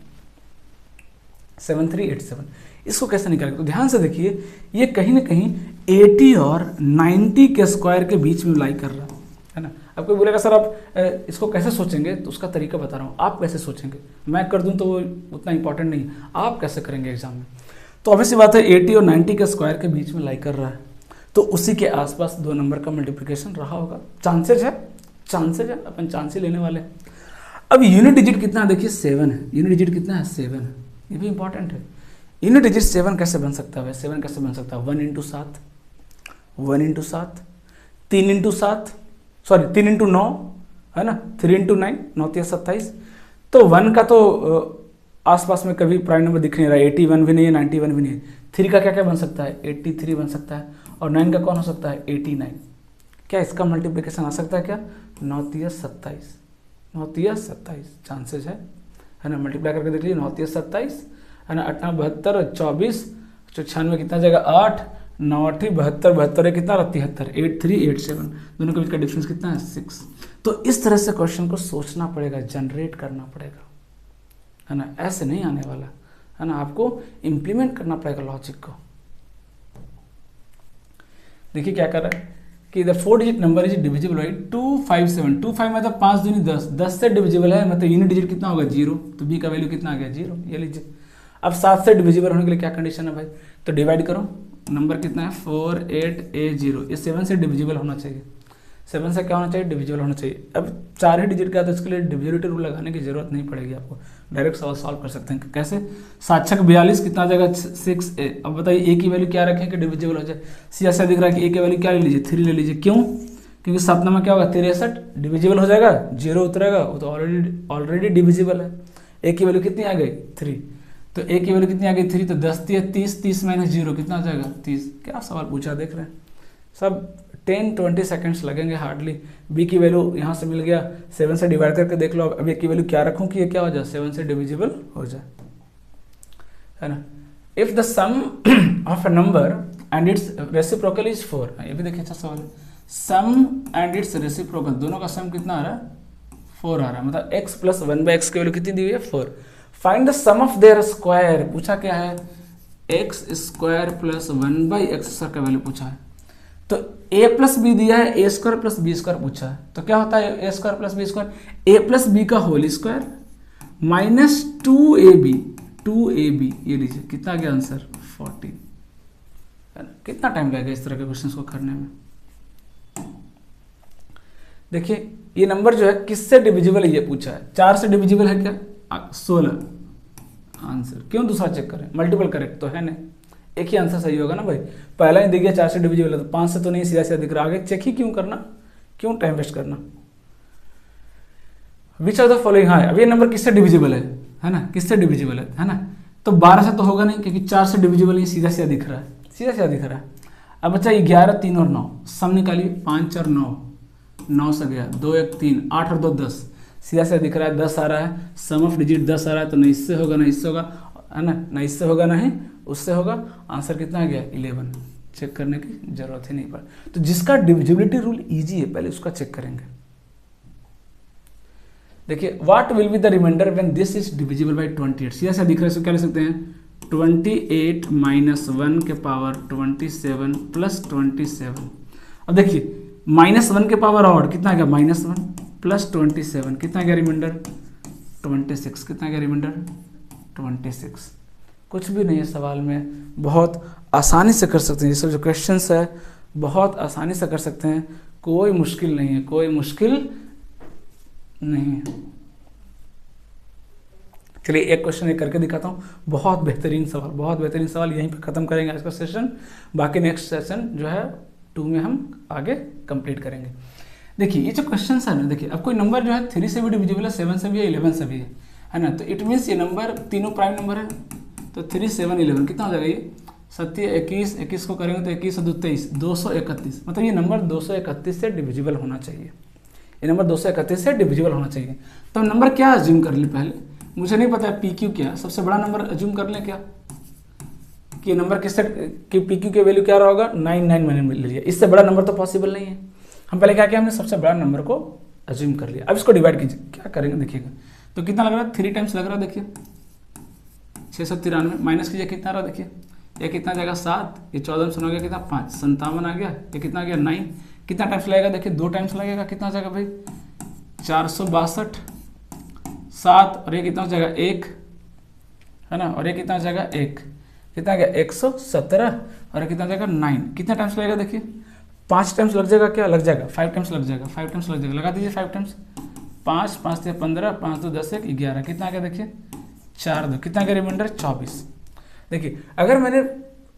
7387। इसको कैसे निकालेंगे, तो ध्यान से देखिए, ये कहीं ना कहीं 80 और 90 के स्क्वायर के बीच में लाई कर रहा है ना। अब कोई बोलेगा सर आप इसको कैसे सोचेंगे, तो उसका तरीका बता रहा हूँ, आप कैसे सोचेंगे। मैं कर दूँ तो वो उतना इंपॉर्टेंट नहीं है, आप कैसे करेंगे एग्जाम में। तो ऑब्वियस बात है 80 और 90 के स्क्वायर के बीच में लाई कर रहा है, तो उसी के आसपास 2 नंबर का मल्टीप्लिकेशन रहा होगा, चांसेज है, अपन चांस ही लेने वाले हैं। अब यूनिट डिजिट कितना है देखिए 7 है, यूनिट डिजिट कितना है 7 है, ये भी इंपॉर्टेंट है। यूनिट डिजिट 7 कैसे बन सकता है, 7 कैसे बन सकता है, 1 into 7, 1 into 7, 3 into 7, sorry 3 into 9 है ना, 3 इंटू 9, 9 3 27। तो 1 का तो आसपास में कभी प्राइम नंबर दिख नहीं रहा है, 81 भी नहीं है, 91 भी नहीं है। 3 का क्या क्या बन सकता है, 83 बन सकता है, और 9 का कौन हो सकता है, 89। क्या इसका मल्टीप्लिकेशन आ सकता है क्या, 9 तिया 27, 9 तिया 27 चांसेस है ना। मल्टीप्लाई करके देख लीजिए, 9 तिया 27 है ना, 8 72 24 96 कितना जाएगा 8, 9 8 72 72 कितना रहा 73, 8387 दोनों के बीच का डिफरेंस कितना है 6। तो इस तरह से क्वेश्चन को सोचना पड़ेगा, जनरेट करना पड़ेगा, है ना, ऐसे नहीं आने वाला, है ना, आपको इम्प्लीमेंट करना पड़ेगा लॉजिक को। देखिए क्या कर रहा है कि the 4 digit number is divisible by 257, 25 मतलब 5 दूनी 10, 10 से डिविजिबल है, मतलब यूनिट डिजिट कितना होगा 0, तो बी का वैल्यू कितना आ गया 0, ये लीजिए। अब 7 से डिविजिबल होने के लिए क्या कंडीशन है भाई, तो डिवाइड करो, नंबर कितना है 4880, ये 7 से डिविजिबल होना चाहिए, 7 से क्या होना चाहिए, डिविजिबल होना चाहिए। अब 4 ही डिजिट का, तो इसके लिए डिविजिबिलिटी रूल लगाने की जरूरत नहीं पड़ेगी आपको, डायरेक्ट सवाल सॉल्व कर सकते हैं। कैसे, 7 6 42 कितना आ जाएगा 6a। अब बताइए ए की वैल्यू क्या रखें कि डिविजिबल हो जाए, सी ऐसा दिख रहा है कि ए की वैल्यू क्या ले लीजिए 3 ले लीजिए, क्यों, क्योंकि 7 में क्या होगा 63, डिविजिबल हो जाएगा, 0 उतरेगा, वो तो ऑलरेडी डिविजिबल है। ए की वैल्यू कितनी आ गई 3, तो ए की वैल्यू कितनी आ गई 3, तो 10 तिया 30, 30 माइनस 0 कितना आ जाएगा 30। क्या सवाल पूछा देख रहे हैं, सब 10-20 सेकंड्स लगेंगे हार्डली। बी की वैल्यू यहाँ से मिल गया, 7 से डिवाइड करके देख लो। अब ए की वैल्यू क्या रखूँ कि ये क्या हो जाए 7 से डिविजिबल हो जाए, है ना। If the sum of a number and its reciprocal is 4, ये भी देखिए अच्छा सवाल है। सम एंड इट्स रेसिप्रोकल, दोनों का सम कितना आ रहा है 4 आ रहा है, मतलब x प्लस 1/x की वैल्यू कितनी दी हुई है 4। Find the sum of their square, पूछा क्या है x स्क्वायर प्लस 1/x का वैल्यू पूछा है। तो a प्लस बी दिया है, a square plus B square पूछा है, तो क्या होता है a square plus B square, a plus B का whole square minus 2ab, 2ab, ये लीजिए कितना गया आंसर 14। कितना टाइम लगेगा इस तरह के क्वेश्चंस को करने में। देखिए ये नंबर जो है किससे डिविजिबल है ये पूछा है, 4 से डिविजिबल है क्या 16 आंसर, क्यों दूसरा चेक करें, मल्टीपल करेक्ट तो है नहीं, एक ही आंसर सही होगा ना भाई। पहला ही दिख गया 4 से डिविजिबल है, तो 5 से तो नहीं, सीधा सीधा दिख रहा, आगे चेक ही क्यों करना, क्यों टाइम वेस्ट करना। विच ऑफ द फॉलोइंग, हाँ अब ये नंबर किससे डिविजिबल है ना, किससे डिविजिबल है ना, तो 12 से तो होगा नहीं क्योंकि 4 से डिविजिबल, ये सीधा सीधा दिख रहा है, सीधा सीधा दिख रहा है। अब बच्चा 11 3 और 9 सम निकालिए, 5 और 9, 9 से गया 2 1 3, 8 और 2 10, सीधा सीधा दिख रहा है 10 आ रहा है, सम ऑफ डिजिट 10 आ रहा है, तो ना इससे होगा ना इससे होगा, है ना इससे होगा ना ही उससे होगा, आंसर कितना आ गया 11। चेक करने की जरूरत ही नहीं पड़ा। तो जिसका डिविजिबिलिटी रूल इजी है पहले उसका चेक करेंगे। देखिए what will be the remainder when this is divisible by 28, सीधा सा दिख रहा है, क्या लिख सकते हैं 28 माइनस 1 के पावर 27 प्लस 27। अब देखिए -1 के पावर और कितना गया -1 प्लस 27 कितना गया रिमाइंडर 26, कितना गया रिमाइंडर 26। कुछ भी नहीं है सवाल में, बहुत आसानी से कर सकते हैं, ये सब जो क्वेश्चंस है बहुत आसानी से कर सकते हैं, कोई मुश्किल नहीं है, कोई मुश्किल नहीं है। चलिए एक क्वेश्चन एक करके दिखाता हूँ, बहुत बेहतरीन सवाल, बहुत बेहतरीन सवाल। यहीं पे खत्म करेंगे आज का सेशन, बाकी नेक्स्ट सेशन जो है 2 में हम आगे कंप्लीट करेंगे। देखिए ये जो क्वेश्चन है ना, देखिए अब कोई नंबर जो है 3 से भी डिविजिबल है, 7 से भी है, 11 से भी है ना, तो इट मीन्स ये नंबर तीनों प्राइम नंबर है, तो 3 7 11 कितना हो जाएगा ये 7 21, 21 को करेंगे तो 21 और 2 23, 231, मतलब ये नंबर 231 से डिविजिबल होना चाहिए, ये नंबर 231 से डिविजिबल होना चाहिए। तो नंबर क्या अज्यूम कर ले, पहले मुझे नहीं पता है पी क्यू क्या, सबसे बड़ा नंबर अज्यूम कर लें क्या कि नंबर किससे कि पी क्यू की वैल्यू क्या रहा होगा 99 मैंने मिल लिया, इससे बड़ा नंबर तो पॉसिबल नहीं है। हम पहले क्या किया, हमने सबसे बड़ा नंबर को अज्यूम कर लिया। अब इसको डिवाइड कीजिए, क्या करेंगे देखिएगा, तो कितना लग रहा है 3 टाइम्स लग रहा है, देखिए 693 माइनस कीजिए कितना रहा, देखिए ये कितना जाएगा 7, ये 14 में सुना गया कितना 5, 57 आ गया, ये कितना आ गया 9, कितना टाइम्स लगेगा, देखिए 2 टाइम्स लगेगा, कितना जाएगा भाई 462, 7 और ये कितना हो जाएगा 1, है ना, और ये कितना हो जाएगा 1, कितना आ गया 117, और ये कितना हो जाएगा 9, कितना टाइम्स लगेगा, देखिए 5 टाइम्स लग जाएगा, क्या लग जाएगा 5 टाइम्स लग जाएगा, 5 टाइम्स लग जाएगा, लगा दीजिए 5 टाइम्स, 5 5 से 15, 5 2 10 1 11, कितना आ गया देखिए 4 2, कितना आ गया रिमाइंडर 24। देखिए अगर मैंने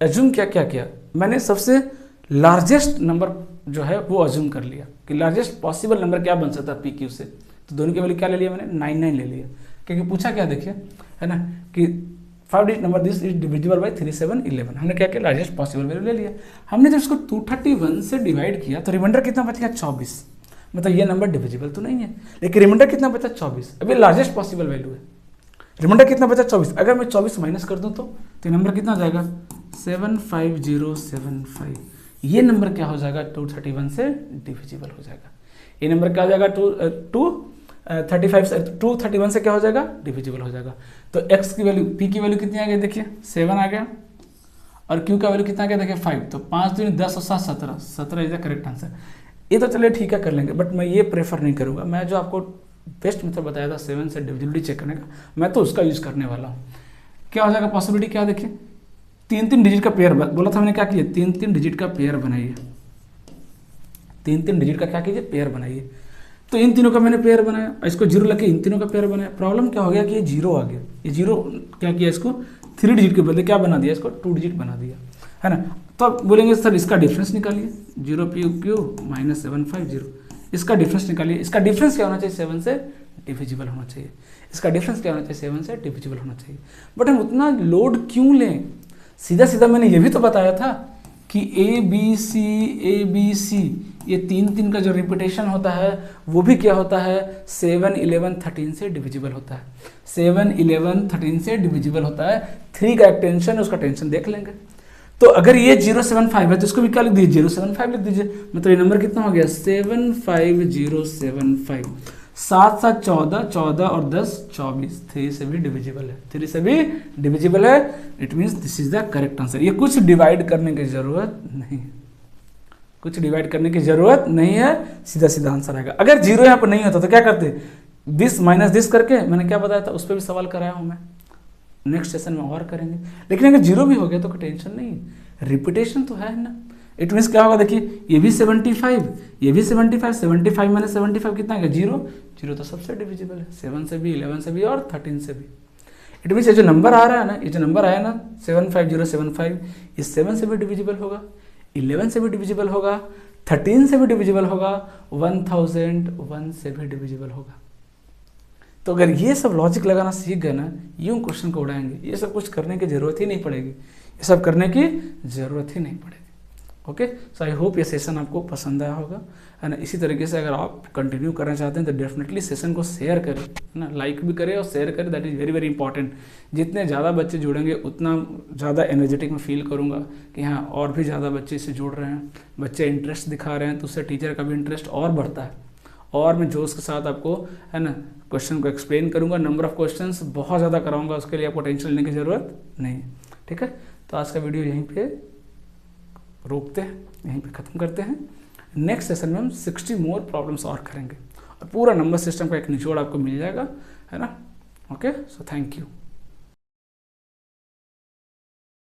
अज्यूम क्या किया, मैंने सबसे लार्जेस्ट नंबर जो है वो अज्यूम कर लिया कि लार्जेस्ट पॉसिबल नंबर क्या बन सकता है पी क्यू से, तो दोनों की वैल्यू क्या ले लिया मैंने 99 ले लिया, क्योंकि पूछा क्या देखिए, है ना, कि 5 digit number this is divisible by 3, 7, 11। हमने क्या किया, लार्जेस्ट पॉसिबल वैल्यू ले लिया। हमने जब इसको 231 से डिवाइड किया तो रिमाइंडर कितना बच गया, 24। मतलब ये नंबर डिविजिबल तो नहीं है, लेकिन रिमाइंडर कितना बचा, 24। अभी लार्जेस्ट पॉसिबल वैल्यू है, रिमाइंडर कितना बचा, 24। अगर मैं 24 माइनस कर दूं तो ये नंबर कितना हो जाएगा, 75075। ये नंबर क्या हो जाएगा, 231 से डिविजिबल हो जाएगा। ये नंबर क्या हो जाएगा, 231 से क्या हो जाएगा, डिविजिबल हो जाएगा। तो x की वैल्यू, p की वैल्यू कितनी आ गई देखिए, 7 आ गया, और q का वैल्यू कितना आ गया देखिए 5। तो 5 दूनी 10 और 7 17, 17 इज द करेक्ट आंसर। ये तो चलिए ठीक है, कर लेंगे, बट मैं ये प्रेफर नहीं करूँगा। मैं जो आपको बेस्ट मेथड बताया था 7 से डिविजिबिलिटी चेक करने का, मैं तो उसका यूज़ करने वाला हूँ। क्या हो जाएगा पॉसिबिलिटी, क्या देखिए, 3-3 डिजिट का पेयर बोला था मैंने, क्या किया, 3-3 डिजिट का पेयर बनाइए, 3-3 डिजिट का क्या कीजिए, पेयर बनाइए। तो इन तीनों का मैंने पेयर बनाया, इसको 0 लगे, इन तीनों का पेयर बनाया। प्रॉब्लम क्या हो गया कि ये 0 आ गया, ये 0 क्या किया, इसको 3 डिजिट के बदले क्या बना दिया, इसको 2 डिजिट बना दिया, है ना। तो अब बोलेंगे सर इसका डिफरेंस निकालिए, 0 क्यूब माइनस 750, इसका डिफरेंस निकालिए। इसका डिफरेंस क्या होना चाहिए, 7 से डिविजिबल होना चाहिए। इसका डिफरेंस क्या होना चाहिए, 7 से डिविजिबल होना चाहिए। बट हम उतना लोड क्यों लें, सीधा सीधा मैंने ये भी तो बताया था कि ए बी सी ये 3-3 का जो रिपीटेशन होता है वो भी क्या होता है, 7, 11, 13 से डिविजिबल होता है। 7, 11, 13 से डिविजिबल होता है। 3 का एक टेंशन है, उसका टेंशन देख लेंगे। तो अगर ये 075 है तो इसको भी क्या लिख दीजिए, 075 लिख दीजिए। मतलब ये नंबर कितना हो गया, 75075। 7 7 14, 14 और 10 24, 3 से भी डिविजिबल है, 3 से भी डिविजिबल है। It means this is the correct answer. ये कुछ डिवाइड करने की जरूरत नहीं है, कुछ डिवाइड करने की जरूरत नहीं है, सीधा सीधा आंसर आएगा। अगर 0 यहाँ पर नहीं होता तो क्या करते, दिस माइनस दिस करके, मैंने क्या बताया था, उस पर भी सवाल कराया हूँ मैं, नेक्स्ट सेशन में और करेंगे। लेकिन अगर 0 भी हो गया तो कोई टेंशन नहीं है, रिपीटेशन तो है ना। इट मीन्स क्या होगा देखिए, ये भी 75, ये भी 75, 75 माइनस 75 कितना है, 0, 0 तो सबसे डिविजिबल है, 7 से भी, 11 से भी और 13 से भी। इट मीन्स ये जो नंबर आ रहा है ना, ये जो नंबर आया ना 75075, ये 7 से भी डिविजिबल होगा, 11 से भी डिविजिबल होगा, 13 से भी डिविजिबल होगा, 1001 से भी डिविजिबल होगा। तो अगर ये सब लॉजिक लगाना सीख गए ना, यूं क्वेश्चन को उड़ाएंगे, ये सब कुछ करने की जरूरत ही नहीं पड़ेगी, ये सब करने की जरूरत ही नहीं पड़ेगी। ओके, सो आई होप ये सेशन आपको पसंद आया होगा, है ना। इसी तरीके से अगर आप कंटिन्यू करना चाहते हैं तो डेफिनेटली सेशन को शेयर करें, है ना, लाइक भी करें और शेयर करें, that is very very important. जितने ज़्यादा बच्चे जुड़ेंगे उतना ज़्यादा एनर्जेटिक मैं फील करूँगा कि हाँ और भी ज़्यादा बच्चे इससे जुड़ रहे हैं, बच्चे इंटरेस्ट दिखा रहे हैं, तो उससे टीचर का भी इंटरेस्ट और बढ़ता है। और मैं जोश के साथ आपको, है ना, क्वेश्चन को एक्सप्लेन करूँगा, नंबर ऑफ क्वेश्चंस बहुत ज़्यादा कराऊँगा, उसके लिए आपको टेंशन लेने की ज़रूरत नहीं है। ठीक है, तो आज का वीडियो यहीं पे रोकते हैं, यहीं पे ख़त्म करते हैं। नेक्स्ट सेशन में हम 60 मोर प्रॉब्लम्स और करेंगे और पूरा नंबर सिस्टम का एक निचोड़ आपको मिल जाएगा, है ना। Okay, so thank you.